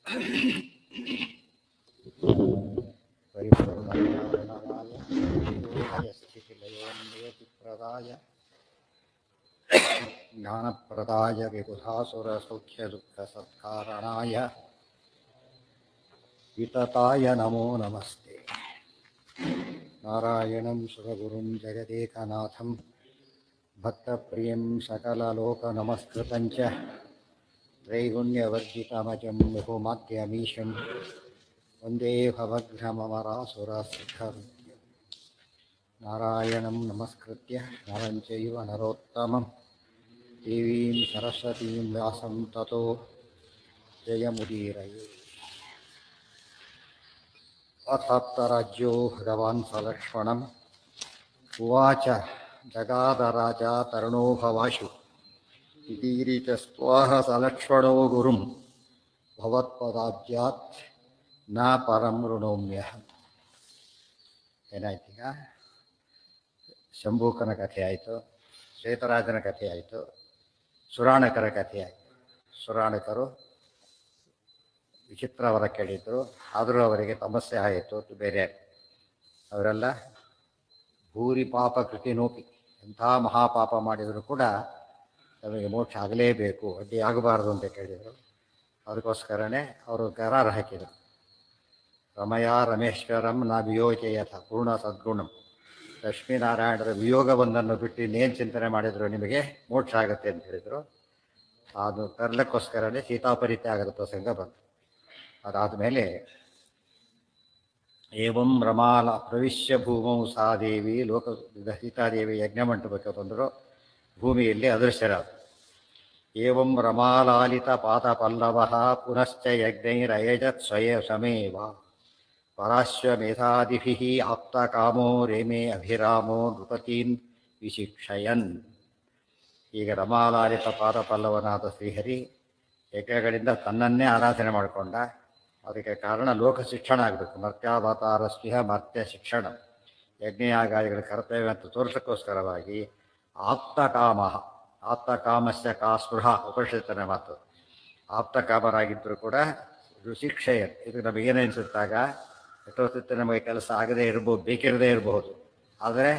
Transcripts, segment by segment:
ಸ್ಥಿತಿಲಯೋನ್ಯತಿಪ್ರದಾಯ ಜ್ಞಾನಪ್ರದಾಯ ವಿಬುಧಾಸುರಸೌಖ್ಯದುಃಖಸತ್ಕಾರಣಾಯ ವಿತತಾಯ ನಮೋ ನಮಸ್ತೆ. ನಾರಾಯಣಂ ಸುರಗುರುಂ ಜಗದೇಕನಾಥಂ ಭಕ್ತಪ್ರಿಯಂ ಸಕಲಲೋಕನಮಸ್ಕೃತಂಚ ತ್ರೈಗುಣ್ಯವರ್ಜಿತಮಜಂ ಬಹುಮಾದ್ಯಮೀಶಂ ವಂದೇ ಭವಘ್ನಮರಾಸುರಸಿದ್ಧರುದ್ಯಂ. ನಾರಾಯಣಂ ನಮಸ್ಕೃತ್ಯ ನರಂ ಚೈವ ನರೋತ್ತಮಂ ದೇವೀಂ ಸರಸ್ವತೀಂ ವ್ಯಾಸಂ ತತೋ ಜಯಮುದೀರಯೇ. ಅಥಾಪ್ತರಾಜ್ಯೋ ಭಗವಾನ್ ಸಲಕ್ಷ್ಮಣಂ ಉವಾಚ ಜಗಾದರಾಜ ತರುಣೋ ಭವಾಶು ಇದೀರಿತಸ್ತ್ವಾಹ ಸಲಕ್ಷ್ಮಣೋ ಗುರುಂ ಭವತ್ಪದಾಬ್ಜಾತ್ ನ ಪರಂ ಋಣೋಮ್ಯಹಂ. ಏನಾಯ್ತೀಗ? ಶಂಭೂಕನ ಕಥೆ ಆಯಿತು, ಶ್ವೇತರಾಜನ ಕಥೆ ಆಯಿತು, ಸುರಾಣಕರ ಕಥೆ ಆಯಿತು. ಸುರಾಣಕರು ವಿಚಿತ್ರವರ ಕೇಳಿದ್ರು, ಆದರೂ ಅವರಿಗೆ ತಮಸ್ಸೆ ಆಯಿತು. ಬೇರೆ ಅವರೆಲ್ಲ ಭೂರಿ ಪಾಪ ಕೃತಿನೋಪಿ, ಎಂಥ ಮಹಾಪಾಪ ಮಾಡಿದರೂ ಕೂಡ ನಮಗೆ ಮೋಕ್ಷ ಆಗಲೇಬೇಕು, ಅಡ್ಡಿ ಆಗಬಾರ್ದು ಅಂತ ಕೇಳಿದರು. ಅದಕ್ಕೋಸ್ಕರನೇ ಅವರು ಕರಾರು ಹಾಕಿದರು. ರಮಯ ರಮೇಶ್ವರಂ ನ ವಿಯೋಜಯಥ ಪೂರ್ಣ ಸದ್ಗುಣಂ. ಲಕ್ಷ್ಮೀನಾರಾಯಣರ ವಿಯೋಗವೊಂದನ್ನು ಬಿಟ್ಟು ಇನ್ನೇನು ಚಿಂತನೆ ಮಾಡಿದ್ರು ನಿಮಗೆ ಮೋಕ್ಷ ಆಗುತ್ತೆ ಅಂತ ಹೇಳಿದರು. ಅದು ತರಲಿಕ್ಕೋಸ್ಕರನೇ ಸೀತಾಪರಿತ್ಯಾಗದ ಪ್ರಸಂಗ ಬಂತು. ಅದಾದ ಮೇಲೆ ಏವಂ ರಮಾಲ ಪ್ರವಿಶ್ಯ ಭೂಮೌ ಸಾ ದೇವಿ ಲೋಕ ಸೀತಾದೇವಿ ಯಜ್ಞಮಂಟಪಕ್ಕೆ ಬಂದರು. ಭೂಮಿಯಲ್ಲಿ ಅದೃಶ್ಯರಾದ ಏವಂ ರಮಾಲಾಲಿತ ಪಾತ ಪಲ್ಲವ ಪುನಶ್ಚ ಯಜ್ಞೈರಯಜತ್ ಸ್ವಯ ಸಮೇವ ಪರಾಶ್ವಮೇಧಾದಿಭಿ ಆಪ್ತ ಕಾಮೋ ರೇಮೇ ಅಭಿರಾಮೋ ನೃಪತೀನ್ ವಿಶಿಕ್ಷಯನ್. ಈಗ ರಮಾಲಾಲಿತ ಪಾದ ಪಲ್ಲವನಾದ ಶ್ರೀಹರಿ ಯಜ್ಞಗಳಿಂದ ತನ್ನನ್ನೇ ಆರಾಧನೆ ಮಾಡಿಕೊಂಡ. ಅದಕ್ಕೆ ಕಾರಣ ಲೋಕ ಶಿಕ್ಷಣ ಆಗಬೇಕು. ಮರ್ತ್ಯಾವತಾರ ಸ್ನೇಹ ಮರ್ತ್ಯ ಶಿಕ್ಷಣ, ಯಜ್ಞಯಾಗಾದಿಗಳ ಕರ್ತವ್ಯ ಅಂತ ತೋರಿಸೋಕ್ಕೋಸ್ಕರವಾಗಿ ಆಪ್ತಕಾಮ, ಆಪ್ತಕಾಮಸ್ಯ ಕಾ ಸ್ಪೃಹ ಉಪನಿಷತ್ತಿನ ಮಾತು. ಆಪ್ತಕಾಮರಾಗಿದ್ದರೂ ಕೂಡ ಋಷಿಕ್ಷಯ, ಇದು ನಮಗೇನು ಅನಿಸುತ್ತಾಗ ಎಷ್ಟೊತ್ತಿತ್ತು ನಮಗೆ ಕೆಲಸ ಆಗದೇ ಇರ್ಬೋದು, ಬೇಕಿರದೇ ಇರಬಹುದು. ಆದರೆ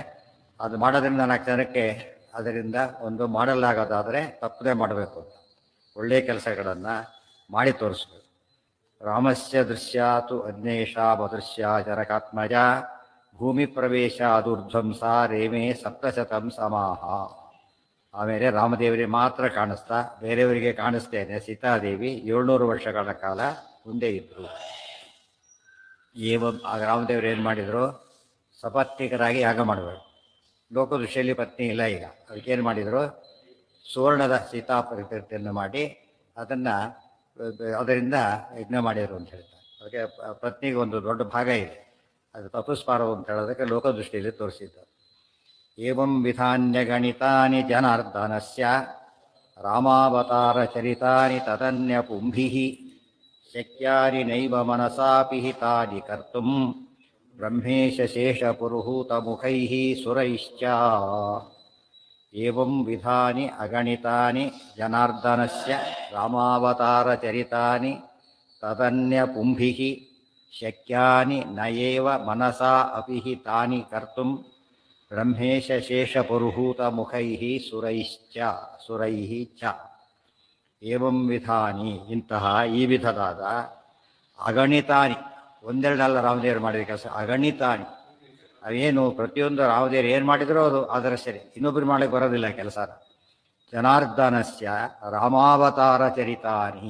ಅದು ಮಾಡೋದ್ರಿಂದ 4 ಜನಕ್ಕೆ ಅದರಿಂದ ಒಂದು ಮಾಡಲಾಗೋದಾದರೆ ತಪ್ಪದೇ ಮಾಡಬೇಕು ಅಂತ ಒಳ್ಳೆಯ ಕೆಲಸಗಳನ್ನು ಮಾಡಿ ತೋರಿಸ್ಬೇಕು. ರಾಮಸ್ಯ ದೃಶ್ಯಾತು ಅಗ್ನೇಶಾಮದೃಶ್ಯ ಜನಕಾತ್ಮಜ ಭೂಮಿ ಪ್ರವೇಶ ಅದುರ್ಧ್ವಂಸ ರೇಮೇ ಸಪ್ತಶತಂ ಸಮಾಹ. ಆಮೇಲೆ ರಾಮದೇವರಿಗೆ ಮಾತ್ರ ಕಾಣಿಸ್ತಾ ಬೇರೆಯವರಿಗೆ ಕಾಣಿಸ್ತೇನೆ ಸೀತಾದೇವಿ 700 ವರ್ಷಗಳ ಕಾಲ ಮುಂದೆ ಇದ್ದರು. ಆಗ ರಾಮದೇವರು ಏನು ಮಾಡಿದರು? ಸಪತ್ನಿಕರಾಗಿ ಯಾಗ ಮಾಡಬೇಕು. ಲೋಕದೃಷ್ಟಿಯಲ್ಲಿ ಪತ್ನಿ ಇಲ್ಲ. ಈಗ ಅದಕ್ಕೇನು ಮಾಡಿದರು? ಸುವರ್ಣದ ಸೀತಾಪರಿಕೃತಿಯನ್ನು ಮಾಡಿ ಅದರಿಂದ ಯಜ್ಞ ಮಾಡಿದರು ಅಂತ ಹೇಳ್ತಾರೆ. ಅದಕ್ಕೆ ಪತ್ನಿಗೆ ಒಂದು ದೊಡ್ಡ ಭಾಗ ಇದೆ. ಅದು ತಪಸ್ಪಾರವು ಅಂತ ಹೇಳೋದಕ್ಕೆ ಲೋಕದೃಷ್ಟಿಯಲ್ಲಿ ತೋರಿಸಿದ್ದು. ಏವಂ ವಿಧಾನ್ಯಗಣಿತಾನಿ ಜನಾರ್ದನಸ್ಯ ರಾಮಾವತಾರ ಚರಿತಾನಿ ತದನ್ಯ ಪುಂಭಿಃ ಶಕ್ಯಾನಿ ನೈವ ಮನಸಾಪಿ ತಾನಿ ಕರ್ತುಂ ಬ್ರಹ್ಮೇಶ ಶೇಷ ಪುರುಹೂತ ಮುಖೈಃ ಸುರೈಶ್ಚ. ಏವಂ ವಿಧಾನಿ ಅಗಣಿತಾನಿ ಜನಾರ್ದನಸ್ಯ ರಾಮಾವತಾರ ಚರಿತಾನಿ ತದನ್ಯ ಪುಂಭಿಃ ಶಕ್ಯಾನಿ ನಯೇವ ಮನಸಾ ಅಪಿ ತಾನಿ ಕರ್ತುಂ ಬ್ರಹ್ಮೇಶ ಶೇಷ ಪುರುಹೂತ ಮುಖೈಃ ಸುರೈಃ ಚ. ಏವಂ ವಿಧಾನಿ, ಇಂತಹ ಈ ವಿಧದಾದ ಅಗಣಿತಾನಿ, ಒಂದೆರಡಲ್ಲ ರಾಮದೇವರು ಮಾಡಿದ ಕೆಲಸ ಅಗಣಿತಾನಿ. ಅವೇನು ಪ್ರತಿಯೊಂದು ರಾಮದೇವರು ಏನು ಮಾಡಿದರೂ ಅದು ಅದರ ಸರಿ, ಇನ್ನೊಬ್ಬರು ಮಾಡಕ್ಕೆ ಬರೋದಿಲ್ಲ ಕೆಲಸನ. ಜನಾರ್ದನಸ್ಯ ರಾಮಾವತಾರ ಚರಿತಾನಿ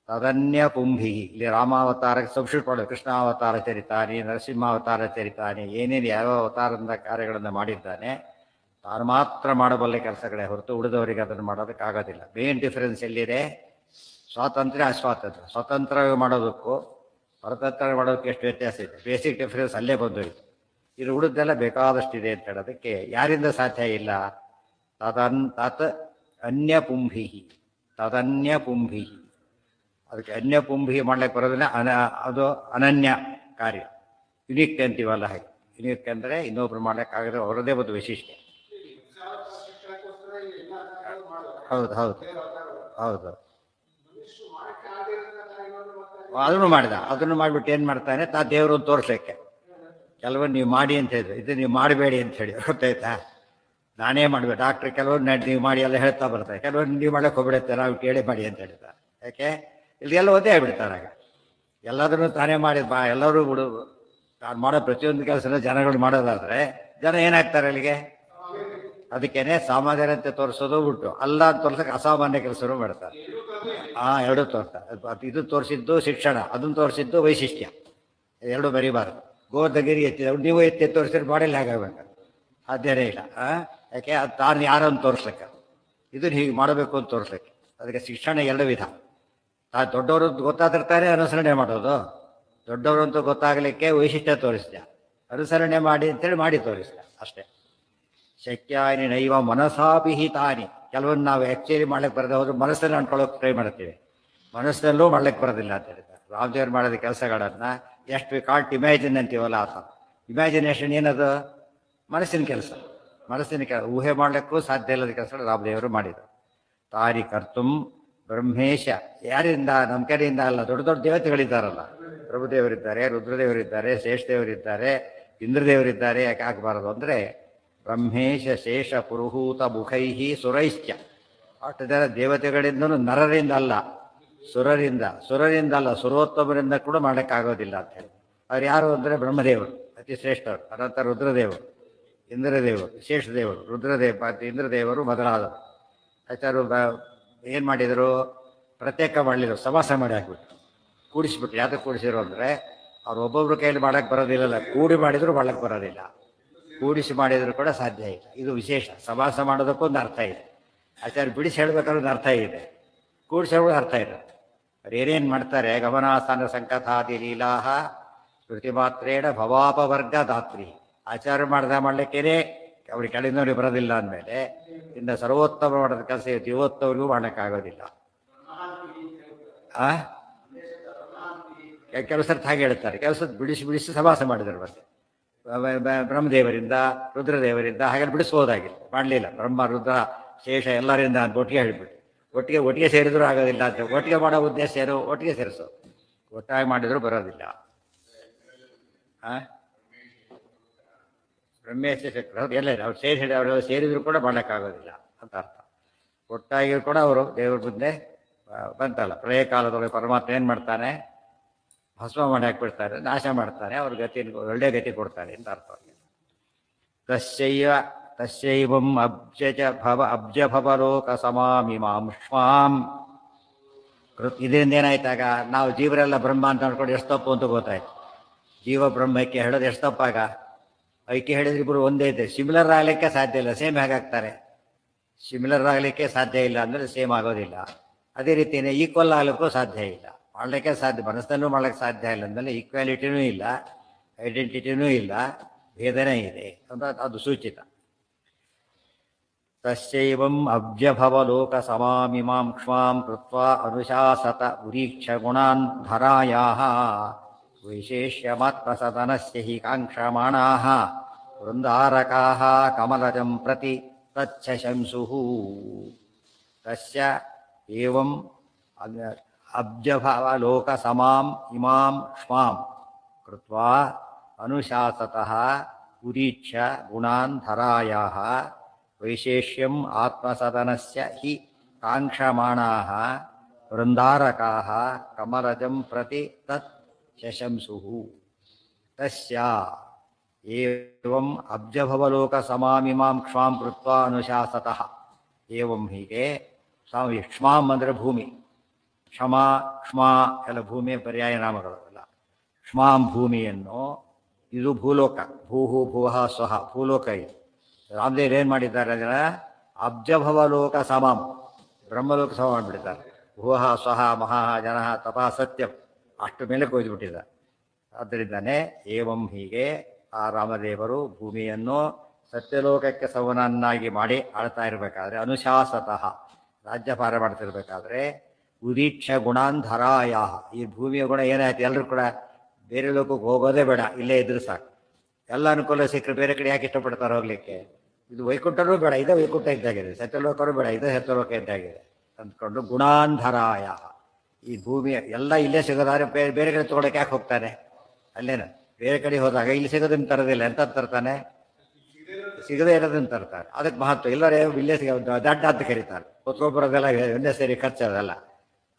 ತದನ್ಯ ಪುಂಭಿ. ಇಲ್ಲಿ ರಾಮಾವತಾರಕ್ಕೆ ಸಬ್ಸ್ಟಿಟ್ಯೂಟ್ ಮಾಡೋದು. ಕೃಷ್ಣಾವತಾರ ಚರಿತಾನಿ, ನರಸಿಂಹಾವತಾರ ಚರಿತಾನಿ, ಏನೇನು ಯಾವ ಅವತಾರದ ಕಾರ್ಯಗಳನ್ನು ಮಾಡಿದ್ದಾನೆ ತಾನು ಮಾತ್ರ ಮಾಡಬಲ್ಲ ಕೆಲಸಗಳೇ ಹೊರತು ಉಳಿದವರಿಗೆ ಅದನ್ನು ಮಾಡೋದಕ್ಕಾಗೋದಿಲ್ಲ. ಮೇನ್ ಡಿಫರೆನ್ಸ್ ಎಲ್ಲಿದೆ? ಸ್ವಾತಂತ್ರ್ಯ ಅಸ್ವಾತಂತ್ರ್ಯ. ಸ್ವತಂತ್ರ ಮಾಡೋದಕ್ಕೂ ಪರತಂತ್ರ ಮಾಡೋದಕ್ಕೆ ಎಷ್ಟು ವ್ಯತ್ಯಾಸ ಇದೆ. ಬೇಸಿಕ್ ಡಿಫರೆನ್ಸ್ ಅಲ್ಲೇ ಬಂದೋಯ್ತು. ಇದು ಉಳಿದೆಲ್ಲ ಬೇಕಾದಷ್ಟಿದೆ ಅಂತ ಹೇಳೋದಕ್ಕೆ ಯಾರಿಂದ ಸಾಧ್ಯ ಇಲ್ಲ? ತತ್ ಅನ್ಯ ಪುಂಭಿ, ತದನ್ಯ ಪುಂಭಿ. ಅದಕ್ಕೆ ಅನ್ಯ ಪುಂಭಿ ಮಾಡ್ಲಿಕ್ಕೆ ಬರೋದಿಲ್ಲ. ಅದು ಅನನ್ಯ ಕಾರ್ಯ, ಯುನಿಕ್ ಅಂತೀವಲ್ಲ ಹಾಗೆ. ಯುನಿಕ್ ಅಂದರೆ ಇನ್ನೊಬ್ರು ಮಾಡ್ಲಿಕ್ಕಾಗದೆ ಅವರದೇ ಒಂದು ವೈಶಿಷ್ಟ್ಯ. ಹೌದು ಹೌದು ಹೌದು ಅದನ್ನು ಮಾಡಿದ. ಅದನ್ನು ಮಾಡಿಬಿಟ್ಟು ಏನು ಮಾಡ್ತಾನೆ, ದೇವರು ತೋರಿಸೋಕ್ಕೆ ಕೆಲವೊಂದು ನೀವು ಮಾಡಿ ಅಂತ ಹೇಳಿದ್ರು, ಇದು ನೀವು ಮಾಡಬೇಡಿ ಅಂತ ಹೇಳಿ, ಗೊತ್ತಾಯ್ತಾ? ನಾನೇ ಮಾಡಬೇಕು. ಡಾಕ್ಟ್ರ್ ಕೆಲವೊಂದು ನೀವು ಮಾಡಿ ಎಲ್ಲ ಹೇಳ್ತಾ ಬರ್ತಾರೆ, ಕೆಲವೊಂದು ನೀವು ಮಾಡಕ್ಕೆ ಹೋಗ್ಬಿಡುತ್ತೆ, ನಾವು ಕೇಳಿ ಮಾಡಿ ಅಂತ ಹೇಳ್ತಾರೆ. ಯಾಕೆ ಇಲ್ಲಿ ಎಲ್ಲ ಒಂದೇ ಆಗ್ಬಿಡ್ತಾರೆ. ಆಗ ಎಲ್ಲದನ್ನು ತಾನೇ ಮಾಡಿ ಎಲ್ಲರೂ ಬಿಡು ತಾನು ಮಾಡೋ ಪ್ರತಿಯೊಂದು ಕೆಲಸನ ಜನಗಳು ಮಾಡೋದಾದರೆ ಜನ ಏನಾಗ್ತಾರೆ ಅಲ್ಲಿಗೆ? ಅದಕ್ಕೇನೆ ಸಾಮಾನ್ಯರಂತೆ ತೋರಿಸೋದು ಬಿಟ್ಟು ಅಲ್ಲ ಅಂತ ತೋರ್ಸಕ್ಕೆ ಅಸಾಮಾನ್ಯ ಕೆಲಸನೂ ಮಾಡ್ತಾರೆ. ಎರಡೂ ತೋರಿಸ್ತಾರೆ. ಇದು ತೋರಿಸಿದ್ದು ಶಿಕ್ಷಣ, ಅದನ್ನು ತೋರಿಸಿದ್ದು ವೈಶಿಷ್ಟ್ಯ, ಎರಡೂ ಬರೀಬಾರ್ದು. ಗೋದಗಿರಿ ಎತ್ತಿದ ನೀವು ಎತ್ತಿ ತೋರಿಸಿದ್ರೆ ಬಾಡಿಯಲ್ಲಿ ಹೇಗಾಗಬೇಕು? ಸಾಧ್ಯನೇ ಇಲ್ಲ. ಯಾಕೆ ಅದು ತಾನು ಯಾರನ್ನು ತೋರಿಸ್ಲಿಕ್ಕೆ, ಇದನ್ನು ಹೀಗೆ ಮಾಡಬೇಕು ಅಂತ ತೋರಿಸ್ಲಿಕ್ಕೆ. ಅದಕ್ಕೆ ಶಿಕ್ಷಣ ಎರಡು ವಿಧ. ದೊಡ್ಡವರು ಗೊತ್ತಾದಿರ್ತಾರೆ ಅನುಸರಣೆ ಮಾಡೋದು, ದೊಡ್ಡವರು ಅಂತ ಗೊತ್ತಾಗಲಿಕ್ಕೆ ವೈಶಿಷ್ಟ್ಯ ತೋರಿಸಿದ, ಅನುಸರಣೆ ಮಾಡಿ ಅಂತೇಳಿ ಮಾಡಿ ತೋರಿಸಿದ ಅಷ್ಟೇ. ಶಕ್ಯಾನಿ ನೈವ ಮನಸಾಪಿಹಿತಾನಿ. ಕೆಲವೊಂದು ನಾವು ಆ್ಯಕ್ಚುಲಿ ಮಾಡ್ಲಿಕ್ಕೆ ಬರದೆ ಹೋದ್ರೆ ಮನಸ್ಸನ್ನು ಅಂದ್ಕೊಳ್ಳೋಕೆ ಟ್ರೈ ಮಾಡ್ತೀವಿ, ಮನಸ್ಸಲ್ಲೂ ಮಾಡ್ಲಿಕ್ಕೆ ಬರೋದಿಲ್ಲ ಅಂತ ಹೇಳಿದ್ದಾರೆ. ರಾಮದೇವ್ರು ಮಾಡೋದ ಕೆಲಸಗಳನ್ನು ಎಷ್ಟು ಕಾಲ್ಟ್ ಇಮ್ಯಾಜಿನ್ ಅಂತೀವಲ್ಲ, ಆ ಥರ ಇಮ್ಯಾಜಿನೇಷನ್ ಏನದು? ಮನಸ್ಸಿನ ಕೆಲಸ. ಊಹೆ ಮಾಡಲಿಕ್ಕೂ ಸಾಧ್ಯ ಇಲ್ಲದ ಕೆಲಸಗಳು ರಾಮದೇವರು ಮಾಡಿದರು. ತಾರಿ ಕರ್ತುಂ ಬ್ರಹ್ಮೇಶ, ಯಾರಿಂದ? ನಮ್ಮ ಕಡೆಯಿಂದ ಅಲ್ಲ, ದೊಡ್ಡ ದೊಡ್ಡ ದೇವತೆಗಳಿದ್ದಾರಲ್ಲ, ಪ್ರಭುದೇವರಿದ್ದಾರೆ, ರುದ್ರದೇವರಿದ್ದಾರೆ, ಶೇಷದೇವರಿದ್ದಾರೆ, ಇಂದ್ರದೇವರಿದ್ದಾರೆ. ಯಾಕೆ ಆಗಬಾರದು ಅಂದರೆ ಬ್ರಹ್ಮೇಶ ಶೇಷ ಪುರುಹೂತ ಮುಖೈಹಿ ಸುರೈಶ್ಚ. ಅಷ್ಟು ಜನ ದೇವತೆಗಳಿಂದಲೂ, ನರರಿಂದ ಅಲ್ಲ, ಸುರರಿಂದ ಅಲ್ಲ, ಸುರೋತ್ತಮರಿಂದ ಕೂಡ ಮಾಡೋಕ್ಕಾಗೋದಿಲ್ಲ ಅಂತ ಹೇಳಿ. ಅವ್ರು ಯಾರು ಅಂದರೆ ಬ್ರಹ್ಮದೇವರು ಅತಿ ಶ್ರೇಷ್ಠರು, ಅನಂತರ ರುದ್ರದೇವರು, ಇಂದ್ರದೇವರು, ಶೇಷದೇವರು, ಇಂದ್ರದೇವರು ಮೊದಲಾದವರು. ಆಚಾರ್ಯರು ಏನು ಮಾಡಿದರು? ಪ್ರತ್ಯೇಕ ಮಾಡಲಿಲ್ಲ, ಸಮಾಸ ಮಾಡಿ ಹಾಕ್ಬಿಟ್ಟು ಕೂಡಿಸ್ಬಿಟ್ರು. ಯಾವ್ದಕ್ಕೆ ಕೂಡಿಸಿದ್ರು ಅಂದರೆ ಅವ್ರು ಒಬ್ಬೊಬ್ರು ಕೈಯಲ್ಲಿ ಮಾಡೋಕ್ಕೆ ಬರೋದಿಲ್ಲಲ್ಲ, ಕೂಡಿ ಮಾಡಿದ್ರು ಮಾಡೋಕ್ಕೆ ಬರೋದಿಲ್ಲ, ಕೂಡಿಸಿ ಮಾಡಿದರೂ ಕೂಡ ಸಾಧ್ಯ ಇಲ್ಲ. ಇದು ವಿಶೇಷ. ಸಮಾಸ ಮಾಡೋದಕ್ಕೊಂದು ಅರ್ಥ ಇದೆ, ಆಚಾರ್ಯ ಬಿಡಿಸಿ ಹೇಳ್ಬೇಕಾದ್ರೆ ಒಂದು ಅರ್ಥ ಇದೆ, ಕೂಡಿಸಿ ಹೇಳೋದು ಅರ್ಥ ಇದೆ. ಅವ್ರು ಏನೇನು ಮಾಡ್ತಾರೆ, ಗಮನಾಸ್ಥಾನ ಸಂಕಥಾದಿ ಲೀಲಾಹ ಶ್ರುತಿ ಮಾತ್ರೇಣ ಭವಾಪವರ್ಗ ದಾತ್ರಿ. ಆಚಾರ್ಯ ಮಾಡಲಿಕ್ಕೇನೆ ಅವ್ರಿಗೆ ಕೆಳಗಿನವ್ರಿಗೆ ಬರೋದಿಲ್ಲ ಅಂದಮೇಲೆ ಇನ್ನು ಸರ್ವೋತ್ತಮ ಮಾಡೋದ ಕೆಲಸ ಜೀವೋತ್ತವರಿಗೂ ಮಾಡೋಕ್ಕಾಗೋದಿಲ್ಲ. ಕೆಲವು ಸರ್ತಿ ಹಾಗೆ ಹೇಳ್ತಾರೆ, ಕೆಲಸ ಬಿಡಿಸಿ ಸಮಾಸ ಮಾಡಿದರು. ಮತ್ತೆ ಬ್ರಹ್ಮದೇವರಿಂದ, ರುದ್ರದೇವರಿಂದ ಹಾಗೆಲ್ಲ ಬಿಡಿಸ್ಬೋದಾಗಿಲ್ಲ, ಮಾಡಲಿಲ್ಲ. ಬ್ರಹ್ಮ, ರುದ್ರ, ಶೇಷ ಎಲ್ಲರಿಂದ ಅಂತ ಒಟ್ಟಿಗೆ ಹೇಳಿಬಿಟ್ಟು ಒಟ್ಟಿಗೆ ಸೇರಿದ್ರು ಆಗೋದಿಲ್ಲ ಅಂತ. ಒಟ್ಟಿಗೆ ಮಾಡೋ ಉದ್ದೇಶ ಏನು? ಒಟ್ಟಿಗೆ ಸೇರಿಸೋ, ಒಟ್ಟಾಗಿ ಮಾಡಿದ್ರು ಬರೋದಿಲ್ಲ. ಬ್ರಹ್ಮೇಶ ಎಲ್ಲ ಅವ್ರು ಅವರೆಲ್ಲ ಸೇರಿದ್ರು ಕೂಡ ಮಾಡೋಕ್ಕಾಗೋದಿಲ್ಲ ಅಂತ ಅರ್ಥ. ಒಟ್ಟಾಗಿ ಕೂಡ ಅವರು ದೇವ್ರ ಮುಂದೆ ಬಂತಲ್ಲ, ಪ್ರಳಯ ಕಾಲದೊಳಗೆ ಪರಮಾತ್ಮ ಏನು ಮಾಡ್ತಾನೆ? ಭಸ್ಮ ಮಾಡಿ ಹಾಕ್ಬಿಡ್ತಾರೆ, ನಾಶ ಮಾಡ್ತಾನೆ, ಅವ್ರ ಗತಿ ಒಳ್ಳೆ ಗತಿ ಕೊಡ್ತಾನೆ ಅಂತ ಅರ್ಥ. ತಸ್ಯೈವಂ ಅಬ್ಜಭವಲೋಕ ಸಮಾಮಿಮಾಂ. ಇದರಿಂದ ಏನಾಯ್ತಾಗ? ನಾವು ಜೀವರೆಲ್ಲ ಬ್ರಹ್ಮ ಅಂತ ಅಂದ್ಕೊಂಡು ಎಷ್ಟು ತಪ್ಪು ಅಂತ ಗೊತ್ತಾಯ್ತು. ಜೀವ ಬ್ರಹ್ಮಕ್ಕೆ ಹೇಳೋದು ಎಷ್ಟು ತಪ್ಪಾಗ? ಐಕ್ಯ ಹೇಳಿದ್ರೆ ಇಬ್ಬರು ಒಂದೇ ಇದೆ, ಸಿಮಿಲರ್ ಆಗಲಿಕ್ಕೆ ಸಾಧ್ಯ ಇಲ್ಲ. ಸೇಮ್ ಹೇಗಾಗ್ತಾರೆ? ಸಿಮಿಲರ್ ಆಗಲಿಕ್ಕೆ ಸಾಧ್ಯ ಇಲ್ಲ ಅಂದರೆ ಸೇಮ್ ಆಗೋದಿಲ್ಲ. ಅದೇ ರೀತಿಯೇ ಈಕ್ವಲ್ ಆಗಲಿಕ್ಕೂ ಸಾಧ್ಯ ಇಲ್ಲ, ಮಾಡಲಿಕ್ಕೆ ಸಾಧ್ಯ, ಮನಸ್ಸಲ್ಲೂ ಮಾಡಲಿಕ್ಕೆ ಸಾಧ್ಯ ಇಲ್ಲ ಅಂದಮೇಲೆ ಈಕ್ವಾಲಿಟಿನೂ ಇಲ್ಲ, ಐಡೆಂಟಿಟಿನೂ ಇಲ್ಲ, ಭೇದನೇ ಇದೆ ಅಂತ ಅದು ಸೂಚಿತ. ತಸ್ಯೈವಂ ಅಬ್ಜಭವಲೋಕ ಸಮಾಮಿಮಾಂ ಕ್ಷ್ಮಾಂ ಕೃತ್ವಾ ಅನುಶಾಸತ ಉರೀಕ್ಷ ಗುಣಾನ್ ಧರಾಯಾಃ ವೈಶೇಷ್ಯಮಾತ್ಮಸದನಸ್ಯ ಹಿ ಕಾಂಕ್ಷಮಾಣಾಃ ವೃಂದಾರಕಾಃ ಕಮಲಜಂ ಪ್ರತಿ ತಚ್ಛಶಂಸುಃ. ತಸ್ಯ ಏವಂ ಅಬ್ಜಭವಲೋಕ ಸಮಾಂ ಇಮಾಂ ಕ್ಷ್ಮಾಂ ಕೃತ್ವಾ ಅನುಶಾಸತಃ ಉರೀಕ್ಷ ಗುಣಾನ್ ಧರಾಯಾಃ ವೈಶೇಷ್ಯಂ ಆತ್ಮಸದನಸ್ಯ ಹಿ ಕಾಂಕ್ಷಮಾಣಾಃ ವೃಂದಾರಕಾಃ ಕಮಲಜಂ ಪ್ರತಿ ತತ್ ಶಶಂಸುಃ. ತಸ್ಯ ಏವಂ ಅಬ್ಜಭವಲೋಕ ಸಮಾಮಿಮಾಂ ಕ್ಷ್ಮಾಂ ಕೃತ್ವಾ ಅನುಶಾಸತಃ. ಏವಂ ಹೀಗೆ. ಕ್ಷ್ಮಾಂ ಅಂದರೆ ಭೂಮಿ, ಕ್ಷಮ ಕ್ಷ್ಮಾ ಎಲ್ಲ ಭೂಮಿಯ ಪರ್ಯಾಯ ನಾಮಗಳು ಅಲ್ಲ. ಕ್ಷ್ಮಾಂ ಭೂಮಿಯನ್ನು, ಇದು ಭೂಲೋಕ, ಭೂಹು ಭುವಃ ಸ್ವಹ ಭೂಲೋಕ ಇದು. ರಾಮದೇವ್ರು ಏನು ಮಾಡಿದ್ದಾರೆ ಅಂದರೆ ಅಬ್ಜಭವಲೋಕ ಸಮಾಂ, ಬ್ರಹ್ಮಲೋಕ ಸಮ ಮಾಡಿಬಿಟ್ಟಿದ್ದಾರೆ. ಭುವಃ ಸ್ವಹ ಮಹಾ ಜನಃ ತಪಃ ಸತ್ಯಂ, ಅಷ್ಟು ಮೇಲೆ ಕೊಯ್ದುಬಿಟ್ಟಿದ್ದಾರೆ. ಆದ್ದರಿಂದನೇ ಏವಂ ಹೀಗೆ ಆ ರಾಮದೇವರು ಭೂಮಿಯನ್ನು ಸತ್ಯಲೋಕಕ್ಕೆ ಸಮನನ್ನಾಗಿ ಮಾಡಿ ಆಳ್ತಾ ಇರಬೇಕಾದ್ರೆ, ಅನುಶಾಸತಃ ರಾಜ್ಯಭಾರ ಮಾಡ್ತಿರ್ಬೇಕಾದ್ರೆ, ಉದೀಕ್ಷ ಗುಣಾಂಧರಾಯ, ಈ ಭೂಮಿಯ ಗುಣ ಏನಾಯ್ತು? ಎಲ್ಲರೂ ಕೂಡ ಬೇರೆ ಲೋಕಕ್ಕೆ ಹೋಗೋದೇ ಬೇಡ, ಇಲ್ಲೇ ಇದ್ರೆ ಸಾಕು. ಎಲ್ಲ ಅನುಕೂಲ ಸಿಕ್ಕರೆ ಬೇರೆ ಕಡೆ ಯಾಕೆ ಇಷ್ಟಪಡ್ತಾರೆ ಹೋಗ್ಲಿಕ್ಕೆ? ಇದು ವೈಕುಂಠನೂ ಬೇಡ, ಇದೇ ವೈಕುಂಠ ಇದ್ದಾಗಿದೆ, ಸತ್ಯಲೋಕನೂ ಬೇಡ, ಇದೇ ಸತ್ಯಲೋಕ ಇದ್ದಾಗಿದೆ ಅಂದ್ಕೊಂಡು ಗುಣಾಂಧರಾಯ, ಈ ಭೂಮಿ ಎಲ್ಲ ಇಲ್ಲೇ ಸಿಗೋದಾದ್ರೆ ಬೇರೆ ಬೇರೆ ಕಡೆ ತೊಗೊಳಕ್ಕೆ ಯಾಕೆ ಹೋಗ್ತಾನೆ? ಅಲ್ಲೇನು ಬೇರೆ ಕಡೆ ಹೋದಾಗ ಇಲ್ಲಿ ಸಿಗೋದನ್ನು ತರೋದಿಲ್ಲ, ಎಂತ ತರ್ತಾನೆ? ಸಿಗದೇ ಇರೋದನ್ನು ತರ್ತಾರೆ. ಅದಕ್ಕೆ ಮಹತ್ವ. ಎಲ್ಲರೂ ಇಲ್ಲೇ ದಡ್ಡ ಅಂತ ಕರೀತಾರೆ. ಒಬ್ಬರದೆಲ್ಲ ಒಂದೇ ಸೇರಿ ಖರ್ಚದಲ್ಲ.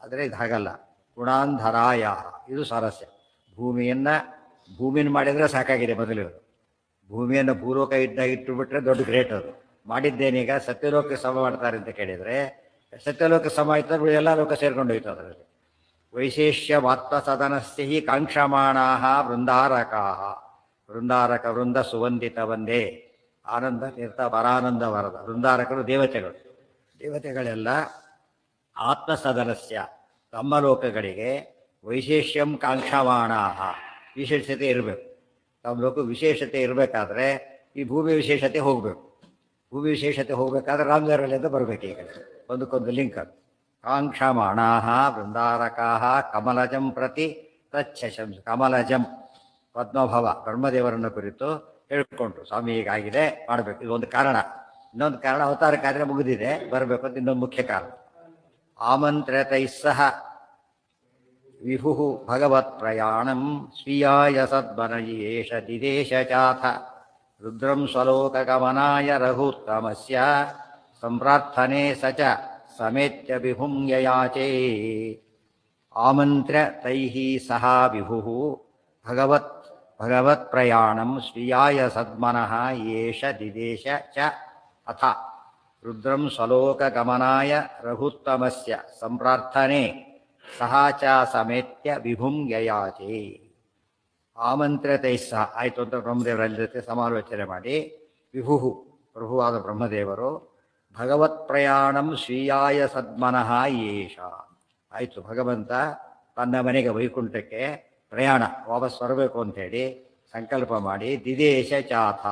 ಆದರೆ ಇದು ಹಾಗಲ್ಲ. ಗುಣಾಂಧರಾಯ, ಇದು ಸ್ವಾರಸ್ಯ. ಭೂಮಿಯನ್ನು ಮಾಡಿದರೆ ಸಾಕಾಗಿದೆ ಮೊದಲು. ಭೂಮಿಯನ್ನು ಭೂಲೋಕ ಇಟ್ಟು ಬಿಟ್ರೆ ದೊಡ್ಡ ಗ್ರೇಟ್ ಅದು. ಮಾಡಿದ್ದೇನೀಗ ಸತ್ಯಲೋಕ ಸಮ ಮಾಡ್ತಾರೆ ಅಂತ ಕೇಳಿದರೆ, ಸತ್ಯಲೋಕ ಸಮ ಆಯ್ತು ಎಲ್ಲ ಲೋಕ ಸೇರ್ಕೊಂಡು ಹೋಯ್ತು. ಅದರಲ್ಲಿ ವೈಶೇಷ್ಯ ಮಾತ್ಮ ಸದನಸ್ಯ ಹಿ ಕಾಂಕ್ಷಮಾಣಾ ವೃಂದಾರಕಾ. ವೃಂದಾರಕ ವೃಂದ ಸುವಂದಿತ ವಂದೇ ಆನಂದ ತೀರ್ಥ ಪರಾನಂದ ವರದ. ವೃಂದಾರಕರು ದೇವತೆಗಳು. ದೇವತೆಗಳೆಲ್ಲ ಆತ್ಮಸದನಸ್ಯ ತಮ್ಮ ಲೋಕಗಳಿಗೆ ವೈಶೇಷ್ಯಂ ಕಾಂಕ್ಷಮಾಣಾ, ವಿಶೇಷತೆ ಇರಬೇಕು. ತಮ್ಮ ಲೋಕ ವಿಶೇಷತೆ ಇರಬೇಕಾದ್ರೆ ಈ ಭೂಮಿ ವಿಶೇಷತೆ ಹೋಗಬೇಕು. ಭೂಮಿ ವಿಶೇಷತೆ ಹೋಗಬೇಕಾದ್ರೆ ರಾಮದೇವರಲ್ಲಿಂದ ಬರಬೇಕು. ಈಗ ಒಂದಕ್ಕೊಂದು ಲಿಂಕ್ ಅದು. ಕಾಂಕ್ಷಮಾಣಾ ವೃಂದಾರಕಾ ಕಮಲಜಂ ಪ್ರತಿ ತಚ್ಛಶಂಸ. ಕಮಲಜಂ ಪದ್ಮಭವ ಬ್ರಹ್ಮದೇವರನ್ನು ಕುರಿತು ಹೇಳ್ಕೊಂಡ್ರು. ಸ್ವಾಮಿ ಹೀಗಾಗಿದೆ ಮಾಡಬೇಕು, ಇದೊಂದು ಕಾರಣ. ಇನ್ನೊಂದು ಕಾರಣ ಅವತಾರ ಕಾರ್ಯ ಮುಗಿದಿದೆ, ಬರಬೇಕು ಅಂತ ಇನ್ನೊಂದು ಮುಖ್ಯ ಕಾರಣ. ಆಮಂತ್ರಿತೈಸ್ಸಹ ವಿಭು ಭಗವತ್ ಪ್ರಯಾಣಂ ಸ್ವೀಯಾಯ ಸದ್ವನಯೇಷ ದಿದೇಶ ಚಾಥ ರುದ್ರಂ ಸ್ವಲೋಕಗಮನಾಯ ರಘುತ್ತಮಸ್ಯ ಸಂಪ್ರಾರ್ಥನೆ ಸ ಚ ಸಮೇತ್ಯ ವಿಭುಂ ಯಯಾಚೇ. ಆಮಂತ್ರ್ಯ ತೈಃ ಸಹ ವಿಭುಃ ಭಗವತ್ ಪ್ರಯಾಣಂ ಸ್ವೀಯಾಯ ಸದ್ಮನಃ ಯೇಷ ದಿದೇಶ ಚ ಅಥ ರುದ್ರಂ ಸ್ವಲೋಕಗಮನಾಯ ರಘುತ್ತಮಸ್ಯ ಸಂಪ್ರಾರ್ಥನೆ ಸಹ ಚ ಸಮೇತ್ಯ ವಿಭುಂ ಯಯಾಚೇ. ಆಮಂತ್ರಿತೈ ಸಹ ಆಯಿತು ಅಂತ ಬ್ರಹ್ಮದೇವರ ಜೊತೆ ಸಮಾಲೋಚನೆ ಮಾಡಿ, ವಿಭು ಪ್ರಭುವಾದ ಬ್ರಹ್ಮದೇವರು ಭಗವತ್ ಪ್ರಯಾಣಂ ಸ್ವೀಯಾಯ ಸದ್ಮನಃ ಯೇಷ. ಆಯಿತು, ಭಗವಂತ ತನ್ನ ಮನೆಗೆ ವೈಕುಂಠಕ್ಕೆ ಪ್ರಯಾಣ ವಾಪಸ್ ಬರಬೇಕು ಅಂಥೇಳಿ ಸಂಕಲ್ಪ ಮಾಡಿ ದಿದೇಶ ಚಾಥ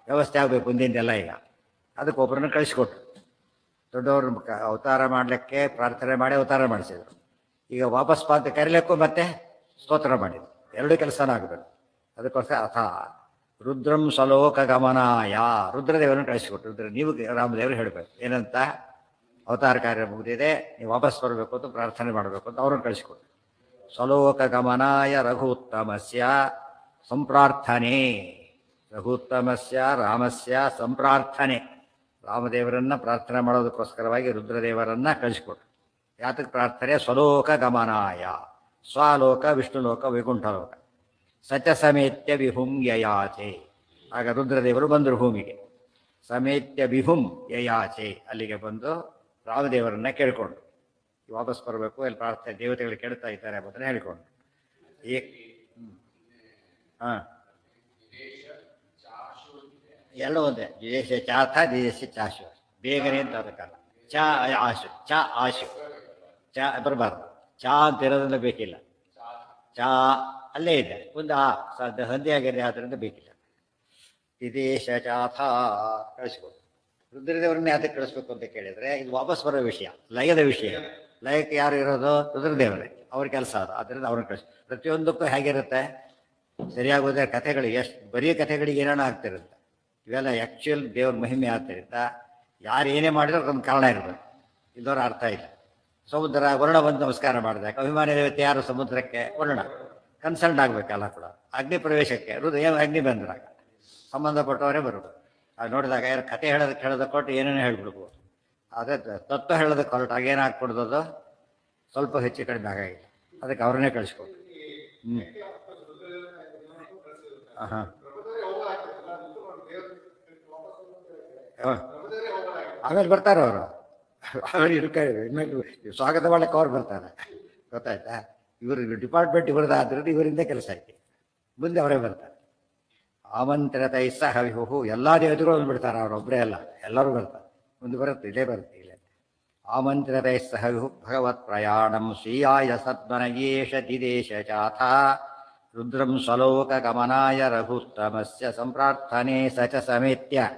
ವ್ಯವಸ್ಥೆ ಆಗಬೇಕು ಮುಂದಿಂದೆಲ್ಲ. ಈಗ ಅದಕ್ಕೆ ಒಬ್ಬರನ್ನು ಕಳಿಸ್ಕೊಟ್ರು. ದೊಡ್ಡವ್ರ ಅವತಾರ ಮಾಡಲಿಕ್ಕೆ ಪ್ರಾರ್ಥನೆ ಮಾಡಿ ಅವತಾರ ಮಾಡಿಸಿದರು. ಈಗ ವಾಪಸ್ ಪಾಂತ ಕರೀಲಿಕ್ಕೂ ಮತ್ತೆ ಸ್ತೋತ್ರ ಮಾಡಿದ್ರು. ಎರಡೂ ಕೆಲಸನ ಆಗಬೇಕು. ಅದಕ್ಕೋಸ್ಕರ ಅಥ ರುದ್ರಂ ಸ್ವಲೋಕ ಗಮನಾಯ, ರುದ್ರದೇವರನ್ನು ಕಳಿಸಿಕೊಟ್ರು. ನೀವು ರಾಮದೇವರು ಹೇಳಬೇಕು ಏನಂತ, ಅವತಾರ ಕಾರ್ಯ ಮುಗಿದಿದೆ, ನೀವು ವಾಪಸ್ ಬರಬೇಕು ಅಂತ ಪ್ರಾರ್ಥನೆ ಮಾಡಬೇಕು ಅಂತ ಅವ್ರನ್ನ ಕಳಿಸಿಕೊಟ್ರು. ಸ್ವಲೋಕ ಗಮನಾಯ ರಘುತ್ತಮಸ್ಯ ಸಂಪ್ರಾರ್ಥನೆ. ರಘುತ್ತಮಸ್ಯ ರಾಮಸ್ಯ ಸಂಪ್ರಾರ್ಥನೆ, ರಾಮದೇವರನ್ನು ಪ್ರಾರ್ಥನೆ ಮಾಡೋದಕ್ಕೋಸ್ಕರವಾಗಿ ರುದ್ರದೇವರನ್ನ ಕಳಿಸಿಕೊಟ್ರು. ಯಾತಕ್ಕೆ ಪ್ರಾರ್ಥನೆ? ಸ್ವಲೋಕ ಗಮನಾಯ, ಸ್ವಲೋಕ ವಿಷ್ಣುಲೋಕ ವೈಕುಂಠಲೋಕ. ಸಚ ಸಮೇತ್ಯ ವಿಭುಂ ಯಯಾಚೆ. ಆಗ ರುದ್ರದೇವರು ಬಂದರು ಭೂಮಿಗೆ. ಸಮೇತ್ಯ ವಿಭುಂ ಯಯಾಚೆ, ಅಲ್ಲಿಗೆ ಬಂದು ರಾಮದೇವರನ್ನ ಕೇಳಿಕೊಂಡು ವಾಪಸ್ ಬರಬೇಕು, ಇಲ್ಲಿ ಪ್ರಾರ್ಥನೆ ದೇವತೆಗಳು ಕೇಳ್ತಾ ಇದ್ದಾರೆ ಎಂಬುದನ್ನು ಹೇಳಿಕೊಂಡು ಹಾಂ ಎರಡು ಒಂದೇ. ದಿದೇಶ ಚಾಥ ದಿದೇಶ ಚಾಶು, ಬೇಗನೆ ಅಂತ ಅದಕ್ಕಲ್ಲ. ಚ ಆಶು, ಚ ಆಶು, ಚ ಬರಬಾರ್ದು. ಚಾ ಅಂತ ಇರೋದ್ರಿಂದ ಬೇಕಿಲ್ಲ. ಚಾ ಅಲ್ಲೇ ಇದೆ, ಮುಂದೆ ಸಂಧಿ ಆಗಿದೆ, ಆದ್ದರಿಂದ ಬೇಕಿಲ್ಲ. ದಿದೇಶ ಚಾಥ ಕಳಿಸ್ಬೇಕು. ರುದ್ರದೇವರನ್ನೇ ಅದಕ್ಕೆ ಕಳಿಸ್ಬೇಕು ಅಂತ ಕೇಳಿದರೆ ಇದು ವಾಪಸ್ ಬರೋ ವಿಷಯ, ಲಯದ ವಿಷಯ. ಲಯಕ್ಕೆ ಯಾರು ಇರೋದು? ರುದ್ರದೇವರೇ. ಅವ್ರ ಕೆಲಸ ಅದು. ಆದ್ದರಿಂದ ಅವ್ರನ್ನ ಕಳಿಸ್. ಪ್ರತಿಯೊಂದಕ್ಕೂ ಹೇಗಿರುತ್ತೆ ಸರಿಯಾಗೋದೇ ಕಥೆಗಳು, ಎಷ್ಟು ಬರೀ ಕಥೆಗಳಿಗೆ ಏನೇನೋ ಆಗ್ತಿರುತ್ತೆ. ಇವೆಲ್ಲ ಆ್ಯಕ್ಚುಯಲ್ ದೇವ್ರ ಮಹಿಮೆ ಆಗ್ತಿರಿಂದ ಯಾರು ಏನೇ ಮಾಡಿದ್ರು ಅದೊಂದು ಕಾರಣ ಇರಬೇಕು. ಇಲ್ಲದವ್ರ ಅರ್ಥ ಇಲ್ಲ. ಸಮುದ್ರ ವರುಣ ಬಂದು ನಮಸ್ಕಾರ ಮಾಡಿದಾಗ ಅಭಿಮಾನಿ ದೇವತೆ ಯಾರು? ಸಮುದ್ರಕ್ಕೆ ವರುಣ. ಕನ್ಸಲ್ಟ್ ಆಗಬೇಕಲ್ಲ ಕೂಡ. ಅಗ್ನಿ ಪ್ರವೇಶಕ್ಕೆ ಅಗ್ನಿ ಬಂದಾಗ ಸಂಬಂಧಪಟ್ಟವರೇ ಬರಬೇಕು. ಅದು ನೋಡಿದಾಗ ಯಾರು ಕತೆ ಹೇಳೋದಕ್ಕೆ ಕೊಟ್ಟು ಏನೇನೋ ಹೇಳ್ಬಿಡ್ಬೋದು. ಅದೇ ತತ್ವ ಹೇಳೋದಕ್ಕೆ ಹೊರಟು ಆಗೇನು ಹಾಕ್ಬಿಡ್ದದು ಸ್ವಲ್ಪ ಹೆಚ್ಚು ಕಡಿಮೆ ಆಗಾಗಿಲ್ಲ. ಅದಕ್ಕೆ ಅವ್ರನ್ನೇ ಕಳಿಸ್ಕೊಟ್ಟು. ಹಾಂ ಆಮೇಲೆ ಬರ್ತಾರೆ ಅವರು. ಆಮೇಲೆ ಇನ್ಮೇಲೆ ಸ್ವಾಗತ ಮಾಡಕ್ಕೆ ಅವ್ರು ಬರ್ತಾರೆ. ಗೊತ್ತಾಯ್ತಾ? ಇವರು ಡಿಪಾರ್ಟ್ಮೆಂಟ್ ಇವ್ರದ್ದಾದ್ರಿಂದ ಇವರಿಂದ ಕೆಲಸ ಐತಿ. ಮುಂದೆ ಅವರೇ ಬರ್ತಾರೆ. ಆಮಂತ್ರಿತೈ ಸಹ ವಿಭು, ಎಲ್ಲ ದೇವತೆಗಳು ಬಂದುಬಿಡ್ತಾರೆ. ಅವರೊಬ್ಬರೇ ಅಲ್ಲ, ಎಲ್ಲರೂ ಬರ್ತಾರೆ. ಮುಂದೆ ಬರುತ್ತೆ, ಇಲ್ಲೇ ಬರುತ್ತೆ ಇಲ್ಲ. ಆಮಂತ್ರಿತೈ ಸಹ ವಿಭು ಭಗವತ್ ಪ್ರಯಾಣಂ ಸ್ವೀಯಾಯ ಸದ್ವನಯೇಷ ದಿದೇಶ ಚಾಥ ರುದ್ರಂ ಸ್ವಲೋಕ ಗಮನಾಯ ರಘುತ್ತಮಸ್ಯ ಸಂಪ್ರಾರ್ಥನೆ ಸ ಚ ಸಮೇತ್ಯ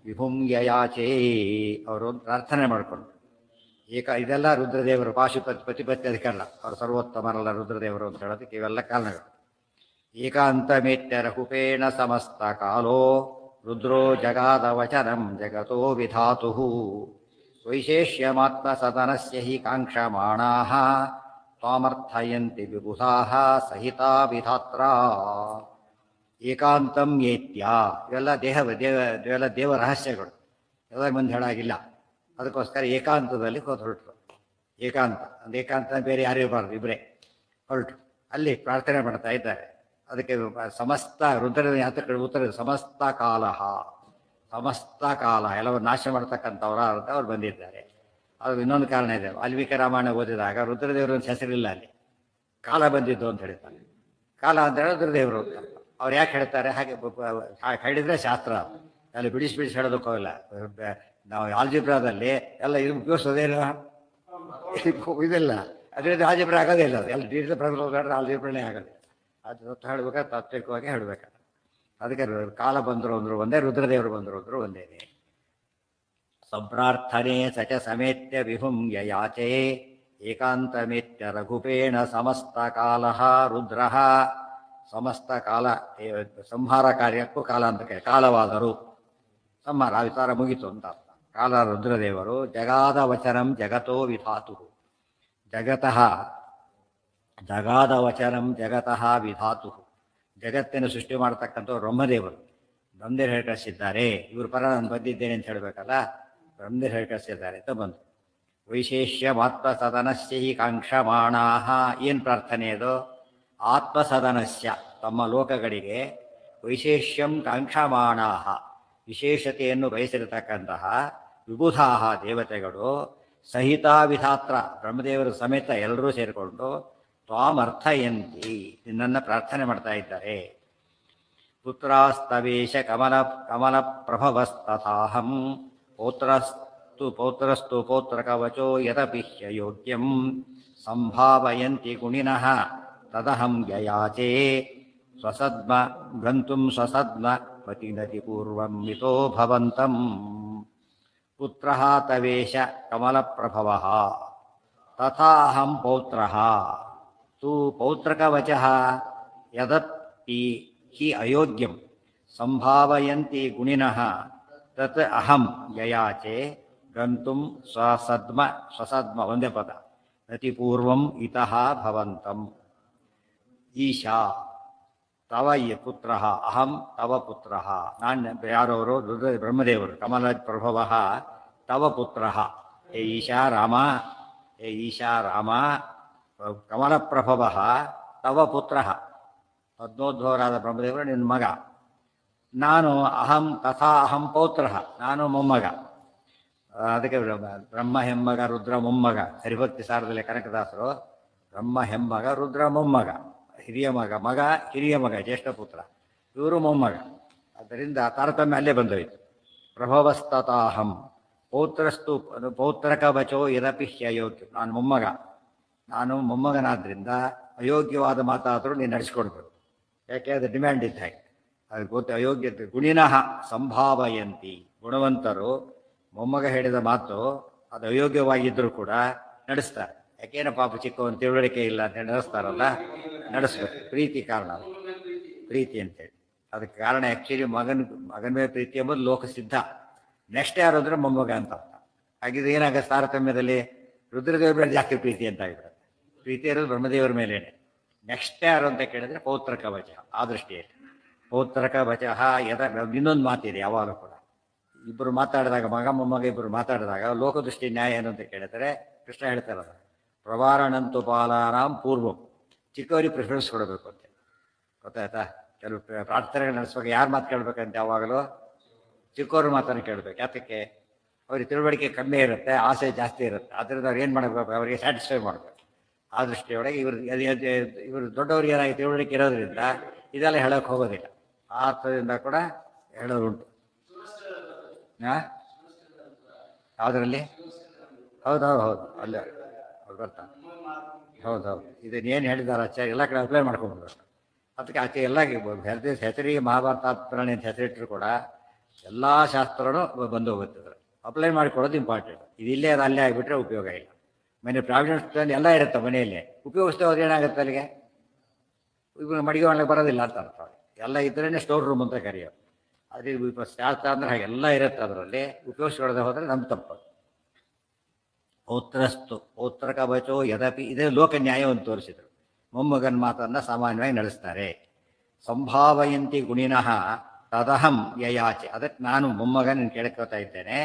ವಿಭುಂ ಯಯಾಚೇ. ಅವರು ಪ್ರಾರ್ಥನೆ ಮಾಡಿಕೊಂಡು ಇದೆಲ್ಲ ರುದ್ರದೇವರು ಪಾಶುಪತಿ ಅಧಿಕಾರ. ಅವರು ಸರ್ವೋತ್ತಮರಲ್ಲ ರುದ್ರದೇವರು ಅಂತ ಹೇಳೋದಕ್ಕೆ ಇವೆಲ್ಲ ಕಾರಣಗಳು. ಏಕಾಂತಮೇತ್ಯ ರಘುಪೇಣ ಸಮಸ್ತ ಕಾಲೋ ರುದ್ರೋ ಜಗಾದ ವಚನಂ ಜಗತೋ ವಿಧಾತು ವೈಶೇಷ್ಯಮಾತ್ಮ ಸದನಸ್ಯ ಹಿ ಕಾಂಕ್ಷಮಾಣಾಃ ತ್ವಾಮರ್ಥಯಂತಿ ವಿಬುಧಾಃ ಸಹಿತಾ ವಿಧಾತ್ರ ಏಕಾಂತಂ ಏತ್ಯ. ಇವೆಲ್ಲ ಇವೆಲ್ಲ ದೇವ ರಹಸ್ಯಗಳು, ಎಲ್ಲ ಮಂದಿ ಹೇಳಾಗಿಲ್ಲ. ಅದಕ್ಕೋಸ್ಕರ ಏಕಾಂತದಲ್ಲಿ ಹೊರಟರು. ಏಕಾಂತ ಒಂದು ಏಕಾಂತ ಬೇರೆ ಯಾರು ಇರಬಾರ್ದು, ಇಬ್ಬರೇ ಹೊರಟು ಅಲ್ಲಿ ಪ್ರಾರ್ಥನೆ ಮಾಡ್ತಾ ಇದ್ದಾರೆ. ಅದಕ್ಕೆ ಸಮಸ್ತ ರುದ್ರ ಯಾತಕ ಉತ್ತರ ಸಮಸ್ತ ಕಾಲ, ಸಮಸ್ತ ಕಾಲ ಎಲ್ಲವನ್ನು ನಾಶ ಮಾಡ್ತಕ್ಕಂಥವ್ರ ಅಂತ ಅವ್ರು ಬಂದಿದ್ದಾರೆ. ಅದು ಇನ್ನೊಂದು ಕಾರಣ ಇದೆ. ವಾಲ್ಮೀಕಿ ರಾಮಾಯಣ ಓದಿದಾಗ ರುದ್ರದೇವರು ಅಂತ ಹೆಸರಿಲ್ಲ, ಅಲ್ಲಿ ಕಾಲ ಬಂದಿದ್ದು ಅಂತ ಹೇಳ್ತಾರೆ. ಕಾಲ ಅಂತ ಹೇಳಿ ರುದ್ರದೇವರು ಅಂತ ಅವ್ರು ಯಾಕೆ ಹೇಳ್ತಾರೆ ಹಾಗೆ ಹೇಳಿದ್ರೆ ಶಾಸ್ತ್ರ, ಅಲ್ಲಿ ಬಿಡಿಸಿ ಹೇಳೋದಕ್ಕೋಲ್ಲ. ನಾವು ಆಲ್ಜಿಬ್ರಾದಲ್ಲಿ ಎಲ್ಲ ಇದು ಉಪಯೋಗಿಸೋದೇನು ಇದೆಲ್ಲ, ಅದರಿಂದ ಆಲ್ಜಿಬ್ರಾ ಆಗೋದೇ ಇಲ್ಲ. ಎಲ್ಲ ಡೀಟೇಲ್ ಪ್ರಕಾರ ಆಲ್ಜಿಬ್ರಾನೇ ಆಗೋದು. ಅದು ಹೇಳ್ಬೇಕಾದ್ರೆ ತಾತ್ವಿಕವಾಗಿ ಹೇಳಬೇಕಾದ್ರೆ ಅದಕ್ಕೆ ಕಾಲ ಬಂದರು ಅಂದರು ಒಂದೇ, ರುದ್ರದೇವರು ಬಂದರು ಅಂದರು ಒಂದೇ. ಸಂಪ್ರಾರ್ಥನೆ ಸಚ ಸಮೇತ್ಯ ವಿಹುಂ ಯಯಾಚೇ ಏಕಾಂತಮೇತ್ಯ ರಘುಪೇಣ ಸಮಸ್ತ ಕಾಲ ರುದ್ರ. ಸಮಸ್ತ ಕಾಲ ಸಂಹಾರ ಕಾರ್ಯಕ್ಕೂ ಕಾಲ ಅಂತ ಕಾಲವಾದರು, ಸಂಹಾರ ವಿಚಾರ ಮುಗಿತು ಅಂತ ಅರ್ಥ. ಕಾಲ ರುದ್ರದೇವರು ಜಗಾದ ವಚನಂ ಜಗತೋ ವಿಧಾತು. ಜಗಾದ ವಚನಂ ಜಗತಃ ವಿಧಾತು. ಜಗತ್ತನ್ನು ಸೃಷ್ಟಿ ಮಾಡತಕ್ಕಂಥವ್ರು ಬ್ರಹ್ಮದೇವರು. ಬ್ರಹ್ಮದೇವರು ಹೇಳಿ ಕಳಿಸಿದ್ದಾರೆ. ಇವರು ಪರ ನಾನು ಬಂದಿದ್ದೇನೆ ಅಂತ ಹೇಳಬೇಕಲ್ಲ, ಬ್ರಹ್ಮದೇವರು ಹೇಳಿ ಕಳಿಸಿದ್ದಾರೆ ಅಂತ ಬಂತು. ವೈಶೇಷ್ಯ ಆತ್ಮಸದನಸ್ಯ ಹಿ ಕಾಂಕ್ಷಮಾಣಾಃ. ಏನು ಪ್ರಾರ್ಥನೆ ಅದು? ಆತ್ಮಸದನಸ್ಯ, ತಮ್ಮ ಲೋಕಗಳಿಗೆ ವೈಶೇಷ್ಯಂ ಕಾಂಕ್ಷಮಾಣಾಃ, ವಿಶೇಷತೆಯನ್ನು ಬಯಸಿರತಕ್ಕಂತಹ ವಿಬುಧಾಃ ದೇವತೆಗಳು ಸಹಿತ ವಿಧಾತ್ರ, ಬ್ರಹ್ಮದೇವರ ಸಮೇತ ಎಲ್ಲರೂ ಸೇರಿಕೊಂಡು ತ್ವಾಮರ್ಥಯಂತಿ, ನಿನ್ನನ್ನು ಪ್ರಾರ್ಥನೆ ಮಾಡ್ತಾ ಇದ್ದಾರೆ. ಪುತ್ರಾಸ್ತವೇಶ ಕಮಲ ಪ್ರಭವಸ್ತಥಾಹಂ ಪೌತ್ರಸ್ತು ಪೌತ್ರಕವಚೋ ಯದಪಿಹ್ಯ ಯೋಗ್ಯಂ ಸಂಭಾವಯಂತಿ ಗುಣಿನಃ ತದಹಂ ಯಯಾಚೇ ಸ್ವಸದ್ಮ ಗಂತುಂ ಸ್ವಸದ್ಮ ಪತಿನತಿ ಪೂರ್ವಂ ಮಿತೋ ಭವಂತಂ. ಪುತ್ರಃ ತವೇಶ ಕಮಲಪ್ರಭವಃ ತಥಾಹಂ ಪೌತ್ರಃ ತು ಪೌತ್ರಕವಚಃ ಯದಪಿ ಹಿ ಅಯೋಗ್ಯಂ ಸಂಭಾವಯಂತಿ ಗುಣಿನಃ ತತ್ ಅಹಂ ಯಯಾಚೆ ಗಂತುಂ ಸ್ವಸದ್ಮ ಒಂದೇ ಪದ ನತಿ ಪೂರ್ವಂ ಇತಃ ಭವಂತಂ. ಈಶಾ ತವ ಪುತ್ರ, ಅಹಂ ತವ ಪುತ್ರ. ನಾನು ಯಾರವರು? ಬ್ರಹ್ಮದೇವರು. ಕಮಲ ಪ್ರಭವ ತವ ಪುತ್ರ. ಹೇ ಈಶಾ ರಾಮ, ಹೇ ಈಶಾ ರಾಮ, ಕಮಲ ಪ್ರಭವ ತವ ಪುತ್ರ. ಪದ್ಮೋದ್ಭವರಾದ ಬ್ರಹ್ಮದೇವರು ನಿನ್ನ ಮಗ. ನಾನು ಅಹಂ ತಥಾ ಅಹಂ ಪೌತ್ರ, ನಾನು ಮೊಮ್ಮಗ. ಅದಕ್ಕೆ ಬ್ರಹ್ಮ ಹೆಮ್ಮಗ, ರುದ್ರ ಮೊಮ್ಮಗ. ಹರಿಭಕ್ತಿ ಸಾರದಲ್ಲಿ ಕನಕದಾಸರು ಬ್ರಹ್ಮ ಹೆಮ್ಮಗ, ರುದ್ರ ಮೊಮ್ಮಗ. ಹಿರಿಯ ಮಗ ಹಿರಿಯ ಮಗ, ಜ್ಯೇಷ್ಠ ಪುತ್ರ, ಇವರು ಮೊಮ್ಮಗ. ಆದ್ದರಿಂದ ತಾರತಮ್ಯ ಅಲ್ಲೇ ಬಂದೋಯ್ತು. ಪ್ರಭವಸ್ತತಾಹಂ ಪೌತ್ರಸ್ತು ಪೌತ್ರಕವಚೋ ಯದಪಿ ಅಯೋಗ್ಯ. ನಾನು ಮೊಮ್ಮಗನಾದ್ರಿಂದ ಅಯೋಗ್ಯವಾದ ಮಾತಾದರೂ ನೀನು ನಡೆಸ್ಕೊಡ್ಬೇಕು. ಯಾಕೆ? ಅದು ಡಿಮ್ಯಾಂಡ್ ಇದ್ದ ಹಾಗೆ. ಅದು ಗೊತ್ತು. ಅಯೋಗ್ಯತೆ ಗುಣಿನಃ ಸಂಭಾವಯಂತಿ. ಗುಣವಂತರು ಮೊಮ್ಮಗ ಹೇಳಿದ ಮಾತು ಅದು ಅಯೋಗ್ಯವಾಗಿದ್ದರೂ ಕೂಡ ನಡೆಸ್ತಾರೆ. ಯಾಕೇನ ಪಾಪ ಚಿಕ್ಕವನು ತಿಳುವಳಿಕೆ ಇಲ್ಲ ಅಂತ ಹೇಳಿ ನಡೆಸ್ತಾರಲ್ಲ, ನಡೆಸ್ಬೇಕು. ಪ್ರೀತಿ ಕಾರಣ, ಪ್ರೀತಿ ಅಂತೇಳಿ. ಅದಕ್ಕೆ ಕಾರಣ ಆ್ಯಕ್ಚುಲಿ ಮಗನ ಮೇಲೆ ಪ್ರೀತಿ ಎಂಬುದು ಲೋಕಸಿದ್ಧ. ನೆಕ್ಸ್ಟ್ ಯಾರು ಅಂದರೆ ಮೊಮ್ಮಗ ಅಂತ ಅರ್ಥ. ಹಾಗಿದ್ರೆ ಏನಾಗುತ್ತೆ? ತಾರತಮ್ಯದಲ್ಲಿ ರುದ್ರದೇವರ ಮೇಲೆ ಜಾಸ್ತಿ ಪ್ರೀತಿ ಅಂತ ಆಗಿಬಿಡುತ್ತೆ. ಪ್ರೀತಿ ಇರೋದು ಬ್ರಹ್ಮದೇವರ ಮೇಲೇನೆ. ನೆಕ್ಸ್ಟ್ ಯಾರು ಅಂತ ಕೇಳಿದ್ರೆ ಪೌತ್ರಕವಚ. ಆ ದೃಷ್ಟಿಯಲ್ಲಿ ಪೌತ್ರಕವಚ ಇನ್ನೊಂದು ಮಾತಿದೆ ಯಾವಾಗಲೂ ಕೂಡ. ಇಬ್ಬರು ಮಾತಾಡಿದಾಗ, ಮಗ ಮೊಮ್ಮಗ ಇಬ್ಬರು ಮಾತಾಡಿದಾಗ ಲೋಕದೃಷ್ಟಿ ನ್ಯಾಯ ಏನು ಅಂತ ಕೇಳಿದರೆ ಕೃಷ್ಣ ಹೇಳ್ತಾರಲ್ಲ, ಪ್ರವಾರಣಂತು ಪಾಲಾನಾಂ ಪೂರ್ವಂ. ಚಿಕ್ಕವರಿಗೆ ಪ್ರಿಫರೆನ್ಸ್ ಕೊಡಬೇಕು ಅಂತ. ಗೊತ್ತಾಯ್ತಾ? ಕೆಲವು ಪ್ರಾರ್ಥನೆಗಳು ನಡೆಸುವಾಗ ಯಾರು ಮಾತು ಕೇಳಬೇಕಂತ ಯಾವಾಗಲೂ ಚಿಕ್ಕವ್ರ ಮಾತನ್ನು ಕೇಳಬೇಕು. ಯಾತಕ್ಕೆ? ಅವ್ರಿಗೆ ತಿಳುವಳಿಕೆ ಕಮ್ಮಿ ಇರುತ್ತೆ, ಆಸೆ ಜಾಸ್ತಿ ಇರುತ್ತೆ. ಆದ್ದರಿಂದ ಅವ್ರು ಏನು ಮಾಡಬೇಕು? ಅವರಿಗೆ ಸ್ಯಾಟಿಸ್ಫೈ ಮಾಡಬೇಕು. ಆ ದೃಷ್ಟಿಯೊಳಗೆ ಇವರು ದೊಡ್ಡವ್ರಿಗೆ ಏನಾಗಿ ತಿಳುವಳಿಕೆ ಇರೋದ್ರಿಂದ ಇದೆಲ್ಲ ಹೇಳೋಕ್ಕೆ ಹೋಗೋದಿಲ್ಲ. ಆ ಅರ್ಥದಿಂದ ಕೂಡ ಹೇಳೋದುಂಟು. ಯಾವುದರಲ್ಲಿ? ಹೌದು, ಅಲ್ಲೇ ಅವ್ರು ಬರ್ತಾರೆ. ಹೌದು, ಇದನ್ನೇನು ಹೇಳಿದ್ದಾರೆ ಆಚಾರ್ಯ ಎಲ್ಲ ಕಡೆ ಅಪ್ಲೈ ಮಾಡ್ಕೊಂಡ್ಬಿಡ್ಬೇಕು. ಅದಕ್ಕೆ ಆಚೆ ಎಲ್ಲ ಹೆಸರಿಗೆ ಮಹಾಭಾರತ ಪುರಾಣ ಅಂತ ಹೆಸರಿಟ್ಟರು ಕೂಡ ಎಲ್ಲ ಶಾಸ್ತ್ರನೂ ಬಂದು ಹೋಗುತ್ತಿದ್ರು. ಅಪ್ಲೈ ಮಾಡಿಕೊಳ್ಳೋದು ಇಂಪಾರ್ಟೆಂಟ್. ಇದು ಇಲ್ಲೇ ಅದು ಅಲ್ಲೇ ಆಗಿಬಿಟ್ರೆ ಉಪಯೋಗ ಇಲ್ಲ. ಮನೆ ಪ್ರಾವಿಡೆನ್ಸ್ ಎಲ್ಲ ಇರುತ್ತೆ ಮನೆಯಲ್ಲಿ, ಉಪಯೋಗಿಸ್ತಾ ಹೋದ್ರೆ ಏನಾಗುತ್ತೆ? ಅಲ್ಲಿಗೆ ಇವಾಗ ಮಡಿಗೆ ಮಾಡಲಿಕ್ಕೆ ಬರೋದಿಲ್ಲ ಅಂತ ಅರ್ಥ. ಎಲ್ಲ ಇದ್ರೇ ಸ್ಟೋರ್ ರೂಮ್ ಅಂತ ಕರೆಯೋದು. ಅದು ಶಾಸ್ತ್ರ ಅಂದರೆ ಹಾಗೆಲ್ಲ ಇರುತ್ತೆ. ಅದರಲ್ಲಿ ಉಪಯೋಗಿಸ್ಕೊಳ್ಳದೆ ಹೋದರೆ ನಮ್ಮ ತಪ್ಪು. ಪೌತ್ರಸ್ತು ಪೌತ್ರ ಕವಚೋ ಯದಪಿ ಇದೇ ಲೋಕ ನ್ಯಾಯವನ್ನು ತೋರಿಸಿದರು. ಮೊಮ್ಮಗನ ಮಾತನ್ನು ಸಾಮಾನ್ಯವಾಗಿ ನಡೆಸ್ತಾರೆ. ಸಂಭಾವಯಂತಿ ಗುಣಿನಃ ತದಹಂ ಯಯಾಚೆ, ಅದಕ್ಕೆ ನಾನು ಮೊಮ್ಮಗನ ಕೇಳ್ಕೊತಾ ಇದ್ದೇನೆ.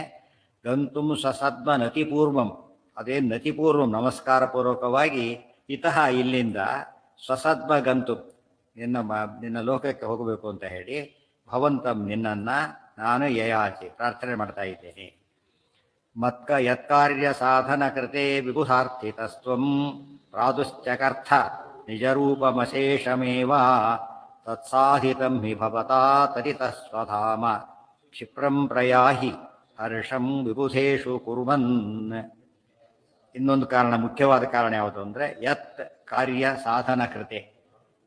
ಗಂತುಂ ಸಸದ್ಮ ನತಿಪೂರ್ವಂ, ಅದೇನು ನತಿಪೂರ್ವಂ ನಮಸ್ಕಾರ ಪೂರ್ವಕವಾಗಿ ಇತಃ ಇಲ್ಲಿಂದ ಸ್ವಸದ್ಮ ಗಂತು ನಿನ್ನ ಲೋಕಕ್ಕೆ ಹೋಗಬೇಕು ಅಂತ ಹೇಳಿ ಭವಂತಂ ನಿನ್ನನ್ನು ನಾನು ಯಯಾಚೆ ಪ್ರಾರ್ಥನೆ ಮಾಡ್ತಾ ಇದ್ದೇನೆ. ಯತ್ಕಾರ್ಯ ಸಾಧನ ಕೃತೆ ವಿಬುಧಾರ್ಥಿತಸ್ತ್ವಂ ಪ್ರಾದುಶ್ಚಕರ್ಥ ನಿಜರೂಪಮಶೇಷಮೇವ ತತ್ಸಾಧಿತಂ ಹಿ ಭವತಾ ತದಿತಃ ಸ್ವಧಾಮ ಕ್ಷಿಪ್ರಂ ಪ್ರಯಾಹಿ ಹರ್ಷಂ ವಿಬುಧೇಷು ಕುರ್ವನ್. ಇನ್ನೊಂದು ಕಾರಣ, ಮುಖ್ಯವಾದ ಕಾರಣ ಯಾವುದು ಅಂದರೆ ಯತ್ ಕಾರ್ಯ ಸಾಧನ ಕೃತೆ.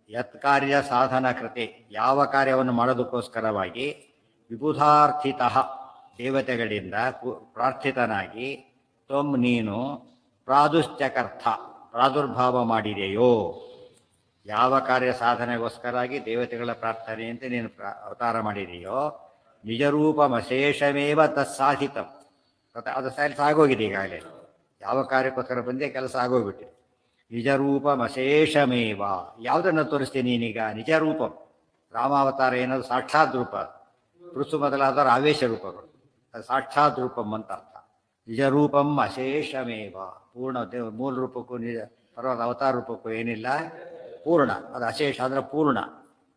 ಯತ್ ಕಾರ್ಯ ಸಾಧನ ಕೃತೆ, ಯಾವ ಕಾರ್ಯವನ್ನು ಮಾಡೋದಕ್ಕೋಸ್ಕರವಾಗಿ ವಿಬುಧಾರ್ಥಿತಃ ದೇವತೆಗಳಿಂದ ಪ್ರಾರ್ಥಿತನಾಗಿ ತ್ವಂ ನೀನು ಪ್ರಾದುಶ್ಚಕರ್ಥ ಪ್ರಾದುರ್ಭಾವ ಮಾಡಿದೆಯೋ, ಯಾವ ಕಾರ್ಯ ಸಾಧನೆಗೋಸ್ಕರಾಗಿ ದೇವತೆಗಳ ಪ್ರಾರ್ಥನೆಯಂತೆ ನೀನು ಅವತಾರ ಮಾಡಿದೆಯೋ ನಿಜರೂಪಮಶೇಷಮೇವ ತತ್ಸಾಧಿತಂ, ಅದು ಸಾಗೋಗಿದೆ ಈಗಾಗಲೇ. ಯಾವ ಕಾರ್ಯಕ್ಕೋಸ್ಕರ ಬಂದೇ ಕೆಲಸ ಆಗೋಗ್ಬಿಟ್ಟಿದೆ. ನಿಜರೂಪಮಶೇಷಮೇವ, ಯಾವುದನ್ನು ತೋರಿಸ್ತೀನಿ ನೀನೀಗ? ನಿಜರೂಪಂ, ರಾಮಾವತಾರ ಏನದು ಸಾಕ್ಷಾತ್ ರೂಪ, ಪೃಥು ಮೊದಲಾದವರು ಆವೇಶ ರೂಪಗಳು, ಅದು ಸಾಕ್ಷಾತ್ ರೂಪಂ ಅಂತ ಅರ್ಥ. ನಿಜರೂಪಂ ಅಶೇಷಮೇವ, ಪೂರ್ಣ ಮೂಲ ರೂಪಕ್ಕೂ ಪರ್ವತ ಅವತಾರ ರೂಪಕ್ಕೂ ಏನಿಲ್ಲ, ಪೂರ್ಣ. ಅದು ಅಶೇಷ ಅಂದರೆ ಪೂರ್ಣ,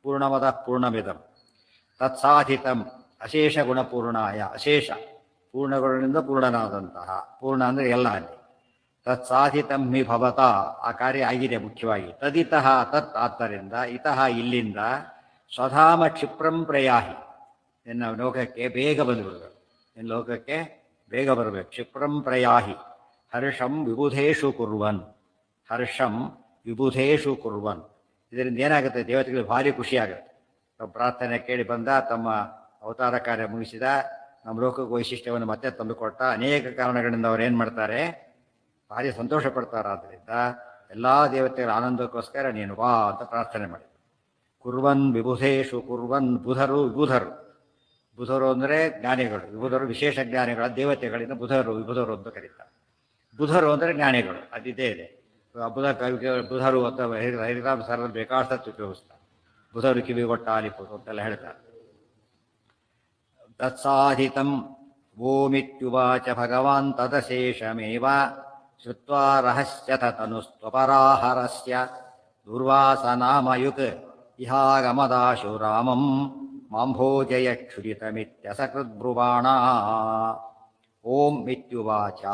ಪೂರ್ಣಮದ ಪೂರ್ಣಮಿದಂ. ತತ್ಸಾಧಿತಂ ಅಶೇಷ ಗುಣಪೂರ್ಣಾಯ, ಅಶೇಷ ಪೂರ್ಣಗಳಿಂದ ಪೂರ್ಣನಾದಂತಹ, ಪೂರ್ಣ ಅಂದರೆ ಎಲ್ಲ ಅಲ್ಲಿ. ತತ್ಸಾಧಿತಂ ಹಿ ಭವತ, ಆ ಕಾರ್ಯ ಆಗಿದೆ ಮುಖ್ಯವಾಗಿ. ತದಿತಃ ತತ್, ಆದ್ದರಿಂದ ಇತಃ ಇಲ್ಲಿಂದ ಸ್ವಧಾಮ ಕ್ಷಿಪ್ರಂ ಪ್ರಯಾಹಿ, ನಿನ್ನ ಲೋಕಕ್ಕೆ ಬೇಗ ಬಂದುಬಿಡಬೇಕು, ನಿನ್ನ ಲೋಕಕ್ಕೆ ಬೇಗ ಬರಬೇಕು. ಕ್ಷಿಪ್ರಂ ಪ್ರಯಾಹಿ ಹರ್ಷಂ ವಿಬುಧೇಷು ಕುರ್ವನ್, ಹರ್ಷಂ ವಿಬುಧೇಷು ಕುರ್ವನ್. ಇದರಿಂದ ಏನಾಗುತ್ತೆ, ದೇವತೆಗಳಿಗೆ ಭಾರಿ ಖುಷಿಯಾಗುತ್ತೆ. ತಮ್ಮ ಪ್ರಾರ್ಥನೆ ಕೇಳಿ ಬಂದ, ತಮ್ಮ ಅವತಾರ ಕಾರ್ಯ ಮುಗಿಸಿದ, ನಮ್ಮ ಲೋಕಕ್ಕೆ ವೈಶಿಷ್ಟ್ಯವನ್ನು ಮತ್ತೆ ತಂದುಕೊಟ್ಟ. ಅನೇಕ ಕಾರಣಗಳಿಂದ ಅವ್ರು ಏನು ಮಾಡ್ತಾರೆ, ಭಾರಿ ಸಂತೋಷ ಪಡ್ತಾರೆ. ಆದ್ದರಿಂದ ಎಲ್ಲ ದೇವತೆಗಳ ಆನಂದಕ್ಕೋಸ್ಕರ ನೀನು ವಾ ಅಂತ ಪ್ರಾರ್ಥನೆ ಮಾಡಿ. ಕುರ್ವನ್ ವಿಬುಧೇಷು ಕುರ್ವನ್, ಬುಧರು ವಿಬುಧರು, ಬುಧರು ಅಂದರೆ ಜ್ಞಾನಿಗಳು, ವಿಬುಧರು ವಿಶೇಷ ಜ್ಞಾನಿಗಳು, ದೇವತೆಗಳಿಂದ ಬುಧರು ವಿಬುಧರು ಅಂತ ಕರೀತಾರೆ. ಬುಧರು ಅಂದರೆ ಜ್ಞಾನಿಗಳು, ಅದಿದೆ ಇದೆ. ಬುಧ ಬುಧರು ಅಥವಾ ಹರಿರಾಮ ಸರ್ ಬೇಕಾದಷ್ಟು ಉಪಯೋಗಿಸ್ತಾರೆ. ಬುಧರು ಕಿವಿಗೊಟ್ಟ ಆಲಿಪುರು ಅಂತೆಲ್ಲ ಹೇಳ್ತಾರೆ. ತತ್ಸಾಧಿತಂ ಓಮಿತ್ಯುವಾಚ ಭಗವಾನ್ ತದಶೇಷಮೇವ ಶ್ರುತ್ವಾ ರಹಸ್ಯತ ತನುಸ್ತ್ವಪರಾಹರಸ್ಯ ದುರ್ವಾಸನಾಮಯುಕ್ ಇಹಾಗಮದಾಶು ರಾಮಂ ಮಾಂಭೋಜಯ ಕ್ಷುರಿತಮಿತ್ಯಸಕೃದ್ಬ್ರುವಾಣ. ಓಂ ಇತ್ಯುವಾಚ,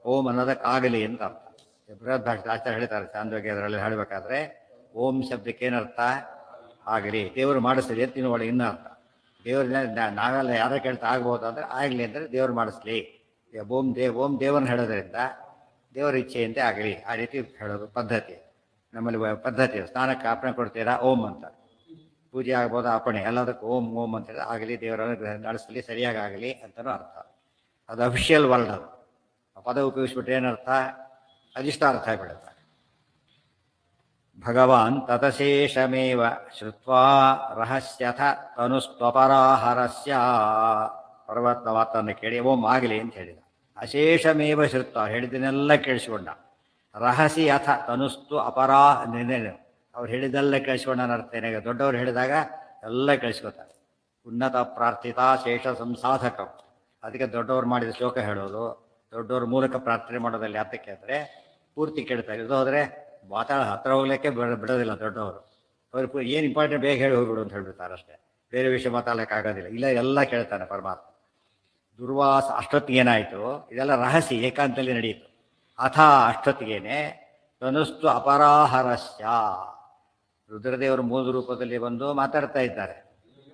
ಓಂ ಅನ್ನೋದಕ್ಕಾಗಲಿ ಅಂತ ಅರ್ಥ. ಬೃಹದ್ಭಾಷೆ ಆಚಾರ್ಯ ಹೇಳ್ತಾರೆ ಚಾಂದೋಗ್ಯ, ಅದರಲ್ಲಿ ಹೇಳಬೇಕಾದ್ರೆ ಓಂ ಶಬ್ದಕ್ಕೇನರ್ಥ? ಆಗಲಿ, ದೇವರು ಮಾಡಿಸ್ಲಿ ಅಂತ ಒಳಗೆ ಇನ್ನೂ ಅರ್ಥ. ದೇವ್ರನ್ನ ನಾವೆಲ್ಲ ಯಾರೋ ಕೇಳ್ತಾ ಆಗ್ಬೋದು ಅಂದರೆ ಆಗಲಿ ಅಂದರೆ ದೇವ್ರು ಮಾಡಿಸ್ಲಿ. ಓಂ ದೇವರನ್ನ ಹೇಳೋದ್ರಿಂದ ದೇವರ ಇಚ್ಛೆಯಂತೆ ಆಗಲಿ, ಆ ರೀತಿ ಹೇಳೋದು ಪದ್ಧತಿ. ನಮ್ಮಲ್ಲಿ ಪದ್ಧತಿ, ಸ್ನಾನಕ್ಕೆ ಅರ್ಪಣೆ ಕೊಡ್ತೀರಾ ಓಂ ಅಂತ, ಪೂಜೆ ಆಗ್ಬೋದು ಅರ್ಪಣೆ, ಎಲ್ಲದಕ್ಕೂ ಓಂ ಓಂ ಅಂತ ಹೇಳಿ ಆಗಲಿ, ದೇವರನ್ನು ನಡೆಸಲಿ, ಸರಿಯಾಗಿ ಆಗಲಿ ಅಂತಲೂ ಅರ್ಥ. ಅದು ಅಫಿಷಿಯಲ್ ವರ್ಡ್. ಅದು ಪದ ಉಪಯೋಗಿಸ್ಬಿಟ್ರೆ ಏನರ್ಥ? ಅಧಿಷ್ಠಾರ್ಥ ಆಗಿಬಿಡುತ್ತೆ. ಭಗವಾನ್ ತತಶೇಷಮೇವ ಶ್ರುತ್ವಾ ರಹಸ್ಯಥ ತನುಸ್ತ್ವಪರಾಹರಸ್ಯ, ಪರಮಾತ್ಮ ಮಾತನ್ನು ಕೇಳಿ ಓಂ ಆಗಲಿ ಅಂತ ಹೇಳಿದ. ಅಶೇಷಮೇವ ಶ್ರುತ್ವ, ಹೇಳಿದ್ದನ್ನೆಲ್ಲ ಕೇಳಿಸ್ಕೊಂಡ. ರಹಸಿ ಅಥ ತನುಸ್ತು ಅಪರಾ, ಅವ್ರು ಹೇಳಿದ್ದೆಲ್ಲ ಕೇಳಿಸ್ಕೊಂಡನ ಅರ್ಥ ಏನಾಗ, ದೊಡ್ಡವ್ರು ಹೇಳಿದಾಗ ಎಲ್ಲ ಕೇಳಿಸ್ಕೊತಾರೆ. ಉನ್ನತ ಪ್ರಾರ್ಥಿತ ಶೇಷ ಸಂಸಾಧಕಂ, ಅದಕ್ಕೆ ದೊಡ್ಡವ್ರು ಮಾಡಿದ ಶ್ಲೋಕ ಹೇಳೋದು, ದೊಡ್ಡವ್ರ ಮೂಲಕ ಪ್ರಾರ್ಥನೆ ಮಾಡೋದಲ್ಲಿ ಯಾತಕ್ಕೆ ಅಂದರೆ ಪೂರ್ತಿ ಕೇಳ್ತಾರೆ. ಇದು ಹೋದರೆ ಹತ್ರ ಹೋಗ್ಲಿಕ್ಕೆ ಬಿಡೋದಿಲ್ಲ ದೊಡ್ಡವರು. ಅವ್ರು ಏನು ಇಂಪಾರ್ಟೆಂಟ್ ಬೇಗ ಹೇಳಿ ಹೋಗ್ಬಿಡು ಅಂತ ಹೇಳ್ಬಿಡ್ತಾರೆ ಅಷ್ಟೇ, ಬೇರೆ ವಿಷಯ ಮಾತಾಡೋಕ್ಕಾಗೋದಿಲ್ಲ. ಇಲ್ಲ, ಎಲ್ಲ ಕೇಳ್ತಾನೆ ಪರಮಾತ್ಮ. ದುರ್ವಾಸ ಅಷ್ಟೊತ್ತಿಗೆ ಏನಾಯಿತು, ಇದೆಲ್ಲ ರಹಸ್ಯ ಏಕಾಂತಲ್ಲಿ ನಡೆಯಿತು. ಅಥ ಅಷ್ಟೊತ್ತಿಗೇನೆ ತನುಸ್ತು ಅಪರಾಹರಸ್ಯ, ರುದ್ರದೇವರು ಮೂಲ ರೂಪದಲ್ಲಿ ಬಂದು ಮಾತಾಡ್ತಾ ಇದ್ದಾರೆ.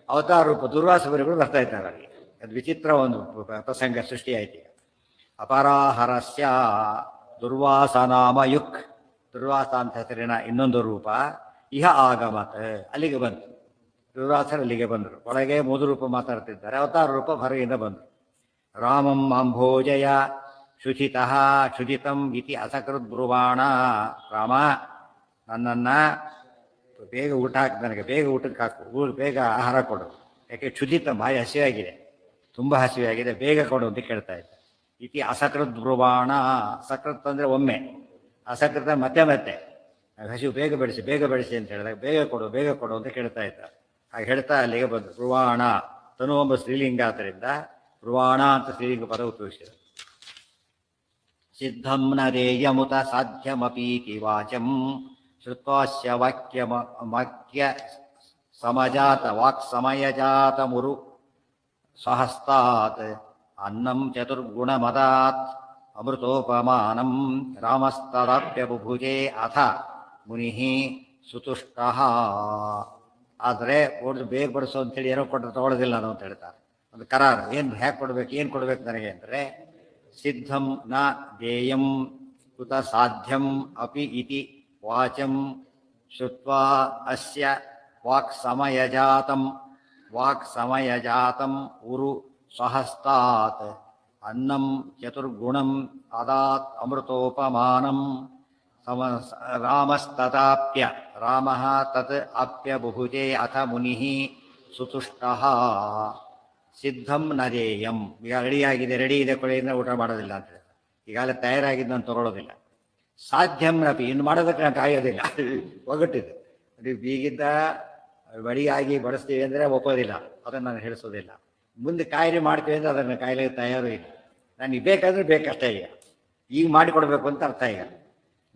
ಅವತಾರ ರೂಪ ದುರ್ವಾಸವರಿಗಳು ಬರ್ತಾ ಇದ್ದಾರೆ. ಅವರಿಗೆ ಅದು ವಿಚಿತ್ರ ಒಂದು ಪ್ರಸಂಗ ಸೃಷ್ಟಿಯಾಯಿತು. ಅಪರಾಹರಸ್ಯ ದುರ್ವಾಸನಾಮಯುಕ್, ದುರ್ವಾಸ ಅಂತ ಹೆಸರಿನ ಇನ್ನೊಂದು ರೂಪ ಇಹ ಆಗಮತ್, ಅಲ್ಲಿಗೆ ಬಂತು. ದುರ್ವಾಸರು ಅಲ್ಲಿಗೆ ಬಂದರು. ಒಳಗೆ ಮೂಲ ರೂಪ ಮಾತಾಡ್ತಿದ್ದಾರೆ, ಅವತಾರ ರೂಪ ಹೊರಗಿಂದ ಬಂದರು. ರಾಮಂ ಅಂಭೋಜಯ ಶುಚಿತಃ ಶುಚಿತಂ ಇತಿ ಅಸಕೃತ್ ಬ್ರುವಾಣ. ರಾಮ, ನನ್ನನ್ನು ಬೇಗ ಊಟ ಹಾಕಿ, ನನಗೆ ಬೇಗ ಊಟಕ್ಕೆ ಹಾಕು, ಬೇಗ ಆಹಾರ ಕೊಡು, ಯಾಕೆ ಕ್ಷುದಿತ, ಬಾಯಿ ಹಸಿವಾಗಿದೆ, ತುಂಬ ಹಸಿವಾಗಿದೆ, ಬೇಗ ಕೊಡು ಅಂತ ಕೇಳ್ತಾ ಇದ್ದ. ಇತಿ ಅಸಕೃತ್ ಬ್ರುವಾಣ. ಸಕೃತ್ ಅಂದರೆ ಒಮ್ಮೆ, ಅಸಕೃತ ಮತ್ತೆ ಮತ್ತೆ. ಹಸಿವು ಬೇಗ ಬೆಳೆಸಿ ಅಂತ ಹೇಳಿದಾಗ ಬೇಗ ಕೊಡು ಅಂತ ಕೇಳ್ತಾ ಇದ್ದಾರೆ. ಹಾಗೆ ಹೇಳ್ತಾ ಅಲ್ಲಿಗೆ ಬಂದು ಬ್ರುವಾಣ. ತನು ಒಬ್ಬ ಸ್ತ್ರೀಲಿಂಗ ಆದ್ದರಿಂದ ಬ್ರುವಾಣ ಅಂತ ಸ್ತ್ರೀಲಿಂಗ ಪದ ಉಪಯೋಗಿಸಿದರು. ಸಿದ್ಧಂ ನ ರೇಯಮುತ ಸಾಧ್ಯವಪೀತಿ ವಾಚಂ ಶ್ರುತ್ವಾಸ್ಯ ವಾಕ್ಯ ಸಮಜಾತ ವಾಕ್ ಸಮಯಜಾತ ಮುರು ಸ್ವಹಸ್ತಾತ್ ಅನ್ನಂ ಚತುರ್ಗುಣಮದಾತ್ ಅಮೃತೋಪಮಾನಂ ರಾಮಸ್ತದಾಪ್ಯಬುಭುಜೆ ಅಥ ಮುನಿ ಸುತುಷ್ಟಃ. ಆದರೆ ಬೇಗ ಬಡಿಸೋ ಅಂತೇಳಿ ಏನೋ ಕೊಟ್ಟರೆ ತಗೊಳ್ಳೋದಿಲ್ಲ ನಾನು ಅಂತ ಹೇಳ್ತಾರೆ. ಒಂದು ಕರಾರು ಏನು ಹೇಗೆ ಕೊಡ್ಬೇಕು ನನಗೆ ಅಂದರೆ ಸಿದ್ಧಂ ನ ಧ್ಯೇಯಂ ಕುತ ಸಾಧ್ಯಂ ಅಪಿ ಇತಿ ವಾಚಂ ಶ್ರುತ್ವಾ ಅಸ್ಯ ವಾಕ್ ಸಮಯಜಾತಂ ಉರು ಸ್ವಹಸ್ತಾತ್ ಅನ್ನಂ ಚತುರ್ಗುಣಂ ಅದಾತ್ ಅಮೃತೋಪಮಾನಂ ರಾಮಸ್ತದಾಪ್ಯ ರಾಮಃ ತತ್ ಆಪ್ಯ ಬುಭುಜೆ ಅಥ ಮುನಿಃ ಸುತುಷ್ಟಃ. ಸಿದ್ಧಂ ನರೇಯಂ. ಈಗ ರೆಡಿ ಇದೆ ಕೊಳೆಯಿಂದ ಊಟ ಮಾಡೋದಿಲ್ಲ ಅಂತ ಹೇಳ್ತಾರೆ. ಈಗಾಗಲೇ ತಯಾರಾಗಿದ್ದು ನಾನು ತಗೊಳ್ಳೋದಿಲ್ಲ. ಸಾಧ್ಯಂ ನಪಿ, ಇನ್ನು ಮಾಡೋದಕ್ಕೆ ನಾನು ಕಾಯೋದಿಲ್ಲ. ಒಗಟ್ಟಿದೆ ಅದು ಬೀಗಿದ್ದ ಬಡಿಯಾಗಿ ಬಡಿಸ್ತೀವಿ ಅಂದರೆ ಒಪ್ಪೋದಿಲ್ಲ, ಅದನ್ನು ನಾನು ಹೇಳಿಸೋದಿಲ್ಲ. ಮುಂದೆ ಕಾಯಿಲೆ ಮಾಡ್ತೀವಿ ಅಂದರೆ ಅದನ್ನು ಕಾಯಿಲೆ ತಯಾರು ಇಲ್ಲ. ನನಗೆ ಬೇಕಾದ್ರೆ ಬೇಕಷ್ಟೇ. ಈಗ ಮಾಡಿಕೊಡ್ಬೇಕು ಅಂತ ಅರ್ಥ. ಈಗ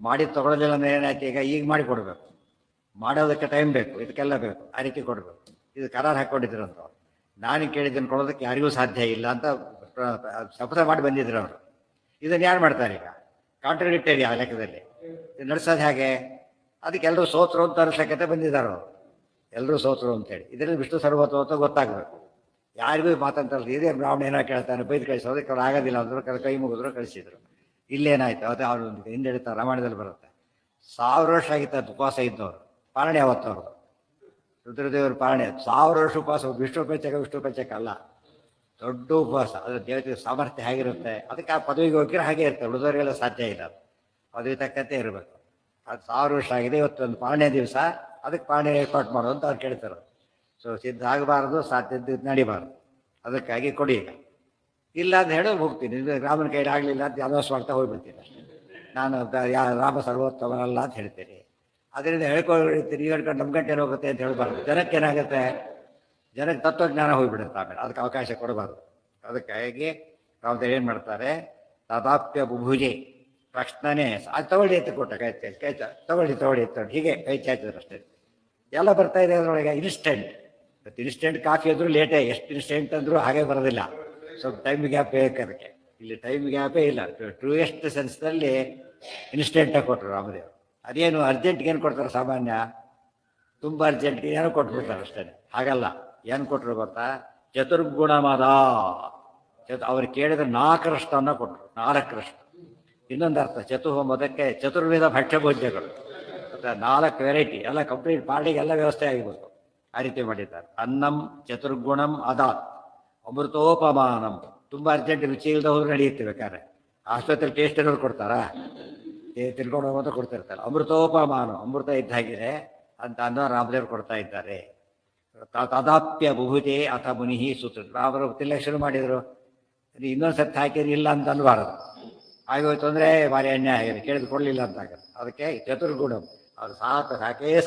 ಮಾಡಿ ತೊಗೊಳೋದಿಲ್ಲ ಅಂದರೆ ಏನಾಯ್ತು, ಈಗ ಮಾಡಿಕೊಡ್ಬೇಕು. ಮಾಡೋದಕ್ಕೆ ಟೈಮ್ ಬೇಕು, ಇದಕ್ಕೆಲ್ಲ ಬೇಕು, ಆ ರೀತಿ ಕೊಡಬೇಕು. ಇದು ಕರಾರು ಹಾಕ್ಕೊಂಡಿದ್ರು ಅಂತ. ನಾನು ಕೇಳಿದ್ದನ್ನು ಕೊಡೋದಕ್ಕೆ ಯಾರಿಗೂ ಸಾಧ್ಯ ಇಲ್ಲ ಅಂತ ಶಪಥ ಮಾಡಿ ಬಂದಿದ್ರು ಅವರು. ಇದನ್ನು ಯಾರು ಮಾಡ್ತಾರೆ ಈಗ? ಕಾಂಟ್ರಡಿಕ್ಟರಿ ಆ ಲೆಕ್ಕದಲ್ಲಿ ಇದು ನಡೆಸೋದು ಹೇಗೆ? ಅದಕ್ಕೆ ಎಲ್ಲರೂ ಸೋತರು ಅಂತ ಅನಿಸಕ್ಕೆ ಬಂದಿದ್ದಾರೆ ಅವರು. ಎಲ್ಲರೂ ಸೋತರು ಅಂತೇಳಿ ಇದರಲ್ಲಿ ವಿಷ್ಣು ಸರ್ವತ್ವ ಅಂತ ಗೊತ್ತಾಗಬೇಕು. ಯಾರಿಗೂ ಮಾತಂತಲ್ಲ. ಇದೇ ಬ್ರಾಹ್ಮಣ ಏನೋ ಕೇಳ್ತಾನೆ, ಬೈದು ಕಳಿಸೋದಕ್ಕೆ ಅವ್ರು ಆಗೋದಿಲ್ಲ ಅಂದರು, ಕೈ ಮುಗಿದ್ರು ಕಳಿಸಿದ್ರು. ಇಲ್ಲೇನಾಯ್ತು ಅದು ಅವರು ಹಿಂದೆ ಹೇಳ್ತಾರೆ, ರಾಮಾಯಣದಲ್ಲಿ ಬರುತ್ತೆ. 1000 ವರ್ಷ ಆಗಿತ್ತು ಉಪವಾಸ ಇದ್ದವರು, ಪಾಲನೆ ಅವತ್ತವರು ರುದ್ರದೇವರು ಪಾಲನೆ 1000 ವರ್ಷ ಉಪವಾಸ. ವಿಷ್ಣು ಪಂಚಕ ಅಲ್ಲ, ದೊಡ್ಡ ಉಪವಾಸ. ಅದು ದೇವತೆಗೆ ಸಾಮರ್ಥ್ಯ ಹೇಗಿರುತ್ತೆ, ಅದಕ್ಕೆ ಆ ಪದವಿಗೆ ಹೋಗಿರೋ ಹಾಗೆ ಇರ್ತಾರೆ. ಉಳಿದವರಿಗೆಲ್ಲ ಸಾಧ್ಯ ಇಲ್ಲ. ಅದು ಪದವಿ ತಕ್ಕಂತೆ ಇರಬೇಕು. ಅದು 1000 ವರ್ಷ ಆಗಿದೆ, ಇವತ್ತೊಂದು ಪಾಲನೆ ದಿವಸ, ಅದಕ್ಕೆ ಪಾಲನೆ ಏರ್ಪಾಟ್ ಮಾಡೋದು ಅಂತ ಅವ್ರು ಕೇಳ್ತಾರೆ. ಸೊ ಸಿದ್ಧ ಆಗಬಾರ್ದು, ಸಾಧ್ಯದ್ದು ನಡಿಬಾರ್ದು. ಅದಕ್ಕಾಗಿ ಕೊಡಿ. ಈಗ ಇಲ್ಲ ಅಂತ ಹೇಳೋದು ಹೋಗ್ತೀನಿ. ರಾಮನ ಕೈಲಿ ಆಗಲಿಲ್ಲ ಅಂತ ಅನೌನ್ಸ್ ಮಾಡ್ತಾ ಹೋಗ್ಬಿಡ್ತೀನಿ ಅಷ್ಟೇ. ನಾನು ರಾಮ ಸರ್ವೋತ್ತಮನಲ್ಲ ಅಂತ ಹೇಳ್ತೀನಿ. ಅದರಿಂದ ಹೇಳ್ಕೊಳ್ತೀನಿ. ಹೇಳ್ಕೊಂಡು ನಮ್ಮ ಗಂಟೆ ಹೋಗುತ್ತೆ ಅಂತ ಹೇಳ್ಬಾರ್ದು. ಜನಕ್ಕೆ ಏನಾಗುತ್ತೆ, ಜನಕ್ಕೆ ತತ್ವಜ್ಞಾನ ಹೋಗ್ಬಿಡುತ್ತೆ. ಆಮೇಲೆ ಅದಕ್ಕೆ ಅವಕಾಶ ಕೊಡಬಾರ್ದು. ಅದಕ್ಕಾಗಿ ರಾಮದೇವ್ ಏನು ಮಾಡ್ತಾರೆ, ತದಾಪ್ಯ ಬುಭುಜೆ ತಕ್ಷಣನೇ ಅದು ತಗೊಳ್ಳಿ ಅಂತ ಕೊಟ್ಟ. ಕೈ ತಗೊಳ್ಳಿ ಹೀಗೆ ಕೈ ಚಾಚಿದ್ರು ಅಷ್ಟೇ. ಎಲ್ಲ ಬರ್ತಾ ಇದೆ ಅದರೊಳಗೆ. ಇನ್ಸ್ಟೆಂಟ್ ಕಾಫಿ ಅಂದರೂ ಲೇಟೇ. ಎಷ್ಟು ಇನ್ಸ್ಟೆಂಟ್ ಅಂದರೂ ಹಾಗೆ ಬರೋದಿಲ್ಲ. ಸ್ವಲ್ಪ ಟೈಮ್ ಗ್ಯಾಪ್ ಬೇಕು ಅದಕ್ಕೆ. ಇಲ್ಲಿ ಟೈಮ್ ಗ್ಯಾಪೇ ಇಲ್ಲ. ಟ್ರೂಯೆಸ್ಟ್ ಸೆನ್ಸ್ನಲ್ಲಿ ಇನ್ಸ್ಟೆಂಟಾಗಿ ಕೊಟ್ಟರು ರಾಮದೇವ್. ಅದೇನು ಅರ್ಜೆಂಟ್ಗೆ ಏನು ಕೊಡ್ತಾರೆ ಸಾಮಾನ್ಯ, ತುಂಬ ಅರ್ಜೆಂಟ್ಗೆ ಏನೋ ಕೊಟ್ಬಿಡ್ತಾರೆ ಅಷ್ಟೇ. ಹಾಗಲ್ಲ. ಏನು ಕೊಟ್ಟರು ಗೊತ್ತಾ, ಚತುರ್ಗುಣಮದ. ಅವ್ರು ಕೇಳಿದ್ರೆ 4 ರಷ್ಟನ್ನು ಕೊಟ್ಟರು. 4 ರಷ್ಟು. ಇನ್ನೊಂದು ಅರ್ಥ ಚತುರ್ಹೋಮದಕ್ಕೆ ಚತುರ್ವಿಧ ಭಕ್ಷ್ಯಭೋಜ್ಯಗಳು, 4 ವೆರೈಟಿ ಎಲ್ಲ ಕಂಪ್ಲೀಟ್ ಪಾರ್ಟಿಗೆಲ್ಲ ವ್ಯವಸ್ಥೆ ಆಗಿರ್ಬೇಕು. ಆ ರೀತಿ ಮಾಡಿದ್ದಾರೆ. ಅನ್ನಂ ಚತುರ್ಗುಣಂ ಅದಾತ್ ಅಮೃತೋಪಮಾನಂ. ತುಂಬ ಅರ್ಜೆಂಟ್ ರುಚಿ ಇಲ್ಲದೆ ಹೋದ್ರೆ ನಡೆಯುತ್ತೆ. ಬೇಕಾದ್ರೆ ಆಸ್ಪತ್ರೆ ಟೇಸ್ಟ್ ಏನಾದ್ರು ಕೊಡ್ತಾರಾ, ತಿಳ್ಕೊಂಡು ಹೋಗೋದು ಕೊಡ್ತಿರ್ತಾರೆ. ಅಮೃತೋಪಮಾನ, ಅಮೃತ ಇದ್ದಾಗಿದೆ ಅಂತ ಅನ್ನೋ ರಾಮದೇವರು ಕೊಡ್ತಾ ಇದ್ದಾರೆ. ತದಾಪ್ಯ ಬುಭುಜೆ ಅಥ ಮುನಿ ಸುತ. ರಾಮರು ತಿಲಕ್ಷಣ ಮಾಡಿದರು. ಇನ್ನೊಂದು ಸತ್ತು ಹಾಕಿದ್ರೆ ಇಲ್ಲ ಅಂತ ಅನ್ಬಾರದು. ಆಗೋಯ್ತು ಅಂದರೆ ಭಾರಿ ಅನ್ಯಾಯ ಆಗಿದೆ, ಕೇಳಿದು ಕೊಡಲಿಲ್ಲ ಅಂತ ಆಗುತ್ತೆ. ಅದಕ್ಕೆ ಚತುರ್ಗುಣಂ ಅವ್ರು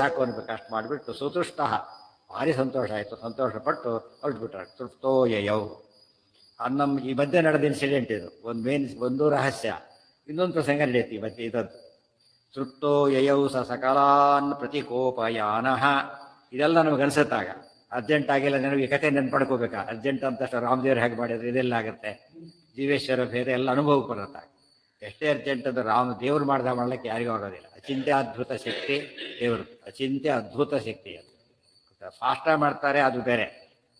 ಸಾಕು ಅನ್ಬೇಕು. ಅಷ್ಟು ಮಾಡಿಬಿಟ್ಟು ಸುತುಷ್ಟ, ಭಾರಿ ಸಂತೋಷ ಆಯಿತು. ಸಂತೋಷಪಟ್ಟು ಹೊರಟ್ಬಿಟ್ರು. ತೃಪ್ತೋ ಯಯೌ. ಅನ್ನಂ. ಈ ಮಧ್ಯೆ ನಡೆದ ಇನ್ಸಿಡೆಂಟ್ ಇದು. ಒಂದು ರಹಸ್ಯ. ಇನ್ನೊಂದು ಪ್ರಸಂಗ ನಡೆಯುತ್ತೆ ಮತ್ತೆ ಇದದ್ದು. ತೃಪ್ತೋ ಯಯೌ ಸಕಲಾನ್ ಪ್ರತಿಕೋಪಯಾನ. ಇದೆಲ್ಲ ನಮಗೆ ಅನಿಸುತ್ತಾಗ ಅರ್ಜೆಂಟ್ ಆಗಿಲ್ಲ. ನನಗೆ ಕಥೆ ನೆನ್ಪಡ್ಕೋಬೇಕಾ, ಅರ್ಜೆಂಟ್ ಅಂತಷ್ಟು ರಾಮದೇವ್ರು ಹೇಗೆ ಮಾಡಿದ್ರು ಇದೆಲ್ಲ ಆಗುತ್ತೆ. ಜೀವೇಶ್ವರ ಭೇದ ಎಲ್ಲ ಅನುಭವಕ್ಕೆ ಬರುತ್ತೆ. ಎಷ್ಟೇ ಅರ್ಜೆಂಟ್ ಅದು ದೇವ್ರು ಮಾಡ್ಲಿಕ್ಕೆ ಯಾರಿಗೂ ಆಗೋದಿಲ್ಲ. ಅಚಿಂತ್ಯ ಅದ್ಭುತ ಶಕ್ತಿ ದೇವರು, ಅಚಿಂತ್ಯ ಅದ್ಭುತ ಶಕ್ತಿ. ಅದು ಫಾಸ್ಟಾಗಿ ಮಾಡ್ತಾರೆ, ಅದು ಬೇರೆ.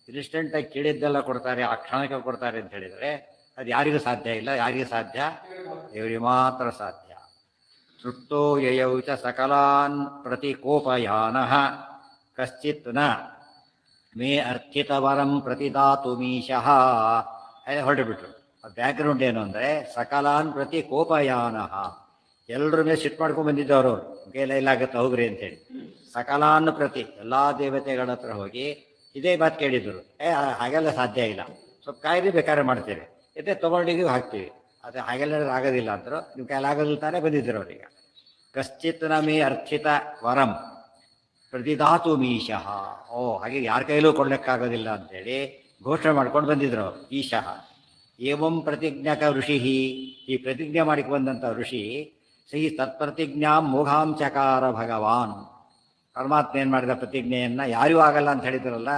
ಇನ್ಸ್ಟೆಂಟಾಗಿ ಕೇಳಿದ್ದೆಲ್ಲ ಕೊಡ್ತಾರೆ, ಆ ಕ್ಷಣಕ್ಕೆ ಕೊಡ್ತಾರೆ ಅಂತ ಹೇಳಿದರೆ ಅದು ಯಾರಿಗೂ ಸಾಧ್ಯ ಇಲ್ಲ. ಯಾರಿಗೂ ಸಾಧ್ಯ? ದೇವರಿಗೆ ಮಾತ್ರ ಸಾಧ್ಯ. ತೃಪ್ತೋ ಯಯೌ ಚ ಸಕಲಾನ್ ಪ್ರತಿಕೋಪಯಾನ ಕಶ್ಚಿತ್ ನ ಮೇ ಅರ್ಥಿತವರಂ ಪ್ರತಿದಾತುಮೀಶಃ. ಹೊರಟುಬಿಟ್ರು. ಬ್ಯಾಕ್ಗ್ರೌಂಡ್ ಏನು ಅಂದರೆ ಸಕಲಾನ್ ಪ್ರತಿ ಕೋಪಯಾನ. ಎಲ್ಲರ ಮೇಲೆ ಸಿಟ್ಟು ಮಾಡ್ಕೊಂಡು ಬಂದಿದ್ದವರು. ಕೈಲಾಗುತ್ತೆ ಹೋಗ್ರಿ ಅಂತೇಳಿ. ಸಕಲಾನ್ ಪ್ರತಿ, ಎಲ್ಲ ದೇವತೆಗಳ ಹತ್ರ ಹೋಗಿ ಇದೇ ಮಾತು ಕೇಳಿದ್ರು. ಹಾಗೆಲ್ಲ ಸಾಧ್ಯ ಇಲ್ಲ, ಸ್ವಲ್ಪ ಕಾಯಿರಿ ಬೇಕಾದ್ರೆ ಮಾಡ್ತೀವಿ, ಇದೇ ತೊಗೊಂಡಿದ್ದೀವಿ ಹಾಕ್ತೀವಿ. ಅದು ಹಾಗೆಲ್ಲ ಆಗೋದಿಲ್ಲ ಅಂದರು. ನಿಮ್ಮ ಕೈಯಲ್ಲಿ ಆಗೋದಿಲ್ಲ ತಾನೇ ಬಂದಿದ್ದರು ಅವರೀಗ. ಕಶ್ಚಿತ್ ನಮೇ ಅರ್ಥಿತ ವರಂ ಪ್ರತಿಧಾತು ಮೀಶಃ. ಓ ಹಾಗೆ ಯಾರ ಕೈಲೂ ಕೊಡ್ಲಿಕ್ಕಾಗೋದಿಲ್ಲ ಅಂತೇಳಿ ಘೋಷಣೆ ಮಾಡ್ಕೊಂಡು ಬಂದಿದ್ರು ಅವರು. ಈಶಃ ಏವಂ ಪ್ರತಿಜ್ಞಕ ಋಷಿ, ಈ ಪ್ರತಿಜ್ಞೆ ಮಾಡಿಕೆ ಬಂದಂಥ ಋಷಿ ಸಿಹಿ ತತ್ಪ್ರತಿಜ್ಞಾಂ ಮೋಘಾಂಚಕಾರ ಭಗವಾನ್. ಪರಮಾತ್ಮ ಏನು ಮಾಡಿದ ಪ್ರತಿಜ್ಞೆಯನ್ನು ಯಾರಿಗೂ ಆಗಲ್ಲ ಅಂತ ಹೇಳಿದ್ರಲ್ಲ,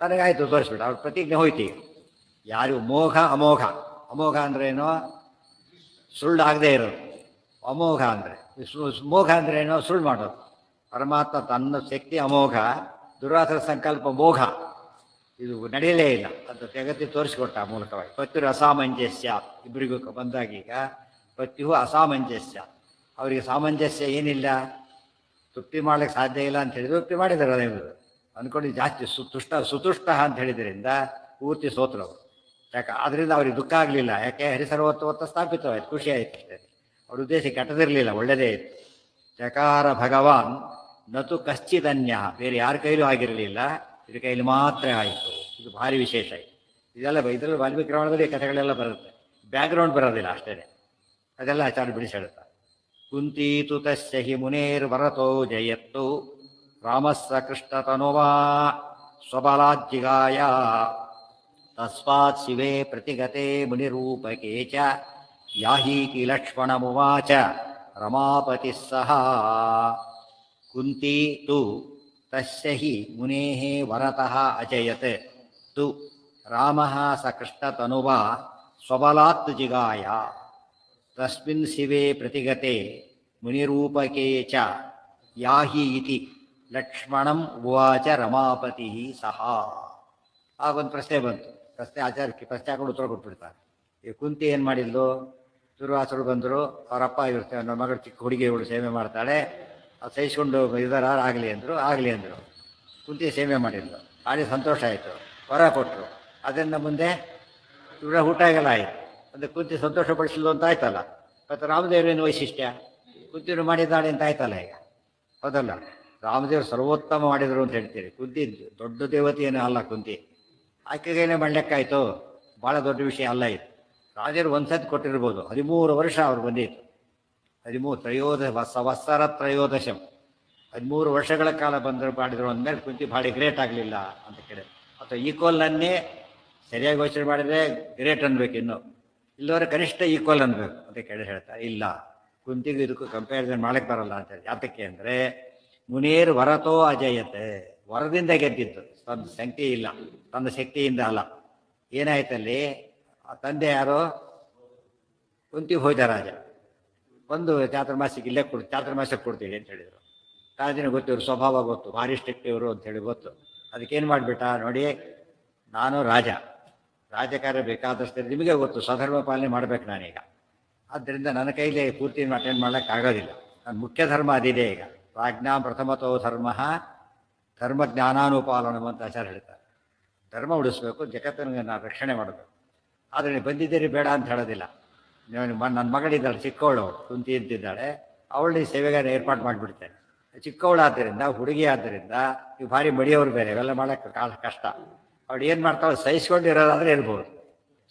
ತನಗಾಯ್ತು ತೋರಿಸ್ಬಿಟ್ಟು ಅವ್ರ ಪ್ರತಿಜ್ಞೆ ಹೋಯ್ತು. ಯಾರು ಮೋಘ ಅಮೋಘ, ಅಮೋಘ ಅಂದ್ರೇನೋ ಸುಳ್ಳು ಆಗದೆ ಇರೋದು, ಅಮೋಘ ಅಂದರೆ ಮೋಘ ಅಂದ್ರೇನೋ ಸುಳ್ಳು ಮಾಡೋದು. ಪರಮಾತ್ಮ ತನ್ನ ಶಕ್ತಿ ಅಮೋಘ, ದುರಾಸರ ಸಂಕಲ್ಪ ಮೋಘ, ಇದು ನಡೆಯಲೇ ಇಲ್ಲ ಅಂತ ಜಗತ್ತಿ ತೋರಿಸಿಕೊಟ್ಟ ಮೂಲಕವಾಗಿ. ಪತ್ಯು ಅಸಾಮಂಜಸ್ಯ, ಇಬ್ಬರಿಗೂ ಬಂದಾಗೀಗ ಪತ್ಯು ಅಸಾಮಂಜಸ್ಯ, ಅವರಿಗೆ ಸಾಮಂಜಸ್ಯ ಏನಿಲ್ಲ, ತೃಪ್ತಿ ಮಾಡ್ಲಿಕ್ಕೆ ಸಾಧ್ಯ ಇಲ್ಲ ಅಂತ ಹೇಳಿದ್ರು. ತೃಪ್ತಿ ಮಾಡಿದ್ದಾರೆ ಅದೇವರು ಅಂದ್ಕೊಂಡು ಜಾಸ್ತಿ ಸುತುಷ್ಟ ಅಂತ ಹೇಳಿದ್ರಿಂದ ಪೂರ್ತಿ ಸೋತ್ರವರು. ಯಾಕೆ ಅದರಿಂದ ಅವ್ರಿಗೆ ದುಃಖ ಆಗಲಿಲ್ಲ. ಯಾಕೆ ಹರಿಸರ್ವತ್ವ ಸ್ಥಾಪಿತವಾಯ್ತು, ಖುಷಿ ಆಯಿತು ಅಷ್ಟೇ. ಅವ್ರ ಉದ್ದೇಶ ಕೆಟ್ಟದಿರಲಿಲ್ಲ, ಒಳ್ಳೆಯದೇ ಇತ್ತು. ಚಕಾರ ಭಗವಾನ್ ನತು ಕಶ್ಚಿದನ್ಯ, ಬೇರೆ ಯಾರ ಕೈಲೂ ಆಗಿರಲಿಲ್ಲ, ಇದ್ರ ಕೈಲಿ ಮಾತ್ರ ಆಯಿತು. ಇದು ಭಾರಿ ವಿಶೇಷ. ಇದೆಲ್ಲ ಇದರಲ್ಲಿ ವಾಲ್ಮೀಕಿ ರಾಮಾಯಣದಲ್ಲಿ ಕಥೆಗಳೆಲ್ಲ ಬರುತ್ತೆ, ಬ್ಯಾಕ್ಗ್ರೌಂಡ್ ಬರೋದಿಲ್ಲ ಅಷ್ಟೇ, ಅದೆಲ್ಲ ಆಚಾರ್ಯ ಬಿಡಿಸಿ ಹೇಳ್ತಾರೆ. ಕುಂತೀತು ತಸ್ಯ ಹಿ ಮುನೇರ್ವರತೋ ಜಯತ್ತು ರಾಮಸ್ಸ ಕೃಷ್ಣತನುವಾ ಸ್ವಬಲಾಜ್ಜಿಗಾಯ ತಸ್ಮಾತ್ ಶಿವೇ ಪ್ರತಿಗತೆ ಮುನಿರೂಪಕೇ ಚ ಯಾಹೀತಿ ಲಕ್ಷ್ಮಣಮುವಾಚ ರಮಾಪತಿ ಸಹ. ಕುಂತಿ ತು ತಸ್ಯ ಹಿ ಮುನೇಃ ವರತಃ ಅಜಯತ್ ತು ರಾಮಃ ಸ ಕೃಷ್ಣತನುವಾ ಸ್ವಬಲಾತ್ ಜಿಗಾಯ ತಸ್ಮಿನ್ ಶಿವೇ ಪ್ರತಿಗತೆ ಮುನಿರೂಪಕೇ ಚ ಯಾಹಿ ಇತಿ ಲಕ್ಷ್ಮಣಂ ಉವಾಚ ರಮಾಪತಿ ಸಹ. ಆಗೊಂದು ಪ್ರಶ್ನೆ ಬಂತು. ಪ್ರಶ್ನೆ ಆಚಾರ್ಯಕ್ಕೆ ಪ್ರಶ್ನೆ ಹಾಕೊಂಡು ಉತ್ತರ ಕೊಟ್ಬಿಡ್ತಾರೆ. ಈ ಕುಂತಿ ಏನು ಮಾಡಿದ್ಲು, ದುರ್ವಾಸರು ಬಂದರು, ಅವರಪ್ಪ ಇರುತ್ತೆ, ನನ್ನ ಮಗಳು ಚಿಕ್ಕ ಹುಡುಗಿಗಳು ಸೇವೆ ಮಾಡ್ತಾಳೆ, ಅದು ಸಹಿಸ್ಕೊಂಡು ಇದರ ಆಗಲಿ ಅಂದರು. ಕುಂತಿ ಸೇವೆ ಮಾಡಿದ್ಲು, ಭಾರಿ ಸಂತೋಷ ಆಯಿತು, ವರ ಕೊಟ್ಟರು. ಅದರಿಂದ ಮುಂದೆ ಇವರ ಊಟ ಎಲ್ಲ ಆಯಿತು. ಅಂದರೆ ಕುಂತಿ ಸಂತೋಷ ಪಡಿಸಲು ಅಂತ ಆಯ್ತಲ್ಲ. ಮತ್ತು ರಾಮದೇವರೇನು ವೈಶಿಷ್ಟ್ಯ, ಕುಂತಿರು ಮಾಡಿದ್ದಾಳೆ ಅಂತ ಆಯ್ತಲ್ಲ ಈಗ, ಹೌದಲ್ಲ. ರಾಮದೇವರು ಸರ್ವೋತ್ತಮ ಮಾಡಿದರು ಅಂತ ಹೇಳ್ತೀರಿ. ಕುಂತಿ ದೊಡ್ಡ ದೇವತೆ ಏನೂ ಅಲ್ಲ ಕುಂತಿ, ಆಕೆಗೇನೆ ಮಾಡಲಿಕ್ಕಾಯ್ತು, ಭಾಳ ದೊಡ್ಡ ವಿಷಯ ಅಲ್ಲ ಇದು. ರಾಜರು ಒಂದ್ಸತಿ ಕೊಟ್ಟಿರ್ಬೋದು, 13 ವರ್ಷ ಅವ್ರು ಬಂದಿತ್ತು. 13 ಸಂವತ್ಸರ ತ್ರಯೋದಶಂ, 13 ವರ್ಷಗಳ ಕಾಲ ಬಂದರು ಮಾಡಿದ್ರು ಅಂದಮೇಲೆ ಕುಂತಿ ಭಾಳ ಗ್ರೇಟ್ ಆಗಲಿಲ್ಲ ಅಂತ ಕೇಳಿ. ಅಥವಾ ಈಕ್ವಲ್ನನ್ನೇ ಸರಿಯಾಗಿ ಯೋಚನೆ ಮಾಡಿದರೆ ಗ್ರೇಟ್ ಅನ್ಬೇಕು, ಇನ್ನು ಇಲ್ಲವರೆ ಕನಿಷ್ಠ ಈಕ್ವಲ್ ಅನ್ಬೇಕು ಅಂತ ಕೇಳಿ ಹೇಳ್ತಾರೆ. ಇಲ್ಲ, ಕುಂತಿಗೂ ಇದಕ್ಕೂ ಕಂಪ್ಯಾರಿಸನ್ ಮಾಡಕ್ಕೆ ಬರಲ್ಲ ಅಂತೇಳಿ. ಯಾತಕ್ಕೆ ಅಂದರೆ ಮುನೇರ್ ವರತೋ ಅಜಯತೆ, ವರದಿಂದ ಗೆದ್ದಿತ್ತು, ತನ್ನ ಶಕ್ತಿ ಇಲ್ಲ, ತನ್ನ ಶಕ್ತಿಯಿಂದ ಅಲ್ಲ. ಏನಾಯ್ತಲ್ಲಿ, ಆ ತಂದೆ ಯಾರೋ ಕುಂತಿಗೆ ಹೋಯ್ದ ರಾಜ, ಒಂದು ಚಾತುರ್ಮಾಸಕ್ಕೆ ಇಲ್ಲೇ ಚಾತುರ್ಮಾಸಕ್ಕೆ ಕೊಡ್ತೀವಿ ಅಂತ ಹೇಳಿದರು. ರಾಜನಿಗೆ ಗೊತ್ತು, ಇವ್ರ ಸ್ವಭಾವ ಗೊತ್ತು, ಭಾರಿ ಸ್ಟ್ರಿಕ್ಟ್ ಇವರು ಅಂತೇಳಿ ಗೊತ್ತು. ಅದಕ್ಕೇನು ಮಾಡಿಬಿಟ್ಟ, ನೋಡಿ ನಾನು ರಾಜಕಾರ್ಯ ಬೇಕಾದಷ್ಟು ನಿಮಗೆ ಗೊತ್ತು, ಸ್ವಧರ್ಮ ಪಾಲನೆ ಮಾಡ್ಬೇಕು ನಾನೀಗ. ಆದ್ದರಿಂದ ನನ್ನ ಕೈಲಿ ಪೂರ್ತಿ ಅಟೆಂಡ್ ಮಾಡೋಕ್ಕಾಗೋದಿಲ್ಲ. ನನ್ನ ಮುಖ್ಯ ಧರ್ಮ ಅದಿದೆ ಈಗ. ಪ್ರಾಜ್ಞಾ ಪ್ರಥಮತೋ ಧರ್ಮ ಧರ್ಮಜ್ಞಾನಾನುಪಾಲನ ಅಂತ ಆಚಾರ್ಯ ಹೇಳ್ತಾರೆ. ಧರ್ಮ ಉಳಿಸ್ಬೇಕು, ಜಗತ್ತನ್ನು ನಾನು ರಕ್ಷಣೆ ಮಾಡಬೇಕು. ಆದರೆ ನೀವು ಬಂದಿದ್ದೀರಿ ಬೇಡ ಅಂತ ಹೇಳೋದಿಲ್ಲ. ನನ್ನ ಮಗಳಿದ್ದಾಳೆ ಚಿಕ್ಕವಳು, ಕುಂತಿ ಅಂತಿದ್ದಾಳೆ, ಅವಳು ಸೇವೆಗಾರ ಏರ್ಪಾಡು ಮಾಡಿಬಿಡ್ತೇನೆ. ಚಿಕ್ಕವಳಾದ್ದರಿಂದ, ಹುಡುಗಿ ಆದ್ದರಿಂದ ನೀವು ಭಾರಿ ಮಡಿಯವರು ಬೇರೆ, ಇವೆಲ್ಲ ಮಾಡೋಕ್ಕೆ ಕಷ್ಟ. ಅವಳು ಏನು ಮಾಡ್ತಾಳೆ, ಸಹಿಸ್ಕೊಂಡಿರೋದಾದ್ರೆ ಇರ್ಬೋದು,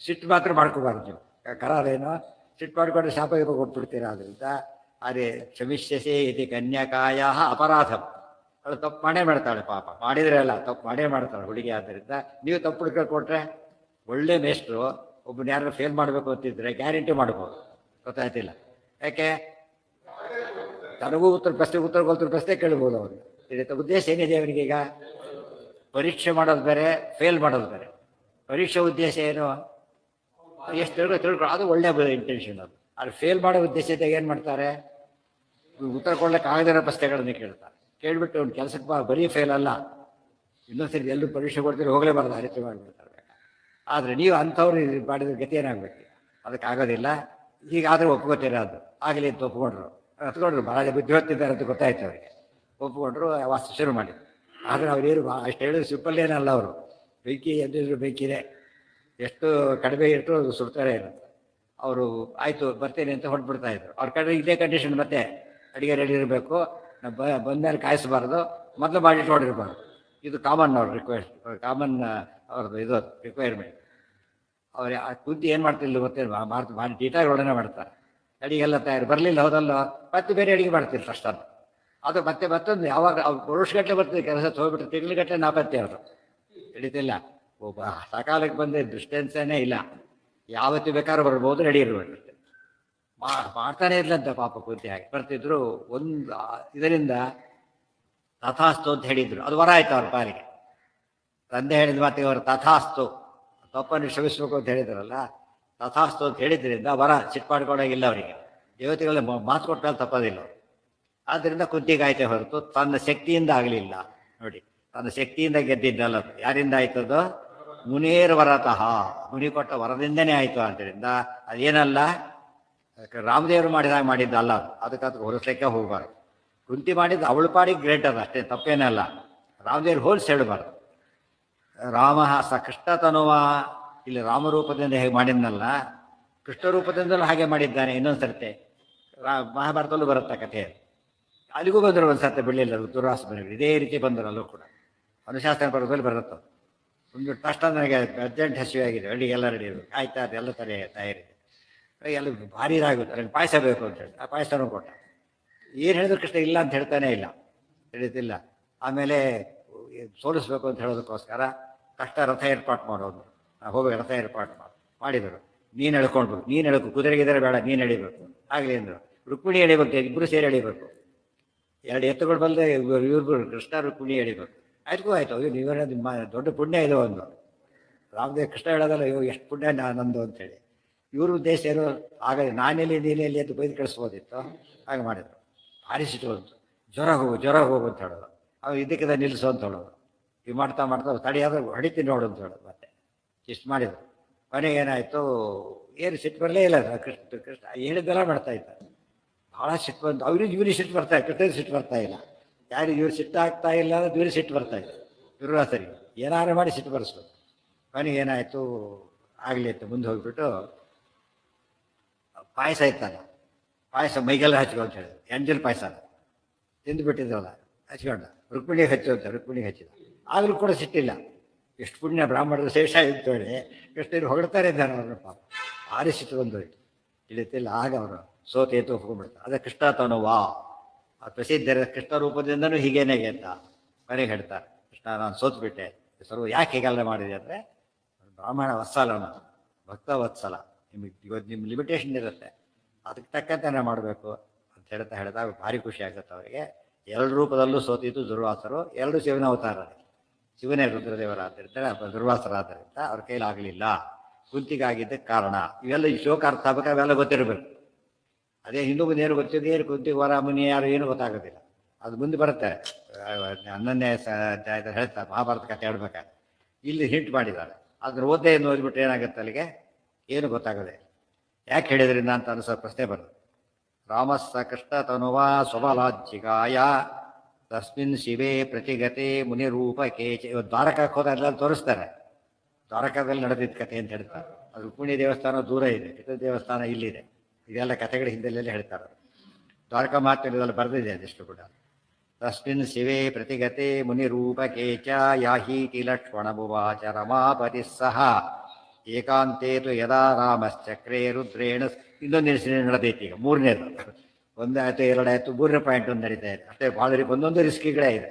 ಸಿಟ್ಟು ಮಾತ್ರ ಮಾಡ್ಕೋಬಾರ್ದು ನೀವು. ಕರಾರೇನೋ ಸಿಟ್ಟು ಮಾಡಿಕೊಂಡ್ರೆ ಶಾಪ ಕೊಟ್ಬಿಡ್ತೀರಾ. ಆದ್ದರಿಂದ ಅದೇ ಕ್ಷಮಿಷ್ಯಸೆ ಇತಿ ಕನ್ಯಕಾಯ ಅಪರಾಧಂ, ಅವಳು ತಪ್ಪು ಮಾಡೇ ಮಾಡ್ತಾಳೆ, ಪಾಪ ಮಾಡಿದರೆ ಅಲ್ಲ ತಪ್ಪು ಮಾಡೇ ಮಾಡ್ತಾಳೆ ಹುಡುಗಿ. ಆದ್ದರಿಂದ ನೀವು ತಪ್ಪು ಹುಡುಕೊಟ್ರೆ ಒಳ್ಳೆ ಮೇಷ್ಟ್ರು ಒಬ್ಬನ ಯಾರು ಫೇಲ್ ಮಾಡಬೇಕು ಅಂತಿದ್ರೆ ಗ್ಯಾರಂಟಿ ಮಾಡ್ಬೋದು, ಗೊತ್ತಾಯ್ತಿಲ್ಲ. ಯಾಕೆ ತನಗೂ ಉತ್ತರ ಪ್ರಶ್ನೆ ಕೇಳ್ಬೋದು ಅವರು. ಉದ್ದೇಶ ಏನಿದೆ ಅವನಿಗೆ, ಈಗ ಪರೀಕ್ಷೆ ಮಾಡೋದು ಬೇರೆ, ಫೇಲ್ ಮಾಡೋದು ಬೇರೆ. ಪರೀಕ್ಷೆ ಉದ್ದೇಶ ಏನು, ಎಷ್ಟು ತಿಳ್ಕೊ ಅದು ಒಳ್ಳೆ ಇಂಟೆನ್ಷನ್ ಅದು. ಆದರೆ ಫೇಲ್ ಮಾಡೋ ಉದ್ದೇಶದಾಗ ಏನು ಮಾಡ್ತಾರೆ, ಉತ್ತರ ಕೊಡ್ಲಿಕ್ಕೆ ಆಗದಿರೋ ಪ್ರಶ್ನೆಗಳನ್ನು ಕೇಳ್ತಾರೆ. ಕೇಳಿಬಿಟ್ಟು ಅವ್ನು ಕೆಲಸಕ್ಕೆ ಬರೀ ಫೇಲ್ ಅಲ್ಲ, ಇನ್ನೊಂದ್ಸರಿ ಎಲ್ಲರೂ ಪರೀಕ್ಷೆ ಕೊಡ್ತೀರಿ ಹೋಗಲೇಬಾರ್ದು, ಅರಿಕೆ ಮಾಡಿಬಿಡ್ತಾರೆ. ಆದರೆ ನೀವು ಅಂಥವ್ರು ಮಾಡಿದ ಗತಿ ಏನಾಗಬೇಕು, ಅದಕ್ಕೆ ಆಗೋದಿಲ್ಲ. ಹೀಗಾದರೆ ಒಪ್ಕೋತೀರ, ಅದು ಆಗಲಿ ಅಂತ ಒಪ್ಕೊಂಡ್ರು ಭಾಳ ಬುದ್ಧಿವತ್ತಿದ್ದಾರೆ ಅಂತ ಗೊತ್ತಾಯ್ತು ಅವರಿಗೆ. ಒಪ್ಕೊಂಡ್ರು, ವಾಸ್ತು ಶುರು ಮಾಡಿದ್ರು. ಆದರೆ ಅವ್ರೇನು ಅಷ್ಟು ಹೇಳಿದ್ರು ಸಿಂಪಲ್ ಏನಲ್ಲ. ಅವರು ಬೆಂಕಿ ಎದ್ದಿದ್ರು ಬೆಂಕಿದೆ, ಎಷ್ಟು ಕಡಿಮೆ ಇಟ್ಟರು ಅದು ಸುಡ್ತಾರೆ ಇರುತ್ತೆ. ಅವರು ಆಯಿತು ಬರ್ತೇನೆ ಅಂತ ಹೊರಟ್ಬಿಡ್ತಾ ಇದ್ರು. ಅವ್ರ ಕಡೆ ಇದೇ ಕಂಡೀಷನ್, ಮತ್ತೆ ಅಡುಗೆ ರೆಡಿ ಇರಬೇಕು, ಬಂದಮೇಲೆ ಕಾಯಿಸಬಾರ್ದು, ಮೊದಲು ಮಾಡಿಟ್ಟು ಹೊಡಿರಬಾರ್ದು. ಇದು ಕಾಮನ್ ಅವ್ರ ರಿಕ್ವೆಸ್ಟ್, ಕಾಮನ್ ಅವ್ರದ್ದು ಇದು ರಿಕ್ವೈರ್ಮೆಂಟ್. ಅವ್ರ ಆ ಕುಂತಿ ಏನು ಮಾಡ್ತಿಲ್ಲ ಗೊತ್ತಿಲ್ಲ, ಭಾರಿ ಡೀಟಾಗಿ ಒಡನೆ ಮಾಡ್ತಾರೆ. ಅಡಿಗೆಲ್ಲ ತಯಾರು ಬರಲಿಲ್ಲ ಹೋದಲ್ಲ, ಮತ್ತೆ ಬೇರೆ ಅಡಿಗೆ ಮಾಡ್ತಿರ್ತಾರೆ ಅಷ್ಟನ್ನು. ಅದು ಮತ್ತೆ ಮತ್ತೊಂದು ಯಾವಾಗ ವರ್ಷಗಟ್ಟಲೆ ಬರ್ತಿದೆ ಕೆಲಸ ಹೋಗ್ಬಿಟ್ರೆ ತಿಂಗ್ಳುಗಟ್ಟಲೆ ನಾಪತ್ತೆ ಅವರು ಹಿಡಿತಿಲ್ಲ. ಒಬ್ಬ ಸಕಾಲಕ್ಕೆ ಬಂದ ಡಿಸ್ಟೆನ್ಸೇ ಇಲ್ಲ, ಯಾವತ್ತು ಬೇಕಾದ್ರೂ ಬರ್ಬೋದು, ರೆಡಿ ಇರಬೇಕು. ಮಾಡ್ತಾನೆ ಇರ್ಲಂತ ಪಾಪ ಕುಂತಿ. ಹಾಗೆ ಬರ್ತಿದ್ರು. ಒಂದು ಇದರಿಂದ ತಥಾಸ್ತು ಅಂತ ಹೇಳಿದ್ರು, ಅದು ವರ ಆಯ್ತು ಅವ್ರ ಪಾಲಿಗೆ. ತಂದೆ ಹೇಳಿದ ಮಾತಿಗೆ ಅವರು ತಥಾಸ್ತು, ತಪ್ಪನ್ನು ಶ್ರಮಿಸ್ಬೇಕು ಅಂತ ಹೇಳಿದ್ರಲ್ಲ, ತಥಾಸ್ತು ಅಂತ ಹೇಳಿದ್ರಿಂದ ವರ ಸಿಟ್ಟು ಮಾಡ್ಕೊಳಾಗಿಲ್ಲ ಅವರಿಗೆ. ದೇವತೆಗಳ ಮಾತು ಕೊಟ್ಟಾಗ ತಪ್ಪೋದಿಲ್ಲ ಅವರು. ಆದ್ದರಿಂದ ಕುಂತಿಗಾಯ್ತೆ ಹೊರತು ತನ್ನ ಶಕ್ತಿಯಿಂದ ಆಗಲಿಲ್ಲ. ನೋಡಿ, ತನ್ನ ಶಕ್ತಿಯಿಂದ ಗೆದ್ದಿದ್ದಲ್ಲ. ಯಾರಿಂದ ಆಯ್ತದೋ? ಮುನೇರ್ ವರತಃ, ಮುನಿ ಕೊಟ್ಟ ವರದಿಂದನೇ ಆಯಿತು. ಆದ್ದರಿಂದ ಅದೇನಲ್ಲ ರಾಮದೇವರು ಮಾಡಿದ್ದಲ್ಲ. ಅದಕ್ಕೆ ಹೊರಸ್ಲಿಕ್ಕೆ ಹೋಗಬಾರ್ದು. ಕುಂತಿ ಮಾಡಿದ್ದು ಅವಳ ಪಾಡಿಗೆ ಗ್ರೇಟ್ ಅದು, ಅಷ್ಟೇ, ತಪ್ಪೇನಲ್ಲ. ರಾಮದೇವ್ರು ಹೋಲಿಸಿ ಹೇಳಬಾರ್ದು. ರಾಮ ಸ ಕೃಷ್ಣತನುವ, ಇಲ್ಲಿ ರಾಮರೂಪದಿಂದ ಹೇಗೆ ಮಾಡಿದ್ನಲ್ಲ, ಕೃಷ್ಣ ರೂಪದಿಂದಲೂ ಹಾಗೆ ಮಾಡಿದ್ದಾನೆ. ಇನ್ನೊಂದು ಸರ್ತೆ ಮಹಾಭಾರತದಲ್ಲೂ ಬರುತ್ತೆ ಕಥೆ. ಅಲ್ಲಿಗೂ ಬಂದರು ಒಂದು ಸರ್ತೆ, ಬಿಡಲಿಲ್ಲ ದುರ್ವಾಸ ಬಂದರು. ಇದೇ ರೀತಿ ಬಂದರು ಅಲ್ಲೂ ಕೂಡ. ಅನುಶಾಸನ ಪರ್ವದಲ್ಲಿ ಬರುತ್ತೆ. ಒಂದು ಫಸ್ಟ್ ನನಗೆ ಅರ್ಜೆಂಟ್ ಹಸಿವಾಗಿದೆ, ಅಡಿಗೆಲ್ಲ ರೆಡಿ ಇರಬೇಕು. ಆಯ್ತಾ, ಅದೆಲ್ಲ ತಯಾರಿದೆ. ಎಲ್ಲ ಭಾರಿ ಇದಾಗುತ್ತೆ, ನನಗೆ ಪಾಯಸ ಬೇಕು ಅಂತ ಹೇಳಿ ಆ ಪಾಯಸನೂ ಕೊಟ್ಟ. ಏನು ಹೇಳಿದ್ರು ಕೃಷ್ಣ ಇಲ್ಲ ಅಂತ ಹೇಳ್ತಾನೆ ಇಲ್ಲ, ತಿಳಿತಿಲ್ಲ. ಆಮೇಲೆ ಸೋಲಿಸ್ಬೇಕು ಅಂತ ಹೇಳೋದಕ್ಕೋಸ್ಕರ ಕಷ್ಟ ರಥ ಏರ್ಪಾಟ್ ಮಾಡೋದು, ಹೋಗಿ ರಥ ಏರ್ಪಾಟ್ ಮಾಡಿದರು. ನೀನು ಎಳ್ಕೊಂಡ್ರು, ನೀನು ಎಳ್ಕು, ಕುದುರೆಗಿದ್ರೆ ಬೇಡ, ನೀನು ಎಳಿಬೇಕು ಆಗಲಿ ಅಂದರು. ರುಕ್ಮಿಣಿ ಎಳಿಬೇಕು, ಇಬ್ಬರು ಸೇರಿ ಎಳಿಬೇಕು. ಎರಡು ಎತ್ತುಗಳು ಬಂದರೆ ಇವ್ರಿಗೂ ಕೃಷ್ಣ ರುಕ್ಮಿಣಿ ಎಳಿಬೇಕು. ಆಯ್ತು ಆಯಿತು. ನೀವೇನ ನಿಮ್ಮ ದೊಡ್ಡ ಪುಣ್ಯ ಇದು ಒಂದು. ರಾಮದೇವ್ ಕೃಷ್ಣ ಹೇಳೋದಲ್ಲ, ಅಯ್ಯೋ ಎಷ್ಟು ಪುಣ್ಯ ನಂದು ಅಂತೇಳಿ. ಇವ್ರ ಉದ್ದೇಶ ಏನು ಆಗ ನಾನೆಲ್ಲಿ ನೀನೆಲ್ಲಿ ಅಂತ ಬೈದು ಕಳಿಸ್ಬೋದಿತ್ತು. ಹಾಗೆ ಮಾಡಿದರು. ಭಾರಿ ಸಿಟ್ಟು ಬಂತು. ಜ್ವರ ಹೋಗು ಅಂತ ಹೇಳೋದು. ಅವ್ರು ಇದಕ್ಕಿಂತ ನಿಲ್ಲಿಸು ಅಂತ ಹೇಳೋದು. ಇವು ಮಾಡ್ತಾ ತಡೆಯಾದ್ರೆ ಹೊಡಿತೀನಿ ನೋಡು ಅಂತ ಹೇಳೋದು. ಮತ್ತೆ ಇಷ್ಟು ಮಾಡಿದರು. ಕೊನೆಗೆ ಏನಾಯಿತು, ಏನು ಸಿಟ್ಟು ಬರಲೇ ಇಲ್ಲ. ಕೃಷ್ಣ ಹೇಳಿದ್ದೆಲ್ಲ ಮಾಡ್ತಾ ಇದ್ದಾರೆ. ಭಾಳ ಸಿಟ್ಟು ಬಂತು. ಇವ್ರಿಗೆ ಸಿಟ್ಟು ಬರ್ತಾ ಇಲ್ಲ, ಕೃಷ್ಣರಿಗೆ ಸಿಟ್ಟು ಬರ್ತಾ ಇಲ್ಲ. ಯಾರಿಗೆ ಇವ್ರು ಸಿಟ್ಟು ಆಗ್ತಾ ಇಲ್ಲ ಅಂದ್ರೆ ಇವ್ರಿಗೆ ಸಿಟ್ಟು ಬರ್ತಾ ಇದೆ. ಇವರು ಸರಿ ಏನಾರು ಮಾಡಿ ಸಿಟ್ಟು ಬರೆಸ್ಬೇಕು. ಕೊನೆಗೆ ಏನಾಯಿತು, ಆಗಲಿ ಅಂತ ಮುಂದೆ ಹೋಗ್ಬಿಟ್ಟು ಪಾಯಸ ಇತ್ತಲ್ಲ, ಪಾಯಸ ಮೈಗೆಲ್ಲ ಹಚ್ಕೊ ಅಂತ ಹೇಳಿದ್ರು. ಎಂಜಲ್ ಪಾಯಸ ತಿಂದುಬಿಟ್ಟಿದ್ರಲ್ಲ, ಹಚ್ಕೊಂಡ. ರುಕ್ಮಿಣಿಗೆ ಹಚ್ಚಿದ. ಆಗಲೂ ಕೂಡ ಸಿಟ್ಟಿಲ್ಲ. ಎಷ್ಟು ಪುಣ್ಯ ಬ್ರಾಹ್ಮಣರು ಶೇಷ ಇರ್ತೇಳಿ ಕೃಷ್ಣರು ಹೊಗಳ್ತಾರೆ ಇದ್ದಾನೆ ಅವ್ರನ್ನ. ಪಾಪ ಭಾರಿ ಸಿಟ್ಟು ಬಂದೋಯ್ತು, ತಿಳಿತಿಲ್ಲ. ಆಗ ಅವರು ಸೋತೇತು ಹೋಗ್ಬಿಡ್ತಾರೆ. ಅದೇ ಕೃಷ್ಣ ತನುವಾ, ಆ ಪ್ರಸಿದ್ಧ ಕೃಷ್ಣ ರೂಪದಿಂದನೂ ಹೀಗೇನೆ ಅಂತ ಮನೆಗೆ ಹೇಳ್ತಾರೆ. ಕೃಷ್ಣ ನಾನು ಸೋತ್ಬಿಟ್ಟೆ ಸರ್ವ. ಯಾಕೆ ಹೀಗೆಲ್ಲ ಮಾಡಿದೆ ಅಂದರೆ, ಬ್ರಾಹ್ಮಣ ವತ್ಸಲನ, ಭಕ್ತ ವತ್ಸಲ. ಇವತ್ತು ನಿಮ್ಮ ಲಿಮಿಟೇಷನ್ ಇರುತ್ತೆ, ಅದಕ್ಕೆ ತಕ್ಕಂತೆ ಮಾಡಬೇಕು ಅಂತ ಹೇಳ್ತಾ ಭಾರಿ ಖುಷಿ ಆಗುತ್ತೆ ಅವರಿಗೆ. ಎರಡು ರೂಪದಲ್ಲೂ ಸೋತಿದ್ದು ದುರ್ವಾಸರು, ಎರಡು ಶಿವನ ಅವತಾರ. ಶಿವನೇ ರುದ್ರದೇವರಾದ್ದರಿಂದ, ದುರ್ವಾಸರಾದ್ದರಿಂದ ಅವ್ರ ಕೈಲಾಗಲಿಲ್ಲ. ಕುಂತಿಗಾಗಿದ್ದಕ್ಕೆ ಕಾರಣ. ಇವೆಲ್ಲ ಈ ಶ್ಲೋಕ ಅರ್ಥ ಆಗಬೇಕು, ಅವೆಲ್ಲ ಗೊತ್ತಿರಬೇಕು. ಅದೇ ಹಿಂದೂ ಮುಂದೆ ಏನು ಗೊತ್ತಿದೆ, ಏನು ಕುಂತಿ ವರ ಮುನಿ ಯಾರು ಏನು ಗೊತ್ತಾಗೋದಿಲ್ಲ. ಅದು ಮುಂದೆ ಬರುತ್ತೆ. 11ನೇ ಅಧ್ಯಾಯದಲ್ಲಿ ಹೇಳ್ತಾರೆ, ಮಹಾಭಾರತ ಕಥೆ ಹೇಳ್ಬೇಕಾದ್ರೆ. ಇಲ್ಲಿ ಹಿಂಟ್ ಮಾಡಿದ್ದಾರೆ. ಅದ್ರ ಓದ್ಬಿಟ್ರೆ ಏನಾಗುತ್ತೆ, ಅಲ್ಲಿಗೆ ಏನು ಗೊತ್ತಾಗದೆ. ಯಾಕೆ ಹೇಳಿದ್ರಿಂದ ಅಂತ ಅನಿಸೋ ಪ್ರಶ್ನೆ ಬರೋದು. ರಾಮಸ್ಸ ಕೃಷ್ಣ ತನುವಾ ಸ್ವಬಲಾಜ್ಜಿಗಾಯ ತಸ್ಮಿನ್ ಶಿವೇ ಪ್ರತಿಗತೆ ಮುನಿರೂಪ ಕೇಚ. ಇವತ್ತು ದ್ವಾರಕಕ್ಕೆ ಹೋದ ಎಲ್ಲ ತೋರಿಸ್ತಾರೆ. ದ್ವಾರಕಾದಲ್ಲಿ ನಡೆದಿದ್ದ ಕಥೆ ಅಂತ ಹೇಳ್ತಾರೆ. ಅದು ರುಕ್ಮಿಣಿ ದೇವಸ್ಥಾನ ದೂರ ಇದೆ, ಕೃಷ್ಣ ದೇವಸ್ಥಾನ ಇಲ್ಲಿದೆ. ಇದೆಲ್ಲ ಕಥೆಗಳ ಹಿಂದೆಲ್ಲೆಲ್ಲ ಹೇಳ್ತಾರೆ. ದ್ವಾರಕಾ ಮಹಾತ್ಮೆಯಲ್ಲಿ ಬರೆದಿದೆ ಅದೆಷ್ಟು ಕೂಡ. ತಸ್ಮಿನ್ ಶಿವೇ ಪ್ರತಿಗತೆ ಮುನಿರೂಪ ಕೇಚ ಯಾಹೀತಿ ಲಕ್ಷ್ಮಣಭುವಾಚ ರಮಾಪತಿ ಸಹ ಏಕಾಂತೇತು ಯದಾ ರಾಮಶ್ಚಕ್ರೇ ರುದ್ರೇಣ. ಇನ್ನೊಂದು ಇನ್ಸಿಡೆಂಟ್ ನಡೆದೈತಿ ಈಗ, ಮೂರನೇದು. ಒಂದಾಯಿತು, ಎರಡಾಯಿತು, ಮೂರನೇ ಪಾಯಿಂಟ್ ಒಂದು ನಡೀತಾ ಇದೆ ಅಷ್ಟೇ. ಭಾಳ ಒಂದೊಂದು ರಿಸ್ಕಿಗಳೇ ಇದೆ,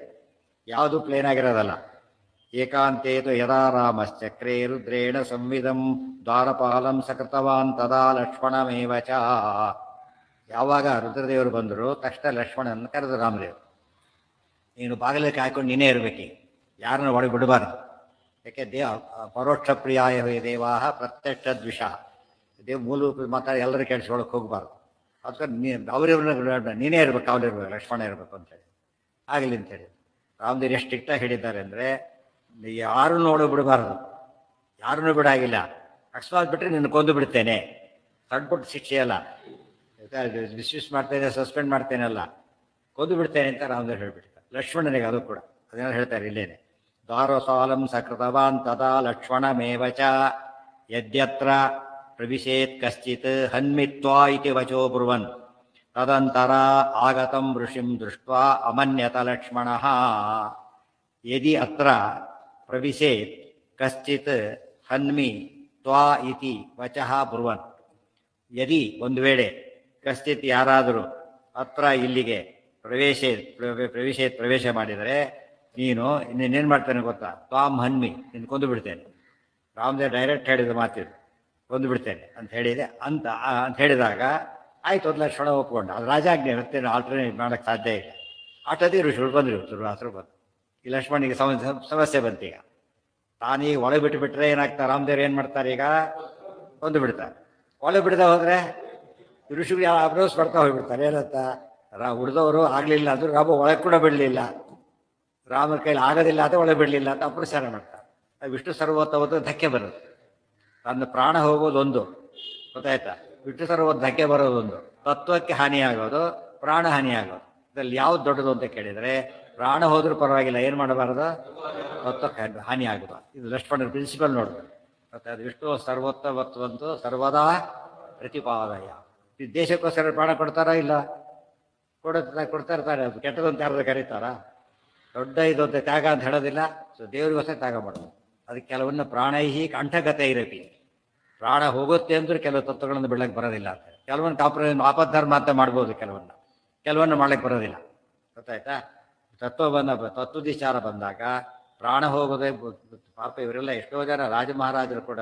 ಯಾವುದು ಪ್ಲೇನ್ ಆಗಿರೋದಲ್ಲ. ಏಕಾಂತೇತು ಯದಾ ರಾಮಶ್ಚಕ್ರೇ ರುದ್ರೇಣ ಸಂವಿಧಂ ದ್ವಾರಪಾಲಂ ಸಕೃತವಾನ್ ತದಾ ಲಕ್ಷ್ಮಣಮೇವ ಚ. ಯಾವಾಗ ರುದ್ರದೇವರು ಬಂದರು ತಕ್ಷಣ ಲಕ್ಷ್ಮಣನ ಕರೆದು ರಾಮದೇವರು, ನೀನು ಬಾಗಿಲಕ್ಕೆ ಹಾಕೊಂಡು ನೀನೇ ಇರಬೇಕು, ಯಾರನ್ನ ಒಳಗೆ ಬಿಡಬಾರ್ದು. ಯಾಕೆ ಪರೋಕ್ಷ ಪ್ರಿಯಾಯ ದೇವಾಹ ಪ್ರತ್ಯಕ್ಷ ದ್ವಿಷ. ಮೂಲ ಮಾತಾಡಿ ಎಲ್ಲರೂ ಕೆಡಿಸ್ಕೊಳಕ್ಕೆ ಹೋಗಬಾರ್ದು. ಅದಕ್ಕೆ ಅವ್ರಿವ್ರನ್ನ ನೀನೇ ಇರ್ಬೇಕು, ಅವ್ರಿರ್ಬೇಕು, ಲಕ್ಷ್ಮಣ ಇರಬೇಕು ಅಂತೇಳಿ. ಆಗಲಿ ಅಂತೇಳಿ ರಾಮದೇವ್ರು ಎಷ್ಟು ಸ್ಟ್ರಿಕ್ಟಾಗಿ ಹೇಳಿದ್ದಾರೆ ಅಂದರೆ, ಯಾರೂ ನೋಡು ಬಿಡಬಾರ್ದು, ಯಾರನ್ನೂ ಬಿಡಾಗಿಲ್ಲ. ಅಕಸ್ಮಾತ್ ಬಿಟ್ಟರೆ ನಿನ್ನ ಕೊಂದು ಬಿಡ್ತೇನೆ. ಸಣ್ಣ ಪುಟ್ಟ ಶಿಕ್ಷೆ ಅಲ್ಲ, ಡಿಸ್ಮಿಸ್ ಮಾಡ್ತೇನೆ, ಸಸ್ಪೆಂಡ್ ಮಾಡ್ತೇನೆ ಅಲ್ಲ, ಕೊಂದು ಬಿಡ್ತೇನೆ ಅಂತ ರಾಮದೇವ್ರು ಹೇಳ್ಬಿಡ್ತಾರೆ ಲಕ್ಷ್ಮಣನಿಗೆ. ಅದು ಕೂಡ ಅದೇನೋ ಹೇಳ್ತಾರೆ ಇಲ್ಲೇನೆ. ದ್ವಾರಸಾಲಂ ಸಕೃತವಾನ್ ತದಾ ಲಕ್ಷ್ಮಣಮೇವ ಚ ಯದ್ಯತ್ರ ಪ್ರವಿಶೇತ್ ಕಶ್ಚಿತ್ ಹನ್ಮಿತ್ವಾ ಇತಿ ವಚೋ ಬ್ರುವನ್ ತದಂತರ ಆಗತಂ ಋಷಿಂ ದೃಷ್ಟ್ವಾ ಅಮನ್ಯತ ಲಕ್ಷ್ಮಣಃ. ಯದಿ ಅತ್ರ ಪ್ರವಿಶೇತ್ ಕಶ್ಚಿತ್ ಹನ್ಮಿ ತ್ವಾ ಇತಿ ವಚಃ ಬ್ರುವನ್. ಯದಿ ಒಂದು ವೇಳೆ ಕಶ್ಚಿತ್ ಯಾರಾದರೂ ಅತ್ರ ಇಲ್ಲಿಗೆ ಪ್ರವೇಶ ಮಾಡಿದರೆ ನೀನೇನು ಮಾಡ್ತಾನೆ ಗೊತ್ತಾ, ತ್ವಾಂ ಹನ್ಮಿ, ನಿನ್ನ ಕೊಂದು ಬಿಡ್ತೇನೆ. ರಾಮದೇವ್ ಡೈರೆಕ್ಟ್ ಹೇಳಿದ ಮಾತಿದು, ಕೊಂದು ಬಿಡ್ತೇನೆ ಅಂತ ಹೇಳಿದೆ ಅಂತ ಹೇಳಿದಾಗ ಆಯ್ತು, ಒಂದು ಲಕ್ಷಣ ಒಪ್ಕೊಂಡು. ಅದು ರಾಜಾಜ್ಞೆ ಇರುತ್ತೆ, ಆಲ್ಟರ್ನೇಟ್ ಮಾಡೋಕ್ಕೆ ಸಾಧ್ಯ ಇಲ್ಲ. ಆಟೋದಿ ಋಷಿಗಳು ಬಂದರು, ದುರ್ವಾಸರು ಬಂದರು. ಈ ಲಕ್ಷ್ಮಣಿಗೆ ಸಮಸ್ಯೆ ಬಂತು. ಈಗ ತಾನೀಗ ಒಳಗೆ ಬಿಟ್ಟುಬಿಟ್ರೆ ಏನಾಗ್ತಾರೆ, ರಾಮದೇವ್ರು ಏನು ಮಾಡ್ತಾರೆ, ಈಗ ಕೊಂದು ಬಿಡ್ತಾರೆ. ಒಳಗೆ ಬಿಡದೆ ಹೋದರೆ ಋಷಿಗಳು ಯಾವ ಅಪ್ರೋಸ್ ಬರ್ತಾ ಹೋಗ್ಬಿಡ್ತಾರೆ. ಏನಂತ, ಉಳಿದವರು ಆಗಲಿಲ್ಲ ಅಂದರು, ರಾಮ ಒಳಗೆ ಕೂಡ ಬಿಡಲಿಲ್ಲ, ರಾಮನ ಕೈಲಿ ಆಗೋದಿಲ್ಲ ಅಂತ ಒಳಗೆ ಬಿಡಲಿಲ್ಲ ಅಂತ ಅಪಪ್ರಚಾರ ಮಾಡ್ತಾರೆ. ವಿಷ್ಣು ಸರ್ವೋತ್ತಮದ ಧಕ್ಕೆ ಬರುತ್ತೆ. ತನ್ನ ಪ್ರಾಣ ಹೋಗೋದೊಂದು ಗೊತ್ತಾಯ್ತಾ, ವಿಷ್ಣು ಸರ್ವೋತ್ತ ಧಕ್ಕೆ ಬರೋದೊಂದು, ತತ್ವಕ್ಕೆ ಹಾನಿಯಾಗೋದು, ಪ್ರಾಣ ಹಾನಿಯಾಗೋದು. ಇದರಲ್ಲಿ ಯಾವ್ದು ದೊಡ್ಡದು ಅಂತ ಕೇಳಿದರೆ, ಪ್ರಾಣ ಹೋದ್ರೂ ಪರವಾಗಿಲ್ಲ, ಏನು ಮಾಡಬಾರದು, ತತ್ವಕ್ಕೆ ಹಾನಿ ಆಗೋದು. ಇದು ಲಕ್ಷ್ಮಣರ ಪ್ರಿನ್ಸಿಪಲ್ ನೋಡ್ಬೇಕು. ಮತ್ತೆ ಅದು ವಿಷ್ಣು ಸರ್ವೋತ್ತಮತ್ವಂತೂ ಸರ್ವದಾ ಪ್ರತಿಪಾದಯ. ಈ ದೇಶಕ್ಕೋಸ್ಕರ ಪ್ರಾಣ ಕೊಡ್ತಾರಾ ಇಲ್ಲ, ಕೊಡ್ತಾ ಇರ್ತಾರೆ. ಅದು ಕೆಟ್ಟದಂತ ಯಾರಾದ್ರೂ ಕರೀತಾರ, ದೊಡ್ಡ ಇದು ಅಂತ ತ್ಯಾಗ ಅಂತ ಹೇಳೋದಿಲ್ಲ. ಸೊ ದೇವರಿಗೋಸ್ಕರ ತ್ಯಾಗ ಮಾಡೋದು. ಅದಕ್ಕೆ ಕೆಲವನ್ನ ಪ್ರಾಣೈಹಿ ಕಂಠಗತೆ ಇರಪಿ, ಪ್ರಾಣ ಹೋಗುತ್ತೆ ಅಂದ್ರೆ ಕೆಲವು ತತ್ವಗಳನ್ನು ಬಿಡಕ್ಕೆ ಬರೋದಿಲ್ಲ ಅಂತ. ಕೆಲವೊಂದು ಆಪದ್ಧರ್ಮ ಅಂತ ಮಾಡ್ಬೋದು, ಕೆಲವನ್ನ ಮಾಡ್ಲಿಕ್ಕೆ ಬರೋದಿಲ್ಲ. ಗೊತ್ತಾಯ್ತಾ, ತತ್ವವಿಚಾರ ಬಂದಾಗ ಪ್ರಾಣ ಹೋಗೋದೇ ಪಾಪ. ಇವರೆಲ್ಲ ಎಷ್ಟೋ ಜನ ರಾಜ ಮಹಾರಾಜರು ಕೂಡ,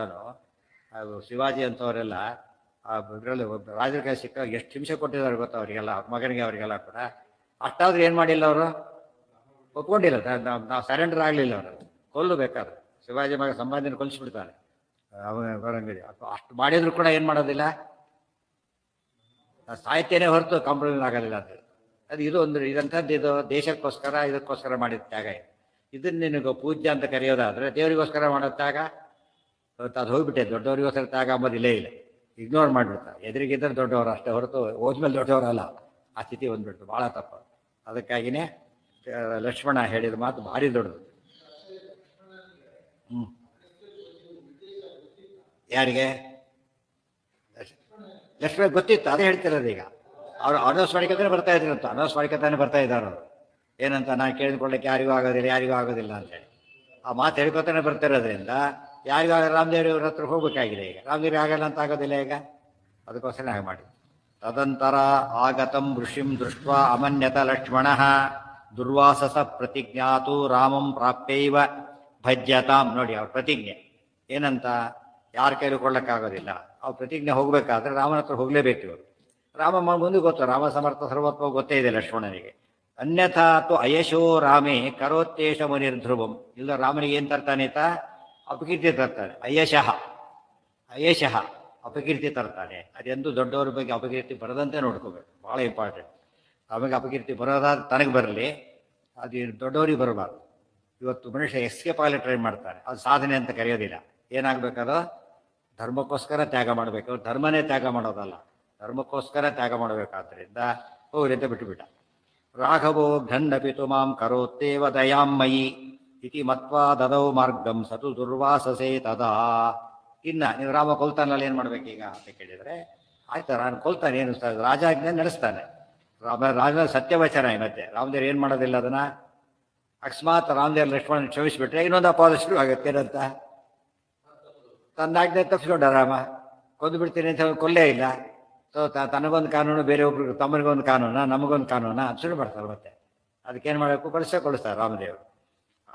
ಶಿವಾಜಿ ಅಂತವರೆಲ್ಲ ಇದರಲ್ಲಿ ರಾಜರ ಕೈ ಸಿಕ್ಕಾಗ ಎಷ್ಟು ಹಿಂಸೆ ಕೊಟ್ಟಿದ್ದಾರೆ ಗೊತ್ತಾ ಅವರಿಗೆಲ್ಲ, ಮಗನಿಗೆ ಅವರಿಗೆಲ್ಲ ಕೂಡ. ಅಷ್ಟಾದ್ರೂ ಏನು ಮಾಡಿಲ್ಲ ಅವರು, ಒಪ್ಕೊಂಡಿಲ್ಲ. ನಾವು ಸರೆಂಡರ್ ಆಗಲಿಲ್ಲ ಅವರು, ಕೊಲ್ಲು ಬೇಕಾದ್ರೆ. ಶಿವಾಜಿ ಮಗ ಸಂಪಾದನೆ ಕೊಲಿಸ್ಬಿಡ್ತಾರೆ ಬರಂಗಿಲ್ಲ. ಅಷ್ಟು ಮಾಡಿದ್ರು ಕೂಡ ಏನು ಮಾಡೋದಿಲ್ಲ, ಸಾಹಿತ್ಯನೇ ಹೊರತು ಕಾಂಪ್ರಮೈಸ್ ಆಗೋದಿಲ್ಲ ಅಂತ. ಇದು ಒಂದು ಇದಂಥದ್ದು, ಇದು ದೇಶಕ್ಕೋಸ್ಕರ ಇದಕ್ಕೋಸ್ಕರ ಮಾಡಿದ ತ್ಯಾಗ. ಇದನ್ನ ನಿನಗೆ ಪೂಜ್ಯ ಅಂತ ಕರೆಯೋದಾದರೆ ದೇವರಿಗೋಸ್ಕರ ಮಾಡೋ ತ್ಯಾಗ ಅದು ಹೋಗ್ಬಿಟ್ಟೆ. ದೊಡ್ಡವರಿಗೋಸ್ಕರ ತ್ಯಾಗ ಅಂಬೋದಿಲ್ಲೇ ಇಲ್ಲ, ಇಗ್ನೋರ್ ಮಾಡಿಬಿಡ್ತಾರೆ. ಎದುರಿಗಿದ್ದರೆ ದೊಡ್ಡವರು ಅಷ್ಟೇ ಹೊರತು ಹೋದ್ಮೇಲೆ ದೊಡ್ಡವರಲ್ಲ. ಆ ಸ್ಥಿತಿ ಬಂದ್ಬಿಡ್ತು, ಭಾಳ ತಪ್ಪು. ಅದಕ್ಕಾಗಿಯೇ ಲಕ್ಷ್ಮಣ ಹೇಳಿದ ಮಾತು ಭಾರಿ ದೊಡ್ಡದು. ಯಾರಿಗೆ ಲಕ್ಷ್ಮಣ ಗೊತ್ತಿತ್ತು, ಅದೇ ಹೇಳ್ತಿರೋದು. ಈಗ ಅವರು ಅನೌನ್ಸ್ ಮಾಡಿಕತಾನೆ ಬರ್ತಾ ಇದ್ರಂತ, ಅನೌನ್ಸ್ ಮಾಡಿಕತಾನೆ ಬರ್ತಾ ಇದ್ದಾರೆ ಅವರು. ಏನಂತ, ನಾನು ಕೇಳಿಕೊಳ್ಳಕ್ಕೆ ಯಾರಿಗೂ ಆಗೋದಿಲ್ಲ ಅಂತೇಳಿ ಆ ಮಾತು ಹೇಳ್ಕೊತಾನೆ ಬರ್ತಿರೋದ್ರಿಂದ ಯಾರಿಗೂ ರಾಮದೇವ್ರ ಹತ್ರ ಹೋಗ್ಬೇಕಾಗಿದೆ. ಈಗ ರಾಮದೇವ್ರಿಗೆ ಆಗಲ್ಲ ಅಂತ ಆಗೋದಿಲ್ಲ ಈಗ, ಅದಕ್ಕೋಸ್ಕರ ಹಾಗೆ ಮಾಡಿ. ತದಂತರ ಆಗತಂ ಋಷಿಂ ದೃಷ್ಟ ಅಮನ್ಯತ ಲಕ್ಷ್ಮಣ ದುರ್ವಾಸಸ ಪ್ರತಿಜ್ಞಾತು ರಾಮಂ ಪ್ರಾಪ್ಯೈವ ಭಜ್ಯತಾಂ. ನೋಡಿ ಅವ್ರ ಪ್ರತಿಜ್ಞೆ ಏನಂತ, ಯಾರ ಕೈಲಿ ಕೊಳ್ಳಕ್ಕಾಗೋದಿಲ್ಲ. ಅವ್ರ ಪ್ರತಿಜ್ಞೆ ಹೋಗ್ಬೇಕಾದ್ರೆ ರಾಮನ ಹತ್ರ ಹೋಗ್ಲೇಬೇಕು ಇವರು. ರಾಮ ಮುಂದೆ ಗೊತ್ತು, ರಾಮ ಸಮರ್ಥ ಸರ್ವತ್ವ ಗೊತ್ತೇ ಇದೆ ಲಕ್ಷ್ಮಣನಿಗೆ. ಅನ್ಯಥಾ ತು ಅಯಶೋ ರಾಮೇ ಕರೋತ್ತೇಶ ಮುನಿರ್ಧ್ರುವಂ. ಇಲ್ಲ ರಾಮನಿಗೆ ಏನು ತರ್ತಾನೆ ತಾ, ಅಪಕೀರ್ತಿ ತರ್ತಾನೆ. ಅಯಶಃ ಅಪಕೀರ್ತಿ ತರ್ತಾನೆ. ಅದೆಂದು ದೊಡ್ಡವ್ರ ಬಗ್ಗೆ ಅಪಕೀರ್ತಿ ಬರದಂತೆ ನೋಡ್ಕೋಬೇಕು, ಭಾಳ ಇಂಪಾರ್ಟೆಂಟ್. ಆಮೇಲೆ ಅಪಕೀರ್ತಿ ಬರೋದಾದ ತನಗೆ ಬರಲಿ, ಅದು ದೊಡ್ಡವ್ರಿಗೆ ಬರಬಾರ್ದು. ಇವತ್ತು ಮನುಷ್ಯ ಎಸ್ಕೇಪ್ ಆಗಲಿ ಟ್ರೈ ಮಾಡ್ತಾರೆ, ಅದು ಸಾಧನೆ ಅಂತ ಕರೆಯೋದಿಲ್ಲ. ಏನಾಗಬೇಕದು, ಧರ್ಮಕ್ಕೋಸ್ಕರ ತ್ಯಾಗ ಮಾಡಬೇಕು. ಧರ್ಮನೇ ತ್ಯಾಗ ಮಾಡೋದಲ್ಲ, ಧರ್ಮಕ್ಕೋಸ್ಕರ ತ್ಯಾಗ ಮಾಡಬೇಕಾದ್ರಿಂದ ಹೋಗ್ಲಿ ಅಂತ ಬಿಟ್ಟುಬಿಟ್ಟ. ರಾಘವೋ ಘನ್ನಪಿತು ಮಾಂ ಕರೋತ್ತೇವ ದಯಾಮಯಿ ಇತಿ ಮತ್ವಾ ದದೌ ಮಾರ್ಗಂ ಸತು ದುರ್ವಾಸಸೇ ತದಾ. ಇನ್ನು ನೀವು ರಾಮ ಕೊಲ್ತಾನಲ್ಲಿ ಏನು ಮಾಡ್ಬೇಕೀಗ ಅಂತ ಕೇಳಿದರೆ, ಆಯ್ತು ನಾನು ಕೊಲ್ತಾನೆ, ಏನು ರಾಜಾಜ್ಞೆ ನಡೆಸ್ತಾನೆ. ರಾಜನ ಸತ್ಯವಚನ. ಮತ್ತೆ ರಾಮದೇವ್ರು ಏನು ಮಾಡೋದಿಲ್ಲ ಅದನ್ನು. ಅಕಸ್ಮಾತ್ ರಾಮದೇವ್ರ ಲಕ್ಷ್ಮಣ ಕ್ಷಮಿಸಿಬಿಟ್ರೆ ಇನ್ನೊಂದು ಅಪವಾದ ಶುರು ಆಗುತ್ತೆ. ಏನಂತ, ತನ್ನಾಜ್ಞೆ ತಪ್ಪಿಸ್ಕೊಂಡ ರಾಮ, ಕೊಂದು ಬಿಡ್ತೀನಿ ಅಂತ ಕೊಲ್ಲೇ ಇಲ್ಲ. ಸೊ ತನಗೊಂದು ಕಾನೂನು, ಬೇರೆಯೊಬ್ರಿಗೆ ತಮ್ಮನಿಗೊಂದು ಕಾನೂನ, ನಮಗೊಂದು ಕಾನೂನ ಅದು ಶುರು ಮಾಡ್ತಾರೆ. ಮತ್ತೆ ಅದಕ್ಕೇನು ಮಾಡಬೇಕು, ಕೊಡಿಸ್ತಾರೆ ರಾಮದೇವರು.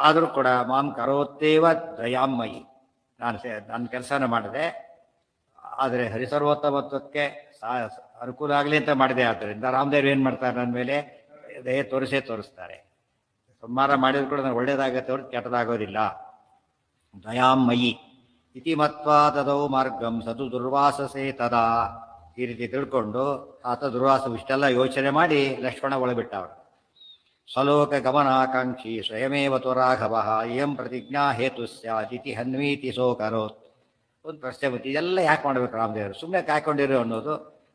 ಆದರೂ ಕೂಡ ಮಾಂ ಕರೋತ್ತೇವ ದಯಾಮಯಿ, ನನ್ನ ಕೆಲಸನ ಮಾಡಿದೆ, ಆದರೆ ಹರಿಸರ್ವೋತ್ತಮತ್ವಕ್ಕೆ ಅನುಕೂಲ ಆಗಲಿ ಅಂತ ಮಾಡಿದೆ. ಆದ್ದರಿಂದ ರಾಮದೇವ್ರು ಏನು ಮಾಡ್ತಾರೆ, ನನ್ನ ಮೇಲೆ ದಯೆ ತೋರಿಸ್ತಾರೆ. ಸಂಹಾರ ಮಾಡಿದ್ರು ಕೂಡ ನನಗೆ ಒಳ್ಳೇದಾಗತ್ತೆ ಹೊರತು ಕೆಟ್ಟದಾಗೋದಿಲ್ಲ. ದಯಾಮಯಿ ಇತಿ ಮತ್ವಾ ತದೌ ಮಾರ್ಗಂ ಸತು ದುರ್ವಾಸಸೇ ತದಾ. ಈ ರೀತಿ ತಿಳ್ಕೊಂಡು ಆತ ದುರ್ವಾಸ ಇಷ್ಟೆಲ್ಲ ಯೋಚನೆ ಮಾಡಿ ಲಕ್ಷ್ಮಣ ಒಳಬಿಟ್ಟ. ಅವರು ಸ್ವಲೋಕ ಗಮನಾಕಾಂಕ್ಷಿ ಸ್ವಯಮೇವ ತು ರಾಘವ ಇಯಂ ಪ್ರತಿಜ್ಞಾ ಹೇತು ಸ್ಯಾದಿತಿ ಹನ್ವೀತಿ ಸೋಕರೋತ್. ಒಂದು ಪ್ರಶ್ನೆ ಬಂತು, ಇದೆಲ್ಲ ಯಾಕೆ ಮಾಡ್ಬೇಕು ರಾಮದೇವರು? ಸುಮ್ಮನೆ ಕಾಯ್ಕೊಂಡಿರೋ ಅನ್ನೋದು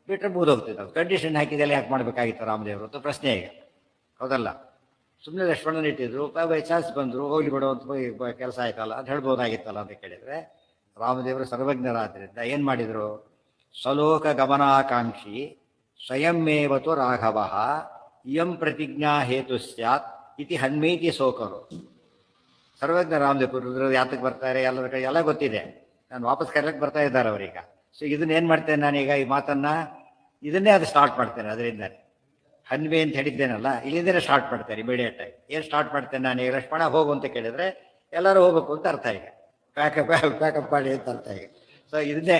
ಬಿಟ್ಟರೆ ಮುಗಿದೋಗ್ತಿದ್ದ. ಕಂಡೀಷನ್ ಹಾಕಿದೆಲ್ಲ ಯಾಕೆ ಮಾಡಬೇಕಾಗಿತ್ತು ರಾಮದೇವರು ಅಂತ ಪ್ರಶ್ನೆ ಈಗ, ಹೌದಲ್ಲ? ಸುಮ್ಮನೆ ಲಕ್ಷ್ಮಣನ ಇಟ್ಟಿದ್ರು, ಬೈ ಚಾನ್ಸ್ ಬಂದರು, ಹೋಗ್ಲಿ ಬಿಡುವಂತ ಕೆಲಸ ಆಯ್ತಲ್ಲ ಅಂತ ಹೇಳ್ಬೋದಾಗಿತ್ತಲ್ಲ ಅಂತ ಕೇಳಿದರೆ, ರಾಮದೇವರು ಸರ್ವಜ್ಞರಾದ್ದರಿಂದ ಏನು ಮಾಡಿದರು? ಸ್ವಲೋಕ ಗಮನಾಕಾಂಕ್ಷಿ ಸ್ವಯಮೇವತು ರಾಘವ ಇಯಂ ಪ್ರತಿಜ್ಞಾ ಹೇತು ಸ್ಯಾತ್ ಇತಿ ಹನ್ಮೀತಿ ಸೋಕರು. ಸರ್ವಜ್ಞ ರಾಮದೇವರು ಯಾತಕ್ಕೆ ಬರ್ತಾರೆ, ಎಲ್ಲರ ಕಡೆ ಎಲ್ಲ ಗೊತ್ತಿದೆ. ನಾನು ವಾಪಸ್ ಕರೆಯಕ್ಕೆ ಬರ್ತಾ ಇದ್ದಾರೆ ಅವರೀಗ. ಸೊ ಇದನ್ನೇನು ಮಾಡ್ತೇನೆ ನಾನೀಗ ಈ ಮಾತನ್ನು ಇದನ್ನೇ ಅದು ಸ್ಟಾರ್ಟ್ ಮಾಡ್ತೇನೆ. ಅದರಿಂದ ಹನ್ವೆ ಅಂತ ಹೇಳಿದ್ದೇನಲ್ಲ, ಇಲ್ಲಿಂದಲೇ ಸ್ಟಾರ್ಟ್ ಮಾಡ್ತೇನೆ ಇಮಿಡಿಯೇಟ್ ಆಗಿ. ಏನು ಸ್ಟಾರ್ಟ್ ಮಾಡ್ತೇನೆ ನಾನು ಈಗ? ಲಕ್ಷ್ಮಣ ಹೋಗು ಅಂತ ಕೇಳಿದರೆ ಎಲ್ಲರೂ ಹೋಗ್ಬೇಕು ಅಂತ ಅರ್ಥ ಈಗ. ಪ್ಯಾಕಪ್ ಮಾಡಿ ಅಂತ ಅರ್ಥ ಈಗ. ಸೊ ಇದನ್ನೇ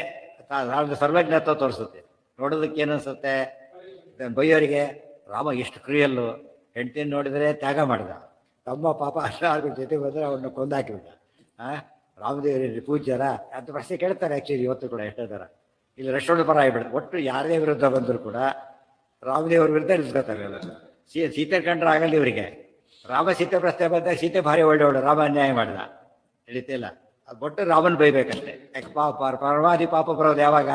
ಸರ್ವಜ್ಞತ್ವ ತೋರಿಸುತ್ತೆ. ನೋಡೋದಕ್ಕೆ ಏನು ಅನಿಸುತ್ತೆ ಬೈಯೋರಿಗೆ, ರಾಮ ಎಷ್ಟು ಕ್ರಿಯಲ್ಲು, ಹೆಂಡತಿನ ನೋಡಿದರೆ ತ್ಯಾಗ ಮಾಡಿದ, ತಮ್ಮ ಪಾಪ ಅಷ್ಟಾರ್ಗ ಜೊತೆ ಬಂದರೆ ಅವನ್ನ ಕೊಂದಾಕಿಬಿಟ್ಟ. ರಾಮದೇವರಲ್ಲಿ ಪೂಜ್ಯರ ಅಂತ ಪ್ರಶ್ನೆ ಕೇಳ್ತಾರೆ ಆ್ಯಕ್ಚುಲಿ ಇವತ್ತು ಕೂಡ ಎಷ್ಟೋ ಥರ. ಇಲ್ಲಿ ರಷ್ಟೋಣ ಪರ ಆಗಿಬಿಡ್ತು. ಒಟ್ಟು ಯಾರೇ ವಿರುದ್ಧ ಬಂದರೂ ಕೂಡ ರಾಮದೇವ್ರ ವಿರುದ್ಧ ನಿಲ್ಸ್ಕೊತಾರೆ ಎಲ್ಲ. ಸೀತೆ ಕಂಡ್ರೆ ಆಗಲ್ಲ ಇವರಿಗೆ. ರಾಮ ಸೀತೆ ಪ್ರಶ್ನೆ ಬಂದಾಗ ಸೀತೆ ಭಾರಿ ಒಳ್ಳೆ ರಾಮ ಅನ್ಯಾಯ ಮಾಡಿದ ತಿಳಿತಿಲ್ಲ. ಅದು ಒಟ್ಟು ರಾಮನ್ ಬೈಬೇಕಷ್ಟೇ. ಯಾಕೆ ಪರಮಾದಿ ಪಾಪ ಬರೋದು ಯಾವಾಗ?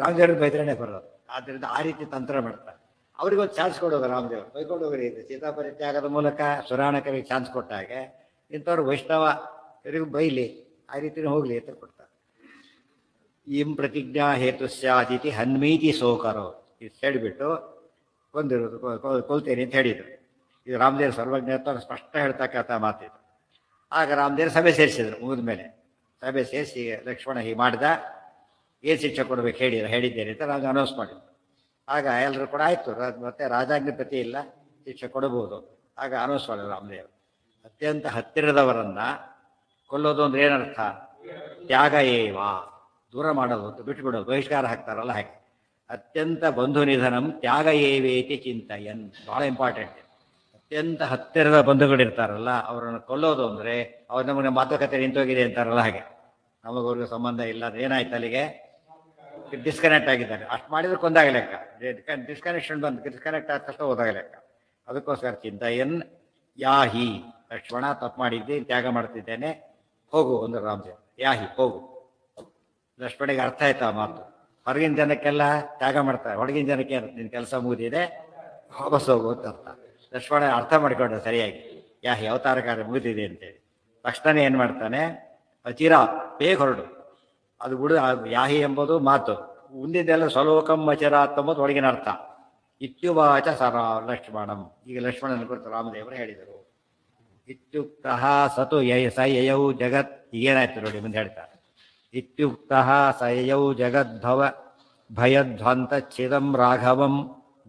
ರಾಮದೇವ್ರಿಗೆ ಬೈದ್ರೇ ಬರೋದು. ಆದ್ದರಿಂದ ಆ ರೀತಿ ತಂತ್ರ ಮಾಡ್ತಾರೆ. ಅವ್ರಿಗೊಂದು ಚಾನ್ಸ್ ಕೊಡೋದು ರಾಮದೇವರು. ಬೈಕೊಂಡು ಹೋಗ್ರಿ ಇದು ಸೀತಾ ಪರಿತ್ಯಾಗದ ಮೂಲಕ ಸುರಾಣಕರಿಗೆ ಚಾನ್ಸ್ ಕೊಟ್ಟ ಹಾಗೆ ಇಂಥವ್ರು ವೈಷ್ಣವ ಇವರಿಗೂ ಬೈಲಿ, ಆ ರೀತಿಯೂ ಹೋಗಲಿ ಅಂತ ಕೊಡ್ತಾರೆ. ಇಂ ಪ್ರತಿಜ್ಞಾ ಹೇತು ಸ್ಯಾದಿತಿ ಹನ್ಮೀತಿ ಸೋಕರೋ ಇದು ಹೇಳಿಬಿಟ್ಟು ಕೊಂದಿರೋದು, ಕೊಲ್ತೇನೆ ಅಂತ ಹೇಳಿದರು. ಇದು ರಾಮದೇವ್ರ ಸರ್ವಜ್ಞತ್ವ ಸ್ಪಷ್ಟ ಹೇಳ್ತಕ್ಕಂಥ ಮಾತಿದು. ಆಗ ರಾಮದೇವ್ರ ಸಭೆ ಸೇರಿಸಿದ್ರು. ಮುಗಿದ ಮೇಲೆ ಸಭೆ ಸೇರಿಸಿ ಲಕ್ಷ್ಮಣ ಹೀಗೆ ಮಾಡಿದ, ಏನು ಶಿಕ್ಷೆ ಕೊಡಬೇಕು ಹೇಳಿದ್ದೇನೆ ಅಂತ ನಾನು ಅನೌನ್ಸ್ ಮಾಡಿದ್ದು. ಆಗ ಎಲ್ಲರೂ ಕೂಡ ಆಯಿತು, ಮತ್ತೆ ರಾಜಾಜ್ಞೆ ಪ್ರತಿ ಇಲ್ಲ, ಶಿಕ್ಷೆ ಕೊಡಬಹುದು. ಆಗ ಅನೌನ್ಸ್ ಮಾಡಿದ್ರು ರಾಮದೇವರು. ಅತ್ಯಂತ ಹತ್ತಿರದವರನ್ನು ಕೊಲ್ಲೋದು ಅಂದ್ರೆ ಏನರ್ಥ? ತ್ಯಾಗ ಏವ, ದೂರ ಮಾಡೋದು ಅಂತ ಬಿಟ್ಟುಬಿಡೋದು, ಬಹಿಷ್ಕಾರ ಹಾಕ್ತಾರಲ್ಲ ಹಾಗೆ. ಅತ್ಯಂತ ಬಂಧು ನಿಧನಂ ತ್ಯಾಗ ಏವೇತಿ ಚಿಂತಯನ್, ಭಾಳ ಇಂಪಾರ್ಟೆಂಟ್. ಅತ್ಯಂತ ಹತ್ತಿರದ ಬಂಧುಗಳಿರ್ತಾರಲ್ಲ ಅವರನ್ನು ಕೊಲ್ಲೋದು ಅಂದರೆ ಅವ್ರು ನಮಗೆ ಮಾತುಕತೆ ನಿಂತೋಗಿದೆ ಅಂತಾರಲ್ಲ ಹಾಗೆ. ನಮಗವ್ರಿಗೆ ಸಂಬಂಧ ಇಲ್ಲ, ಏನಾಯ್ತು ಅಲ್ಲಿಗೆ ಡಿಸ್ಕನೆಕ್ಟ್ ಆಗಿದ್ದಾರೆ. ಅಷ್ಟು ಮಾಡಿದ್ರೆ ಕೊಂದಾಗ ಲೆಕ್ಕ. ಡಿಸ್ಕನೆಕ್ಷನ್ ಡಿಸ್ಕನೆಕ್ಟ್ ಆದ ತಕ್ಷಣ ಹೋದಾಗ ಲೆಕ್ಕ. ಅದಕ್ಕೋಸ್ಕರ ಚಿಂತಯನ್ ಯಾಹಿ, ಲಕ್ಷ್ಮಣ ತಪ್ಪು ಮಾಡಿದ್ದೆ, ತ್ಯಾಗ ಮಾಡ್ತಿದ್ದೇನೆ, ಹೋಗು ಒಂದು ರಾಮದೇವ್. ಯಾಹಿ ಹೋಗು. ಲಕ್ಷ್ಮಣಿಗೆ ಅರ್ಥ ಆಯ್ತು ಆ ಮಾತು. ಹೊರಗಿನ ಜನಕ್ಕೆಲ್ಲ ತ್ಯಾಗ ಮಾಡ್ತಾರೆ, ಹೊರಗಿನ ಜನಕ್ಕೆ ನಿನ್ನ ಕೆಲಸ ಮುಗಿದಿದೆ ವಾಪಸ್ ಹೋಗು ಅಂತ ಅರ್ಥ. ಲಕ್ಷ್ಮಣ ಅರ್ಥ ಮಾಡಿಕೊಂಡ ಸರಿಯಾಗಿ, ಯಾಹಿ ಅವತಾರ ಕಾರ್ಯ ಮುಗಿದಿದೆ ಅಂತೇಳಿ. ತಕ್ಷಣ ಏನು ಮಾಡ್ತಾನೆ, ಅಚಿರ ಬೇಗ ಹೊರಡು. ಅದು ಬಿಡು, ಯಾಹಿ ಎಂಬುದು ಮಾತು, ಮುಂದಿದ್ದೆಲ್ಲ ಸ್ವಲೋಕಂ ಅಚಿರಾತ್ ಎಂಬುದು ಒಳಗಿನ ಅರ್ಥ. ಇತ್ಯುವಾಚ ಲಕ್ಷ್ಮಣಂ. ಈಗ ಲಕ್ಷ್ಮಣನ ಕುರಿತು ರಾಮದೇವರು ಹೇಳಿದರು. ಇತ್ಯುಕ್ತಃ ಸತು ಯಯೌ ಜಗತ್, ಈಗೇನಾಯ್ತು ನೋಡಿ ಮುಂದೆ ಹೇಳ್ತಾರೆ. ಇತ್ಯುಕ್ತಃ ಸ ಯಯೌ ಜಗದ್ಭವ ಭಯಧ್ವಂತಚ್ಛಿದಂ ರಾಘವಂ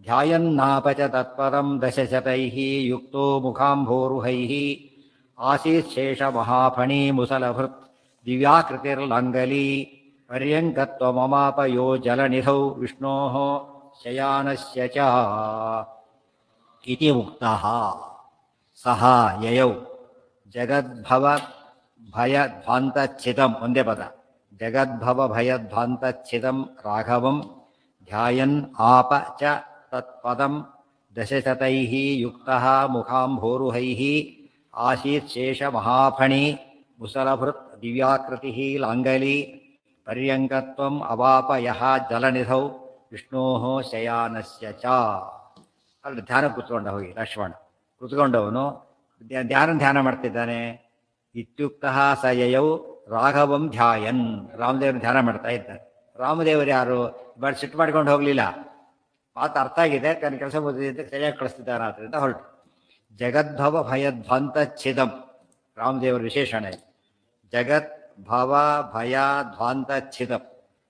ಧ್ಯಾಯನ್ನಾಪಚ ತತ್ಪರಂ ದಶಶತೈಃ ಯುಕ್ತೋ ಮುಖಾಂಭೋರುಹೈಃ ಆಸೀತ್ ಶೇಷ ಮಹಾಫಣಿ ಮುಸಲಭೃತ್ ದಿವ್ಯಾಕೃತಿರ್ಲಂಗಲಿ ಪರ್ಯಂಕತ್ವಮಮಾಪ ಯೋ ಜಲನಿಧೌ ವಿಷ್ಣೋಃ ಶಯಾನಸ್ಯ ಚ ಇತಿ ಉಕ್ತಃ. ಸಹ ಯಯೌ ಜಗದ್ಭವ ಭಯಧ್ವಾಂತಚ್ಛಿದಂ, ಒಂದೇ ಪದ, ಜಗದ್ಭವ ಭಯಧ್ವಾಂತಚ್ಛಿದಂ ರಾಘವಂ ಧ್ಯಾಯನ್ ಆಪ ಚ ತತ್ಪದಂ ದಶಶತೈಃ ಯುಕ್ತಃ ಮುಖಾಂಭೋರುಹೈಃ ಆಸೀತ್ ಶೇಷ ಮಹಾಫಣಿ ಮುಸಲಭೃತ್ ದಿವ್ಯಾಕೃತಿ ಲಾಂಗಲಿ ಪರ್ಯಂಕತ್ವಂ ಅವಾಪ ಯಹ ಜಲನಿಧೌ ವಿಷ್ಣೋಃ ಶಯಾನಸ್ಯ ಚ. ಅಲ್ಲಿ ಧ್ಯಾನ ಕೂತ್ಕೊಂಡ ಹೋಗಿ ಲಕ್ಷ್ಮಣ ಕೂತ್ಕೊಂಡವನು ಧ್ಯಾನ ಮಾಡ್ತಿದ್ದಾನೆ. ಇತ್ಯುಕ್ತಃ ಸ ಯಯೌ ರಾಘವಂ ಧ್ಯಾಯನ್, ರಾಮದೇವರು ಧ್ಯಾನ ಮಾಡ್ತಾ ಇದ್ದಾರೆ. ರಾಮದೇವರು ಯಾರು? ಬಟ್ ಸಿಟ್ಟು ಮಾಡ್ಕೊಂಡು ಹೋಗಲಿಲ್ಲ, ಮಾತು ಅರ್ಥ ಆಗಿದೆ, ತನ್ನ ಕೆಲಸ ಮುಗಿದಿದ್ದ ಸರಿಯಾಗಿ ಕಳಿಸ್ತಿದ್ದಾನೆ, ಆದ್ದರಿಂದ ಹೊರಟು. ಜಗದ್ಭವ ಭಯಧ್ವಂತಚ್ಛಿದಂ ರಾಮದೇವರ ವಿಶೇಷಣ. ಜಗತ್ ಭವ ಭಯ ಧ್ವಾಂತಚ್ಛಿದಂ,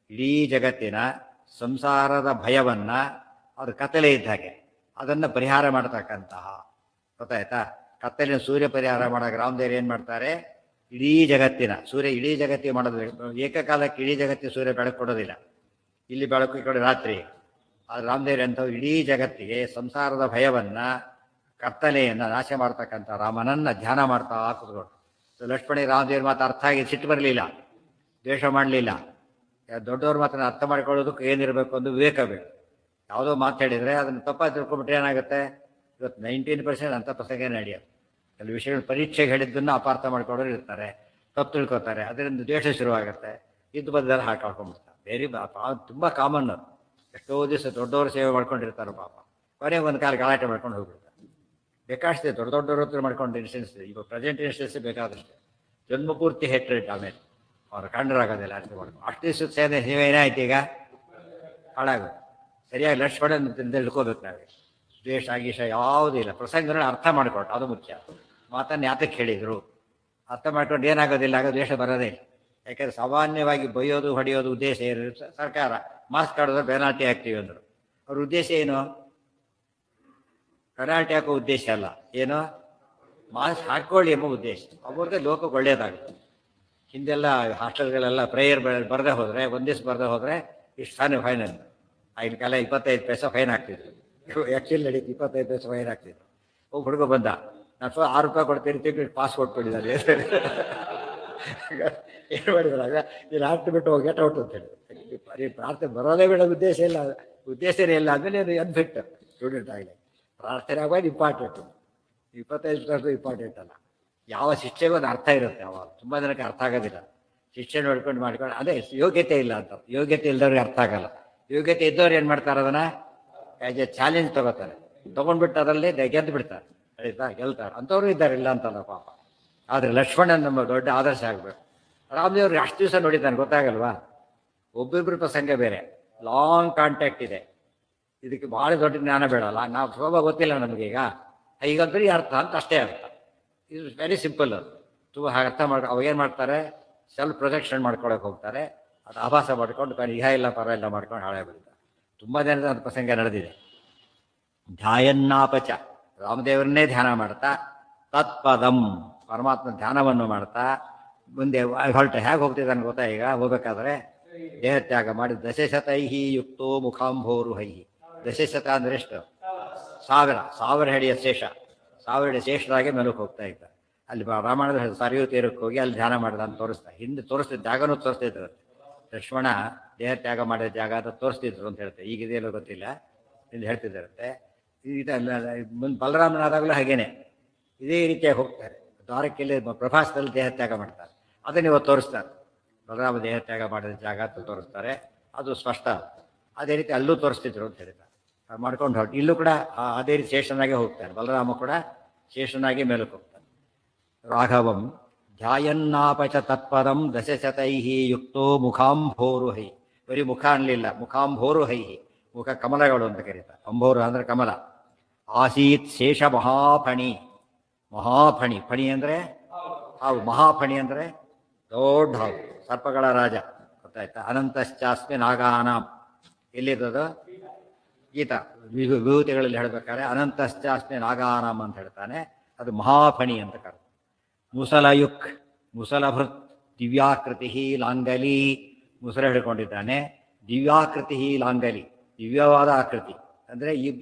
ಇಡೀ ಜಗತ್ತಿನ ಸಂಸಾರದ ಭಯವನ್ನು, ಅದು ಕತ್ತಲೆ ಇದ್ದ ಹಾಗೆ ಅದನ್ನು ಪರಿಹಾರ ಮಾಡ್ತಕ್ಕಂತಹ, ಗೊತ್ತಾಯ್ತಾ? ಕತ್ತಲಿನ ಸೂರ್ಯ ಪರಿಹಾರ ಮಾಡೋಕೆ ರಾಮದೇವರು ಏನು ಮಾಡ್ತಾರೆ? ಇಡೀ ಜಗತ್ತಿನ ಸೂರ್ಯ ಇಡೀ ಜಗತ್ತಿಗೆ ಮಾಡೋದು, ಏಕಕಾಲಕ್ಕೆ ಇಡೀ ಜಗತ್ತಿಗೆ ಸೂರ್ಯ ಬೆಳಕು ಕೊಡೋದಿಲ್ಲ. ಇಲ್ಲಿ ಬೆಳಕು, ಈ ಕಡೆ ರಾತ್ರಿ. ಅದು ರಾಮದೇವರು ಅಂಥವು ಇಡೀ ಜಗತ್ತಿಗೆ ಸಂಸಾರದ ಭಯವನ್ನು, ಕತ್ತಲೆಯನ್ನು ನಾಶ ಮಾಡ್ತಕ್ಕಂಥ ರಾಮನನ್ನು ಧ್ಯಾನ ಮಾಡ್ತಾ ಕೂತ್ಕೊಂಡು. ಲಕ್ಷ್ಮಣಿ ರಾಮದೇವ್ರ ಮಾತು ಅರ್ಥ ಆಗಿ ಸಿಟ್ಟು ಬರಲಿಲ್ಲ, ದ್ವೇಷ ಮಾಡಲಿಲ್ಲ. ದೊಡ್ಡವ್ರ ಮಾತನ್ನು ಅರ್ಥ ಮಾಡ್ಕೊಳ್ಳೋದಕ್ಕೆ ಏನಿರಬೇಕು ಒಂದು ವಿವೇಕ ಬೇಕು. ಯಾವುದೋ ಮಾತು ಹೇಳಿದರೆ ಅದನ್ನು ತಪ್ಪಾಗಿ ತಿಳ್ಕೊಂಬಿಟ್ರೆ ಏನಾಗುತ್ತೆ? ಇವತ್ತು 19% ಅಂಥ ಪ್ರಸಂಗ ನಡೆಯೋದು. ಕೆಲವು ವಿಷಯಗಳು ಪರೀಕ್ಷೆಗೆ ಹೇಳಿದ್ದನ್ನು ಅಪಾರ್ಥ ಮಾಡ್ಕೊಳ್ಳೋರು ಇರ್ತಾರೆ, ತಪ್ಪು ತಿಳ್ಕೊತಾರೆ, ಅದರಿಂದ ದ್ವೇಷ ಶುರುವಾಗುತ್ತೆ, ಇದ್ದು ಬದ್ದೆಲ್ಲ ಹಾಕಾಡ್ಕೊಂಡ್ಬಿಡ್ತಾರೆ. ಬೇರೆ ತುಂಬ ಕಾಮನ್. ಎಷ್ಟೋ ದಿವಸ ದೊಡ್ಡವರು ಸೇವೆ ಮಾಡ್ಕೊಂಡಿರ್ತಾರೆ ಪಾಪ, ಕೊನೆಗೆ ಒಂದು ಕಾಲ ಗಲಾಟೆ ಮಾಡ್ಕೊಂಡು ಹೋಗ್ಬಿಡ್ತಾರೆ. ಬೇಕಾಷ್ಟೇ ದೊಡ್ಡವ್ರ ಹತ್ರ ಮಾಡ್ಕೊಂಡು ಇನ್ಸ್ಟೆನ್ಸ್, ಈಗ ಪ್ರೆಸೆಂಟ್ ಇನ್ಸ್ಟೆನ್ಸ್ ಬೇಕಾದಷ್ಟೇ. ಜನ್ಮಪೂರ್ತಿ ಹೆಟ್ರೇಟ್, ಆಮೇಲೆ ಅವ್ರು ಕಂಡರಾಗೋದಿಲ್ಲ ಅರ್ಥ ಮಾಡ್ಕೊಂಡು. ಅಷ್ಟು ದಿವಸದ ಸೇವೆ ಏನಾಯ್ತು ಈಗ ಹಾಳಾಗೋದು. ಸರಿಯಾಗಿ ಲಕ್ಷ್ಮಣದಿಂದ ತಿಳ್ಕೋಬೇಕು ನಾವೇ. ದ್ವೇಷ ಗೀಷ ಯಾವುದೂ ಇಲ್ಲ, ಪ್ರಸಂಗಗಳನ್ನ ಅರ್ಥ ಮಾಡಿಕೊಟ್ಟು ಅದು ಮುಖ್ಯ. ಮಾತನ್ನು ಯಾತಕ್ಕೆ ಹೇಳಿದರು ಅರ್ಥ ಮಾಡ್ಕೊಂಡು ಏನಾಗೋದಿಲ್ಲ, ಆಗ ದ್ವೇಷ ಬರೋದೇ ಇಲ್ಲ. ಯಾಕೆಂದರೆ ಸಾಮಾನ್ಯವಾಗಿ ಬೈಯೋದು ಹೊಡೆಯೋದು ಉದ್ದೇಶ ಏನಿರುತ್ತೆ, ಸರ್ಕಾರ ಮಾಸ್ಕ್ ಕಾಡಿದ್ರೆ ಪೆನಾಲ್ಟಿ ಹಾಕ್ತೀವಿ ಅಂದರು. ಅವ್ರ ಉದ್ದೇಶ ಏನು? ಪೆನಾಲ್ಟಿ ಹಾಕೋ ಉದ್ದೇಶ ಅಲ್ಲ, ಏನು ಮಾಸ್ಕ್ ಹಾಕ್ಕೊಳ್ಳಿ ಎಂಬ ಉದ್ದೇಶ. ಅವ್ರದ್ದೇ ಲೋಕಕ್ಕೆ ಒಳ್ಳೆಯದಾಗುತ್ತೆ. ಹಿಂದೆಲ್ಲ ಹಾಸ್ಟೆಲ್ಗಳೆಲ್ಲ ಪ್ರೇಯರ್ ಬರದೇ ಹೋದರೆ, ಒಂದು ದಿವಸ ಬರದೇ ಹೋದರೆ ಇಷ್ಟು ಫೈನ್ ಅಂತ. ಆಗಿನ ಕಾಲ 25 ಪೈಸೆ ಫೈನ್ ಹಾಕ್ತಿದ್ರು. ಆ್ಯಕ್ಚುಲಿ ನಡೀತು 25 ಪೈಸೆ ಫೈನ್ ಹಾಕ್ತಿದ್ರು. ಒಬ್ಬ ಹುಡುಗ ಬಂದ, ನಾನು ₹6 ಕೊಡ್ತೀನಿ, ತಿಂಗಳು ಪಾಸ್ ಕೊಟ್ಬಿಟ್ಟಿದ್ದಾರೆ. ಏನು ಮಾಡಿದ್ರಾಗ ನೀನು ಆಟ ಬಿಟ್ಟು ಹೋಗಿ ಔಟ್ ಅಂತ ಹೇಳಿ ಪ್ರಾರ್ಥನೆ ಬರೋದೇ ಬೇಡ, ಉದ್ದೇಶನೇ ಇಲ್ಲ ಅಂದರೆ ನೀನು ಅನ್ಫಿಟ್ ಸ್ಟೂಡೆಂಟ್ ಆಗಲಿ. ಪ್ರಾರ್ಥನೆ ಆಗೋದು ಇಂಪಾರ್ಟೆಂಟು, 25% ಇಂಪಾರ್ಟೆಂಟ್ ಅಲ್ಲ. ಯಾವ ಶಿಕ್ಷೆಗೂ ಒಂದು ಅರ್ಥ ಇರುತ್ತೆ. ಅವಾಗ ತುಂಬ ಜನಕ್ಕೆ ಅರ್ಥ ಆಗೋದಿಲ್ಲ. ಶಿಕ್ಷೆ ಮಾಡ್ಕೊಂಡು ಅದೇ ಯೋಗ್ಯತೆ ಇಲ್ಲ ಅಂತ. ಯೋಗ್ಯತೆ ಇಲ್ಲದವ್ರಿಗೆ ಅರ್ಥ ಆಗಲ್ಲ. ಯೋಗ್ಯತೆ ಇದ್ದವ್ರು ಏನು ಮಾಡ್ತಾರೆ, ಅದನ್ನು ಆ್ಯಸ್ ಎ ಚಾಲೆಂಜ್ ತೊಗೋತಾರೆ. ತೊಗೊಂಡ್ಬಿಟ್ಟು ಅದರಲ್ಲಿ ಗೆದ್ದು ಬಿಡ್ತಾರೆ. ಆಯಿತಾ, ಗೆಲ್ತಾರೆ. ಅಂಥವ್ರು ಇದ್ದಾರೆ, ಇಲ್ಲ ಅಂತಲ್ಲ ಪಾಪ. ಆದರೆ ಲಕ್ಷ್ಮಣನ್ ನಮ್ಮ ದೊಡ್ಡ ಆದರ್ಶ ಆಗಬೇಕು. ರಾಮದೇವ್ರಿಗೆ ಅಷ್ಟು ದಿವಸ ನೋಡಿದ್ದಾನೆ, ಗೊತ್ತಾಗಲ್ವಾ? ಒಬ್ಬೊಬ್ಬರ ಪ್ರಸಂಗ ಬೇರೆ, ಲಾಂಗ್ ಕಾಂಟ್ಯಾಕ್ಟ್ ಇದೆ. ಇದಕ್ಕೆ ಭಾಳ ದೊಡ್ಡ ಜ್ಞಾನ ಬೇಡಲ್ಲ. ನಾವು ಸ್ವಲ್ಪ ಗೊತ್ತಿಲ್ಲ ನಮಗೀಗ, ಹೀಗಂದ್ರೆ ಈ ಅರ್ಥ ಅಂತ ಅಷ್ಟೇ ಅರ್ಥ. ಇದು ವೆರಿ ಸಿಂಪಲ್. ಅದು ತುಂಬ ಅರ್ಥ ಅವಾಗೇನು ಮಾಡ್ತಾರೆ, ಸೆಲ್ಫ್ ಪ್ರೊಜೆಕ್ಷನ್ ಮಾಡ್ಕೊಳಕ್ಕೆ ಹೋಗ್ತಾರೆ. ಅದು ಆಭಾಸ ಮಾಡ್ಕೊಂಡು ಇಹ ಇಲ್ಲ ಪರ ಇಲ್ಲ ಮಾಡ್ಕೊಂಡು ಹಾಳೇ ಬಿಡ್ತಾರೆ. ತುಂಬ ಜನದ ಒಂದು ಪ್ರಸಂಗ ನಡೆದಿದೆ. ಧ್ಯಾಯನ್ನಾಪಚ, ರಾಮದೇವರನ್ನೇ ಧ್ಯಾನ ಮಾಡ್ತಾ, ತತ್ಪದಂ ಪರಮಾತ್ಮ ಧ್ಯಾನವನ್ನು ಮಾಡ್ತಾ ಮುಂದೆ ಹೊರಟೆ. ಹೇಗೆ ಹೋಗ್ತಿದ್ದಾನೆ ಗೊತ್ತಾ? ಈಗ ಹೋಗ್ಬೇಕಾದ್ರೆ ದೇಹತ್ಯಾಗ ಮಾಡಿ ದಶಶತೈಹಿ ಯುಕ್ತೋ ಮುಖಾಂಭೋರುಹೈಹಿ. ದಶಶತ ಅಂದ್ರೆ ಎಷ್ಟು? 1000 ಅಡಿಯ ಶೇಷ, 1000 ಅಡಿ ಶೇಷರಾಗಿ ಮೇಲಕ್ಕೆ ಹೋಗ್ತಾ ಇದ್ದ. ಅಲ್ಲಿ ರಾಮಾಯಣದ ಸರಿಯು ತೀರಕ್ಕೆ ಹೋಗಿ ಅಲ್ಲಿ ಧ್ಯಾನ ಮಾಡಿದ ಅಂತ ತೋರಿಸ್ತಾ, ಹಿಂದೆ ತೋರಿಸ್ತಿದ್ದ ಜಾಗನೂ ತೋರಿಸ್ತಿದ್ರು. ಲಕ್ಷ್ಮಣ ದೇಹತ್ಯಾಗ ಮಾಡಿದ ಜಾಗ ಅಂತ ತೋರಿಸ್ತಿದ್ರು ಅಂತ ಹೇಳ್ತಾರೆ. ಈಗಿದೆಯಲ್ಲೋ ಗೊತ್ತಿಲ್ಲ, ಇಲ್ಲಿ ಹೇಳ್ತಿದ್ದಾರಂತೆ. ಮುಂದೆ ಬಲರಾಮನಾದಾಗಲೂ ಹಾಗೇನೆ ಇದೇ ರೀತಿಯಾಗಿ ಹೋಗ್ತಾರೆ. ದ್ವಾರಕೆಯಲ್ಲಿ ಪ್ರಭಾಸದಲ್ಲಿ ದೇಹತ್ಯಾಗ ಮಾಡ್ತಾರೆ, ಅದನ್ನು ಇವತ್ತು ತೋರಿಸ್ತಾರೆ. ಬಲರಾಮ ದೇಹತ್ಯಾಗ ಮಾಡಿದ ಜಾಗ ಅಂತ ತೋರಿಸ್ತಾರೆ, ಅದು ಸ್ಪಷ್ಟ. ಅದೇ ರೀತಿ ಅಲ್ಲೂ ತೋರಿಸ್ತಿದ್ರು ಅಂತ ಹೇಳಿದ್ದಾರೆ. ಮಾಡ್ಕೊಂಡು ಹೊರಟು ಇಲ್ಲೂ ಕೂಡ ಅದೇ ರೀತಿ ಶೇಷನಾಗೆ ಹೋಗ್ತಾನೆ. ಬಲರಾಮ ಕೂಡ ಶೇಷನಾಗಿ ಮೇಲಕ್ಕೆ ಹೋಗ್ತಾನೆ. ರಾಘವಂ ಧ್ಯಾಯನ್ನಾಪಚ ತತ್ಪದಂ ದಶಶತೈಹಿ ಯುಕ್ತೋ ಮುಖಾಂಭೋರುಹೈ. ಬರೀ ಮುಖ ಅನ್ನಲಿಲ್ಲ, ಮುಖಾಂಭೋರುಹೈ, ಮುಖ ಕಮಲಗಳು ಅಂತ ಕರೀತಾರೆ. ಅಂಭೋರು ಅಂದರೆ ಕಮಲ. ಆಸೀತ್ ಶೇಷ ಮಹಾಫಣಿ. ಮಹಾಫಣಿ, ಫಣಿ ಅಂದರೆ ಹಾವು, ಮಹಾಫಣಿ ಅಂದರೆ ದೊಡ್ಡ ಹಾವು, ಸರ್ಪಗಳ ರಾಜ. ಗೊತ್ತಾಯ್ತಾ? ಅನಂತಶ್ಚಾಸ್ಮಿ ನಾಗಾನಾಂ. ಎಲ್ಲಿರೋದು? ಗೀತಾ ವಿಭೂತಿಗಳಲ್ಲಿ ಹೇಳಬೇಕಾದ್ರೆ ಅನಂತಶ್ಚಾಸ್ಮಿ ನಾಗಾನಾಂ ಅಂತ ಹೇಳ್ತಾನೆ. ಅದು ಮಹಾಫಣಿ ಅಂತ ಕರೆದು. ಮುಸಲಯುಕ್, ಮುಸಲಭೃತ್, ದಿವ್ಯಾಕೃತಿ ಲಾಂಗಲಿ. ಮುಸಲ ಹಿಡ್ಕೊಂಡಿದ್ದಾನೆ. ದಿವ್ಯಾಕೃತಿ ಲಾಂಗಲಿ, ದಿವ್ಯವಾದ ಆಕೃತಿ. ಅಂದರೆ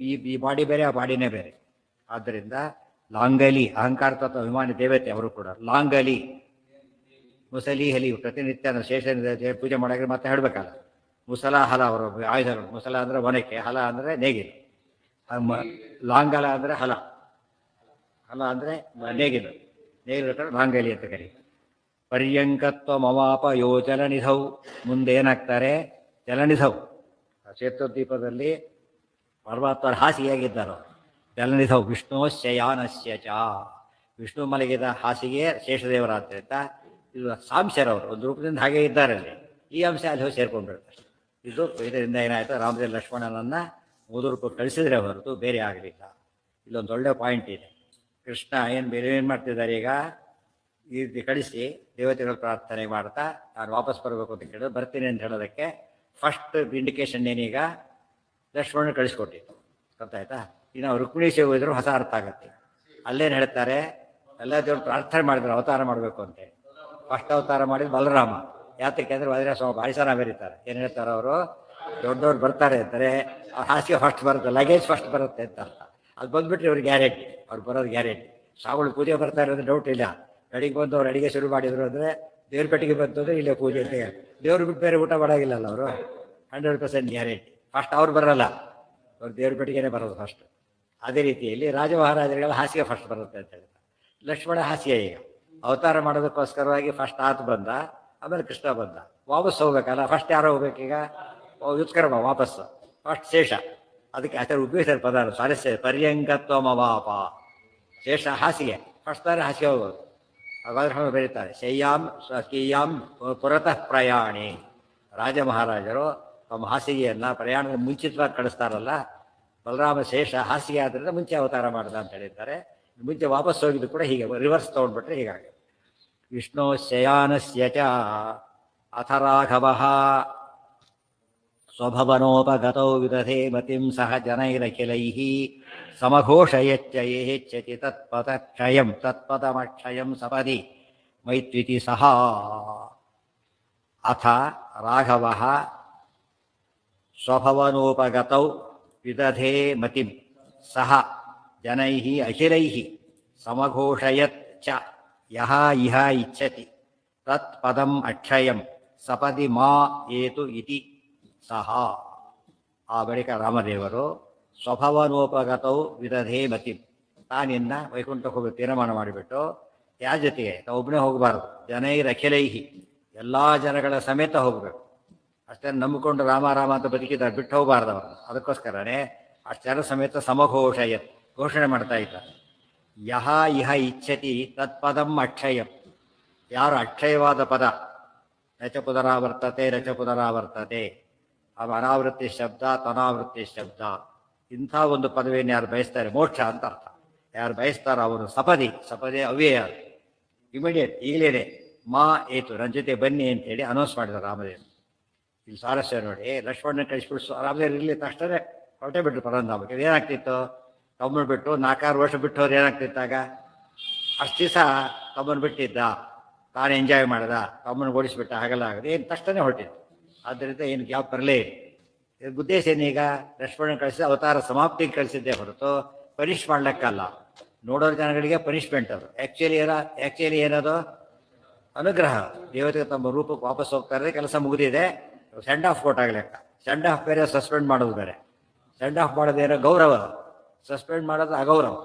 ಈ ಬಾಡಿ ಬೇರೆ, ಆ ಬಾಡಿನೇ ಬೇರೆ. ಆದ್ದರಿಂದ ಲಾಂಗಲಿ, ಅಹಂಕಾರ ತತ್ವ ಅಭಿಮಾನಿ ದೇವತೆ ಅವರು ಕೂಡ. ಲಾಂಗಲಿ, ಮುಸಲಿ ಹಲಿ, ಪ್ರತಿನಿತ್ಯ ಶೇಷ ಪೂಜೆ ಮಾಡೋಕೆ ಮತ್ತೆ ಹೇಳಬೇಕಲ್ಲ. ಮುಸಲ ಹಲ ಅವರ ಆಯುಧಗಳು. ಮುಸಲ ಅಂದರೆ ಒನಕೆ, ಹಲ ಅಂದರೆ ನೇಗಿಲು. ಲಾಂಗಲ ಅಂದರೆ ಹಲ, ಹಲ ಅಂದರೆ ನೇಗಿಲು. ನೇಗಿಲು ಲಾಂಗಲಿ ಅಂತ ಕರೀತಾರೆ. ಪರ್ಯಂಕತ್ವ ಮಮಾಪ ಯೋ ಜಲನಿಧೌ. ಮುಂದೆ ಏನಾಗ್ತಾರೆ? ಜಲನಿಧೌ. ಕ್ಷೇತ್ರದ್ವೀಪದಲ್ಲಿ ಪರಮಾತ್ಮರ ಹಾಸಿಗೆಯಾಗಿದ್ದಾರೆ. ಜಲನಿಧೌ ವಿಷ್ಣು ಶಯಾನಸ್ಯ ಚ. ವಿಷ್ಣು ಮಲಗಿದ ಹಾಸಿಗೆ ಶೇಷದೇವರಾದ್ರಿಂದ ಇದು ಸಾಂಶರವರು ಒಂದು ರೂಪದಿಂದ ಹಾಗೆ ಇದ್ದಾರೆ ಅಲ್ಲಿ. ಈ ಅಂಶ ಅಲ್ಲಿ ಹೋಗಿ ಸೇರ್ಕೊಂಡ್ಬಿಡ್ತಾರೆ. ಇದರಿಂದ ಏನಾಯಿತು, ರಾಮದೇವ ಲಕ್ಷ್ಮಣನನ್ನು ಮೂರು ಕಳಿಸಿದ್ರೆ ಹೊರತು ಬೇರೆ ಆಗಲಿಲ್ಲ. ಇಲ್ಲೊಂದು ಒಳ್ಳೆಯ ಪಾಯಿಂಟ್ ಇದೆ. ಕೃಷ್ಣ ಏನು ಮಾಡ್ತಿದ್ದಾರೆ ಈಗ, ಈ ರೀತಿ ಕಳಿಸಿ ದೇವತೆಗಳ ಪ್ರಾರ್ಥನೆ ಮಾಡ್ತಾ ನಾನು ವಾಪಸ್ ಬರಬೇಕು ಅಂತ ಕೇಳಿದ್ರು. ಬರ್ತೀನಿ ಅಂತ ಹೇಳೋದಕ್ಕೆ ಫಸ್ಟ್ ಇಂಡಿಕೇಶನ್ ಏನೀಗ, ಲಕ್ಷ್ಮಣ ಕಳಿಸ್ಕೊಟ್ಟಿತ್ತು. ಗೊತ್ತಾಯ್ತಾ? ಇನ್ನು ರುಕ್ಮಿಣೀಶಿ ಹೋಗಿದ್ರು ಹೊಸ ಅರ್ಥ ಆಗುತ್ತೆ. ಅಲ್ಲೇನು ಹೇಳ್ತಾರೆ, ಎಲ್ಲ ದೇವರು ಪ್ರಾರ್ಥನೆ ಮಾಡಿದ್ರು ಅವತಾರ ಮಾಡಬೇಕು ಅಂತೇಳಿ. ಫಸ್ಟ್ ಅವತಾರ ಮಾಡಿದ್ರು ಬಲರಾಮ. ಯಾತಕ್ಕೆ ಅಂದರೆ ವಜ್ರಸ್ವಾಮಿ ಭಾರಿ ಸಲ ಬರೀತಾರೆ. ಏನು ಹೇಳ್ತಾರೆ ಅವರು, ದೊಡ್ಡವ್ರು ಬರ್ತಾರೆ ಅಂತಾರೆ, ಹಾಸಿಗೆ ಫಸ್ಟ್ ಬರುತ್ತೆ, ಲಗೇಜ್ ಫಸ್ಟ್ ಬರುತ್ತೆ ಅಂತ ಅರ್ಥ. ಅದು ಬಂದುಬಿಟ್ರೆ ಅವ್ರಿಗೆ ಗ್ಯಾರಂಟಿ, ಅವ್ರು ಬರೋದು ಗ್ಯಾರಂಟಿ. ಸಾವುಗಳು ಪೂಜೆ ಬರ್ತಾರೆ ಅಂದರೆ ಡೌಟ್ ಇಲ್ಲ. ಅಡಿಗೆ ಬಂದು ಅವ್ರು ಅಡಿಗೆ ಶುರು ಮಾಡಿದ್ರು ಅಂದರೆ ದೇವ್ರ ಪೆಟ್ಟಿಗೆ ಬಂತು ಅಂದರೆ ಇಲ್ಲೇ ಪೂಜೆ ಅಂತ. ದೇವ್ರು ಬಿಟ್ಟು ಬೇರೆ ಊಟ ಮಾಡೋಗಿಲ್ಲಲ್ಲ ಅವರು. 100% ಗ್ಯಾರಂಟಿ. ಫಸ್ಟ್ ಅವ್ರು ಬರೋಲ್ಲ, ಅವ್ರು ದೇವ್ರ ಪೆಟ್ಟಿಗೆನೇ ಬರೋದು ಫಸ್ಟ್. ಅದೇ ರೀತಿಯಲ್ಲಿ ರಾಜ ಮಹಾರಾಜರಿಗೆಲ್ಲ ಹಾಸಿಗೆ ಫಸ್ಟ್ ಬರುತ್ತೆ ಅಂತ ಹೇಳ್ತಾರೆ. ಲಕ್ಷ್ಮಣ ಹಾಸಿಗೆ ಈಗ ಅವತಾರ ಮಾಡೋದಕ್ಕೋಸ್ಕರವಾಗಿ ಫಸ್ಟ್ ಆತ ಬಂದ, ಆಮೇಲೆ ಕೃಷ್ಣ ಬಂದ. ವಾಪಸ್ ಹೋಗ್ಬೇಕಲ್ಲ, ಫಸ್ಟ್ ಯಾರೋ ಹೋಗ್ಬೇಕೀಗ, ಯುತ್ಕರ್ಮ ವಾಪಸ್ಸು, ಫಸ್ಟ್ ಶೇಷ. ಅದಕ್ಕೆ ಆಚಾರ ಉಪಯೋಗಿಸ್ತಾರೆ ಪದ ಸಾರಸ್ಯ. ಪರ್ಯಂಕತ್ವ ಮವಾಪ, ಶೇಷ ಹಾಸಿಗೆ ಫಸ್ಟ್ ತಾರೆ ಹಾಸಿಗೆ ಹೋಗೋದು. ಹಾಗಾದ್ರೆ ಬೆರೀತಾರೆ. ಶಯ್ಯಾಂ ಸ್ವಕೀಯಾಂ ಪುರತಃ ಪ್ರಯಾಣಿ. ರಾಜ ಮಹಾರಾಜರು ತಮ್ಮ ಹಾಸಿಗೆಯನ್ನು ಪ್ರಯಾಣದ ಮುಂಚಿತವಾಗಿ ಕಳಿಸ್ತಾರಲ್ಲ. ಬಲರಾಮ ಶೇಷ ಹಾಸಿಗೆ ಆದ್ದರಿಂದ ಮುಂಚೆ ಅವತಾರ ಮಾಡ್ದ ಅಂತ ಹೇಳಿದ್ದಾರೆ. ಮುಂಚೆ ವಾಪಸ್ ಹೋಗಿದ್ದು ಕೂಡ ಹೀಗೆ ರಿವರ್ಸ್ ತೊಗೊಂಡ್ಬಿಟ್ರೆ ಹೀಗಾಗಿ. ವಿಷ್ಣು ಶಯಾನಸ್ಯ ಚ ಅಥ ರಾಘವಃ ಸ್ವಭವನೋಪಗತೌ ವಿದಧೇ ಮತಿಂ ಸಹ ಜನೈರಖಿಲೈಃ ಸಮಘೋಷಯಚ್ಚ ಯೇಚ್ಛತಿ ತತ್ಪದಮಕ್ಷಯಂ ಸಪದಿ ಮೈತ್ವಿತಿ ಸಹ. ಅಥ ರಾಘವಃ ಸ್ವಭವನೋಪಗತೌ ವಿದಧೇ ಮತಿಂ ಸಹ ಜನೈಃ ಅಖಿಲೈಃ ಸಮಘೋಷಯತ್ ಚ ಯಹ ಇಹ ಇಚ್ಛತಿ ತತ್ ಪದಂ ಅಕ್ಷಯಂ ಸಪದಿ ಮಾ ಏತು ಇತಿ ಸಹ. ಆ ಬಳಿಕ ರಾಮದೇವರು ಸ್ವಭವನೋಪಗತೌ ವಿದಧೇ ಮತಿಂ, ತಾನಿನ್ನ ವೈಕುಂಠಕ್ಕೆ ಹೋಗಿ ತೀರ್ಮಾನ ಮಾಡಿಬಿಟ್ಟು ಯಾರ ಜೊತೆಗೆ ಒಬ್ಬನೇ ಹೋಗಬಾರ್ದು, ಜನೈರಖಿಲೈಹಿ ಎಲ್ಲ ಜನಗಳ ಸಮೇತ ಹೋಗಬೇಕು. ಅಷ್ಟೇ ನಂಬಿಕೊಂಡು ರಾಮ ರಾಮ ಅಂತ ಬದುಕಿದ್ದಾರೆ, ಬಿಟ್ಟು ಹೋಗಬಾರ್ದು ಅವರು. ಅದಕ್ಕೋಸ್ಕರನೇ ಅಷ್ಟು ಜನ ಸಮೇತ ಸಮಘೋಷಯತ್ ಘೋಷಣೆ ಮಾಡ್ತಾ ಇದ್ದಾರೆ. ಯಹ ಇಹ ಇಚ್ಛತಿ ತತ್ಪದಂ ಅಕ್ಷಯಂ, ಯಾರು ಅಕ್ಷಯವಾದ ಪದ, ರಚ ಪುನರಾವರ್ತತೆ ರಚ ಪುನರಾವರ್ತತೆ, ಅವ ಅನಾವೃತ್ತಿ ಶಬ್ದ ತನಾವೃತ್ತಿ ಶಬ್ದ, ಇಂಥ ಒಂದು ಪದವಿಯನ್ನು ಯಾರು ಬಯಸ್ತಾರೆ, ಮೋಕ್ಷ ಅಂತ ಅರ್ಥ. ಯಾರು ಬಯಸ್ತಾರೋ ಅವರು ಸಪದಿ, ಸಪದಿ ಅವ್ಯಯ, ಇಮಿಡಿಯೇಟ್, ಈಗಲೇ ಮಾ ಏತು ನನ್ನ ಜೊತೆ ಬನ್ನಿ ಅಂತೇಳಿ ಅನೌನ್ಸ್ ಮಾಡಿದ್ದಾರೆ ರಾಮದೇವರು. ಇಲ್ಲಿ ಸ್ವಾರಸ್ಯ ನೋಡಿ, ಲಕ್ಷ್ಮಣನ ಕಳಿಸ್ಬಿಟ್ಟು ರಾಮದೇವರು ಇರಲಿ ತಕ್ಷಣ ಹೊರಟೇ ಬಿಟ್ಟರು ಪರಂಧಾಮಕ್ಕೆ. ಏನಾಗ್ತಿತ್ತು, ತಮ್ಮನ್ನು ಬಿಟ್ಟು 4-6 ವರ್ಷ ಬಿಟ್ಟು ಹೋದ್ರೆ ಏನಾಗ್ತಿತ್ತಾಗ, ಅಷ್ಟು ದಿವಸ ತಮ್ಮನ್ನು ಬಿಟ್ಟಿದ್ದ, ತಾನು ಎಂಜಾಯ್ ಮಾಡ್ದ, ತಮ್ಮನ್ನು ಓಡಿಸ್ಬಿಟ್ಟ, ಹಾಗೆಲ್ಲ ಆಗೋದು ಏನು ತಕ್ಷಣ ಹೊರಟಿತ್ತು. ಆದ್ದರಿಂದ ಏನು ಗ್ಯಾಪ್ ಬರಲೇ ಇಲ್ಲ. ಉದ್ದೇಶ ಏನೀಗ, ಲಕ್ಷ್ಮಣನ ಕಳಿಸಿ ಅವತಾರ ಸಮಾಪ್ತಿಗೆ ಕಳಿಸಿದ್ದೇ ಹೊರತು ಪನಿಷ್ ಮಾಡ್ಲಿಕ್ಕಲ್ಲ. ನೋಡೋ ಜನಗಳಿಗೆ ಪನಿಷ್ಮೆಂಟ್ ಅದು. ಆ್ಯಕ್ಚುಲಿ ಏನದು ಅನುಗ್ರಹ. ದೇವತೆಗೆ ತಮ್ಮ ರೂಪಕ್ಕೆ ವಾಪಸ್ ಹೋಗ್ತಾರೆ, ಕೆಲಸ ಮುಗಿದಿದೆ, ಸೆಂಡ್ ಆಫ್ ಕೊಟ್ಟಾಗಲೆಕ್ಕ. ಸೆಂಡ್ ಆಫ್ ಬೇರೆ, ಸಸ್ಪೆಂಡ್ ಮಾಡೋದು ಬೇರೆ. ಸೆಂಡ್ ಆಫ್ ಮಾಡೋದೇನೋ ಗೌರವ, ಸಸ್ಪೆಂಡ್ ಮಾಡೋದು ಅಗೌರವ.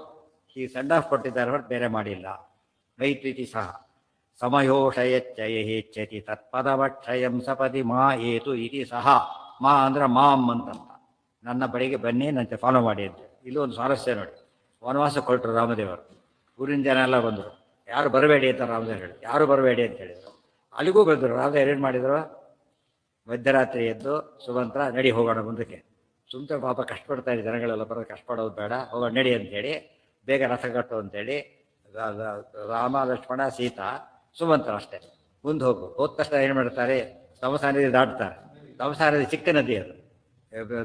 ಈ ಸೆಂಡ್ ಆಫ್ ಕೊಟ್ಟಿದ್ದಾರೆ ಹೊರತು ಬೇರೆ ಮಾಡಿಲ್ಲ. ಮೈತ್ವಿತಿ ಸಹ ಸಮಯೋಷಯಚ್ಚಯೇಚ್ಛತಿ ತತ್ಪದವಕ್ಷಯಂ ಸಪದಿ ಮಾ ಏತು ಇತಿ ಸಹ. ಮಾ ಅಂದ್ರೆ ಮಾಮ್ ಅಂತಂತ, ನನ್ನ ಬಳಿಗೆ ಬನ್ನಿ, ನಂತೆ ಫಾಲೋ ಮಾಡಿ ಅಂತ. ಇಲ್ಲೂ ಒಂದು ಸ್ವಾರಸ್ಯ ನೋಡಿ. ವನವಾಸ ಕೊಟ್ಟರು ರಾಮದೇವರು, ಊರಿನ ಜನ ಎಲ್ಲ ಬಂದರು. ಯಾರು ಬರಬೇಡಿ ಅಂತ ರಾಮದೇವರು ಹೇಳಿ, ಯಾರು ಬರಬೇಡಿ ಅಂತ ಹೇಳಿದರು. ಅಲ್ಲಿಗೂ ಬಂದರು. ರಾಮದೇವರು ಏನು ಮಾಡಿದರು, ಮಧ್ಯರಾತ್ರಿ ಎದ್ದು ಸುಮಂತ್ರ ನಡಿ ಹೋಗೋಣ ಮುಂದಕ್ಕೆ, ಸುಮ್ಮನೆ ಪಾಪ ಕಷ್ಟಪಡ್ತಾ ಇದ್ದ ಜನಗಳೆಲ್ಲ ಬರೋದು, ಕಷ್ಟಪಡೋದು ಬೇಡ, ಹೋಗೋಣ ನಡಿ ಅಂತೇಳಿ, ಬೇಗ ರಥ ಕಟ್ಟು ಅಂತೇಳಿ ರಾಮ ಲಕ್ಷ್ಮಣ ಸೀತಾ ಸುಮಂತ್ರ ಅಷ್ಟೇ ಮುಂದೆ ಹೋಗು. ಹೋದ ತಕ್ಷಣ ಏನು ಮಾಡ್ತಾರೆ, ತಮಸಾ ನದಿ ದಾಟ್ತಾರೆ. ತಮಸಾ ನದಿ ಚಿಕ್ಕ ನದಿ, ಅದು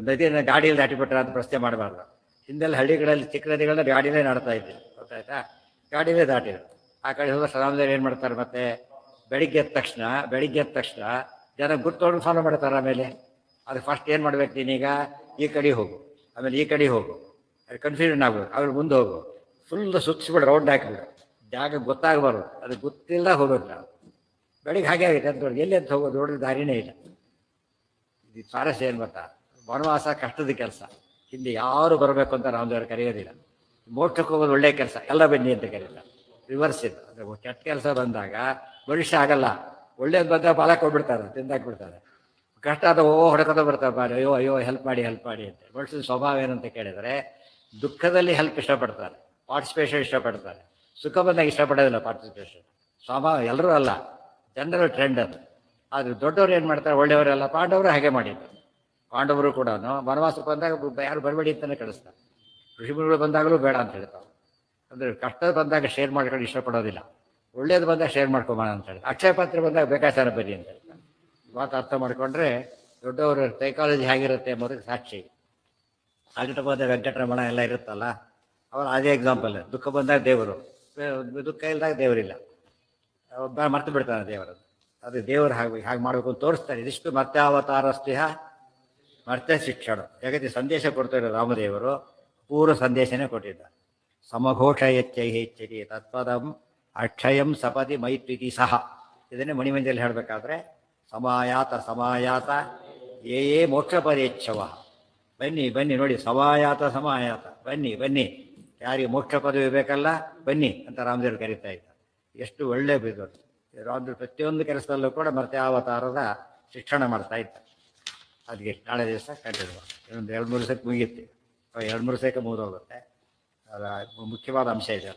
ನದಿಯನ್ನು ಗಾಡಿಯಲ್ಲಿ ದಾಟಿಬಿಟ್ರೆ ಅಂತ ಪ್ರಶ್ನೆ ಮಾಡಬಾರ್ದು. ಹಿಂದೆಲ್ಲ ಹಳ್ಳಿಗಳಲ್ಲಿ ಚಿಕ್ಕ ನದಿಗಳನ್ನ ಗಾಡಿಯಲ್ಲೇ ನಾಡ್ತಾ ಇದ್ವಿ, ಗೊತ್ತಾಯ್ತಾ, ಗಾಡಿಯಲ್ಲೇ ದಾಟಿದ್ರು. ಆ ಕಡೆ ಹೋದ ರಾಮದೇವರು ಏನು ಮಾಡ್ತಾರೆ, ಮತ್ತೆ ಬೆಳಿಗ್ಗೆ ಎದ್ದ ತಕ್ಷಣ ಜನ ಗುರ್ತೊಂಡು ಫಾಲೋ ಮಾಡ್ತಾರೆ. ಆಮೇಲೆ ಅದು ಫಸ್ಟ್ ಏನು ಮಾಡ್ಬೇಕು, ನೀನೀಗ ಈ ಕಡೆ ಹೋಗು, ಆಮೇಲೆ ಈ ಕಡೆ ಹೋಗು, ಅದು ಕನ್ಫ್ಯೂಷನ್ ಆಗ್ಬೇಕು. ಆಮೇಲೆ ಮುಂದೆ ಹೋಗು, ಫುಲ್ ಸುತ್ತಿಸ್ಬಿಡು, ರೌಂಡ್ ಹಾಕಿಬಿಡು, ಜಾಗ ಗೊತ್ತಾಗಬಾರ್ದು. ಅದು ಗೊತ್ತಿಲ್ಲ ಹೋಗೋದು ನಾವು. ಬೆಳಿಗ್ಗೆ ಹಾಗೆ ಆಗಿದೆ ಅಂತ ಎಲ್ಲಿ ಅಂತ ಹೋಗೋದು, ನೋಡಿದ್ರೆ ದಾರಿನೇ ಇಲ್ಲ. ಇದು ಸ್ವಾರಸ್ಯ ಏನು ಗೊತ್ತಾ, ವನವಾಸ ಕಷ್ಟದ ಕೆಲಸ. ಹಿಂದೆ ಯಾರು ಬರಬೇಕು ಅಂತ ರಾಮದೇವರು ಕರೆಯೋದಿಲ್ಲ. ಮೋಕ್ಷಕ್ಕೆ ಹೋಗೋದು ಒಳ್ಳೆಯ ಕೆಲಸ, ಎಲ್ಲ ಬನ್ನಿ ಅಂತ ಕರೀತಾರೆ. ರಿವರ್ಸ್ ಇದು. ಅಂದರೆ ಕೆಟ್ಟ ಕೆಲಸ ಬಂದಾಗ ಭವಿಷ್ಯ ಆಗಲ್ಲ, ಒಳ್ಳೇದು ಬಂದಾಗ ಬಾಲಕ್ಕೆ ಹೋಗ್ಬಿಡ್ತಾರೆ, ತಿಂದಾಕ್ಬಿಡ್ತಾರೆ. ಕಷ್ಟ ಆದ ಹೊಡ್ಕೊತ ಬರ್ತಾರೆ, ಬಾರಿ ಅಯ್ಯೋ ಅಯ್ಯೋ ಹೆಲ್ಪ್ ಮಾಡಿ ಅಂತ. ಮನುಷ್ಯನ ಸ್ವಭಾವ ಏನಂತ ಕೇಳಿದರೆ, ದುಃಖದಲ್ಲಿ ಹೆಲ್ಪ್ ಇಷ್ಟಪಡ್ತಾರೆ, ಪಾರ್ಟಿಸಿಪೇಷನ್ ಇಷ್ಟಪಡ್ತಾರೆ. ಸುಖ ಬಂದಾಗ ಇಷ್ಟಪಡೋದಿಲ್ಲ ಪಾರ್ಟಿಸಿಪೇಷನ್. ಸ್ವಭಾವ ಎಲ್ಲರೂ ಅಲ್ಲ, ಜನರಲ್ ಟ್ರೆಂಡ್ ಅದು. ಆದರೆ ದೊಡ್ಡವರು ಏನು ಮಾಡ್ತಾರೆ, ಒಳ್ಳೆಯವರೆಲ್ಲ, ಪಾಂಡವರು ಹಾಗೆ ಮಾಡಿದ್ದಾರೆ. ಪಾಂಡವರು ಕೂಡ ವನವಾಸಕ್ಕೆ ಬಂದಾಗ ಯಾರು ಬರಬೇಡಿ ಅಂತಲೇ ಕಳಿಸ್ತಾರೆ. ಋಷಿಮುನಿಗಳು ಬಂದಾಗಲೂ ಬೇಡ ಅಂತ ಹೇಳ್ತಾರೆ. ಅಂದರೆ ಕಷ್ಟ ಬಂದಾಗ ಶೇರ್ ಮಾಡ್ಕೊಂಡು ಇಷ್ಟಪಡೋದಿಲ್ಲ, ಒಳ್ಳೇದು ಬಂದಾಗ ಶೇರ್ ಮಾಡ್ಕೊಬೋಣ ಅಂತ ಹೇಳಿ. ಅಕ್ಷಯ ಪಾತ್ರೆ ಬಂದಾಗ ಬೇಕಾಚಾರ ಬನ್ನಿ ಅಂತ ಹೇಳ್ತಾರೆ. ಮಾತು ಅರ್ಥ ಮಾಡಿಕೊಂಡ್ರೆ ದೊಡ್ಡವರ ಸೈಕಾಲಜಿ ಹೇಗಿರುತ್ತೆ ಎಂಬುದಕ್ಕೆ ಸಾಕ್ಷಿ. ವೆಂಕಟಪದ ವೆಂಕಟರಮಣ ಎಲ್ಲ ಇರುತ್ತಲ್ಲ, ಅವರು ಅದೇ ಎಕ್ಸಾಂಪಲ್. ದುಃಖ ಬಂದಾಗ ದೇವರು, ದುಃಖ ಇಲ್ಲದಾಗ ದೇವರಿಲ್ಲ, ಮರ್ತು ಬಿಡ್ತಾನೆ ದೇವರದ್ದು. ಅದು ದೇವರು ಹಾಗೆ ಮಾಡಬೇಕು ಅಂತ ತೋರಿಸ್ತಾರೆ. ಇದಿಷ್ಟು ಮರ್ತ್ಯಾವತಾರ ಸ್ನೇಹ ಮರ್ತ್ಯ ಶಿಕ್ಷಣ ಜಗತ್ತಿಗೆ ಸಂದೇಶ ಕೊಡ್ತಾರೆ ರಾಮದೇವರು. ಪೂರ್ವ ಸಂದೇಶನೇ ಕೊಟ್ಟಿದ್ದ. ಸಮಘೋಷ ಹೆಚ್ಚಿ ತತ್ಪದಂ ಅಕ್ಷಯಂ ಸಪದಿ ಮೈತ್ವಿತಿ ಸಹ. ಇದನ್ನೇ ಮಣಿಮಂಜಲ್ಲಿ ಹೇಳಬೇಕಾದ್ರೆ, ಸಮಾಯಾತ ಏ ಮೋಕ್ಷ ಪದೇಚ್ಛವ. ಬನ್ನಿ ನೋಡಿ, ಸಮಾಯಾತ ಬನ್ನಿ ಯಾರಿಗೆ ಮೋಕ್ಷ ಪದವಿ ಬೇಕಲ್ಲ ಬನ್ನಿ ಅಂತ ರಾಮದೇವರು ಕರೀತಾ ಇದ್ದ. ಎಷ್ಟು ಒಳ್ಳೆ ಬಿದ್ದು ರಾಮದೇವರು ಪ್ರತಿಯೊಂದು ಕೆಲಸದಲ್ಲೂ ಕೂಡ ಮರ್ತ್ಯಾವತಾರದ ಶಿಕ್ಷಣ ಮಾಡ್ತಾ ಇದ್ದ. ಅದಕ್ಕೆ ನಾಳೆ ದಿವಸ ಕಂಟಿನ್ಯೂ ಇನ್ನೊಂದು 2-3 ದಿವಸಕ್ಕೆ ಮುಗಿಯುತ್ತೆ. 2-3 ದಿವಸಕ್ಕೆ ಮುಗಿದೋಗುತ್ತೆ. ಅದು ಮುಖ್ಯವಾದ ಅಂಶ ಇದೆ.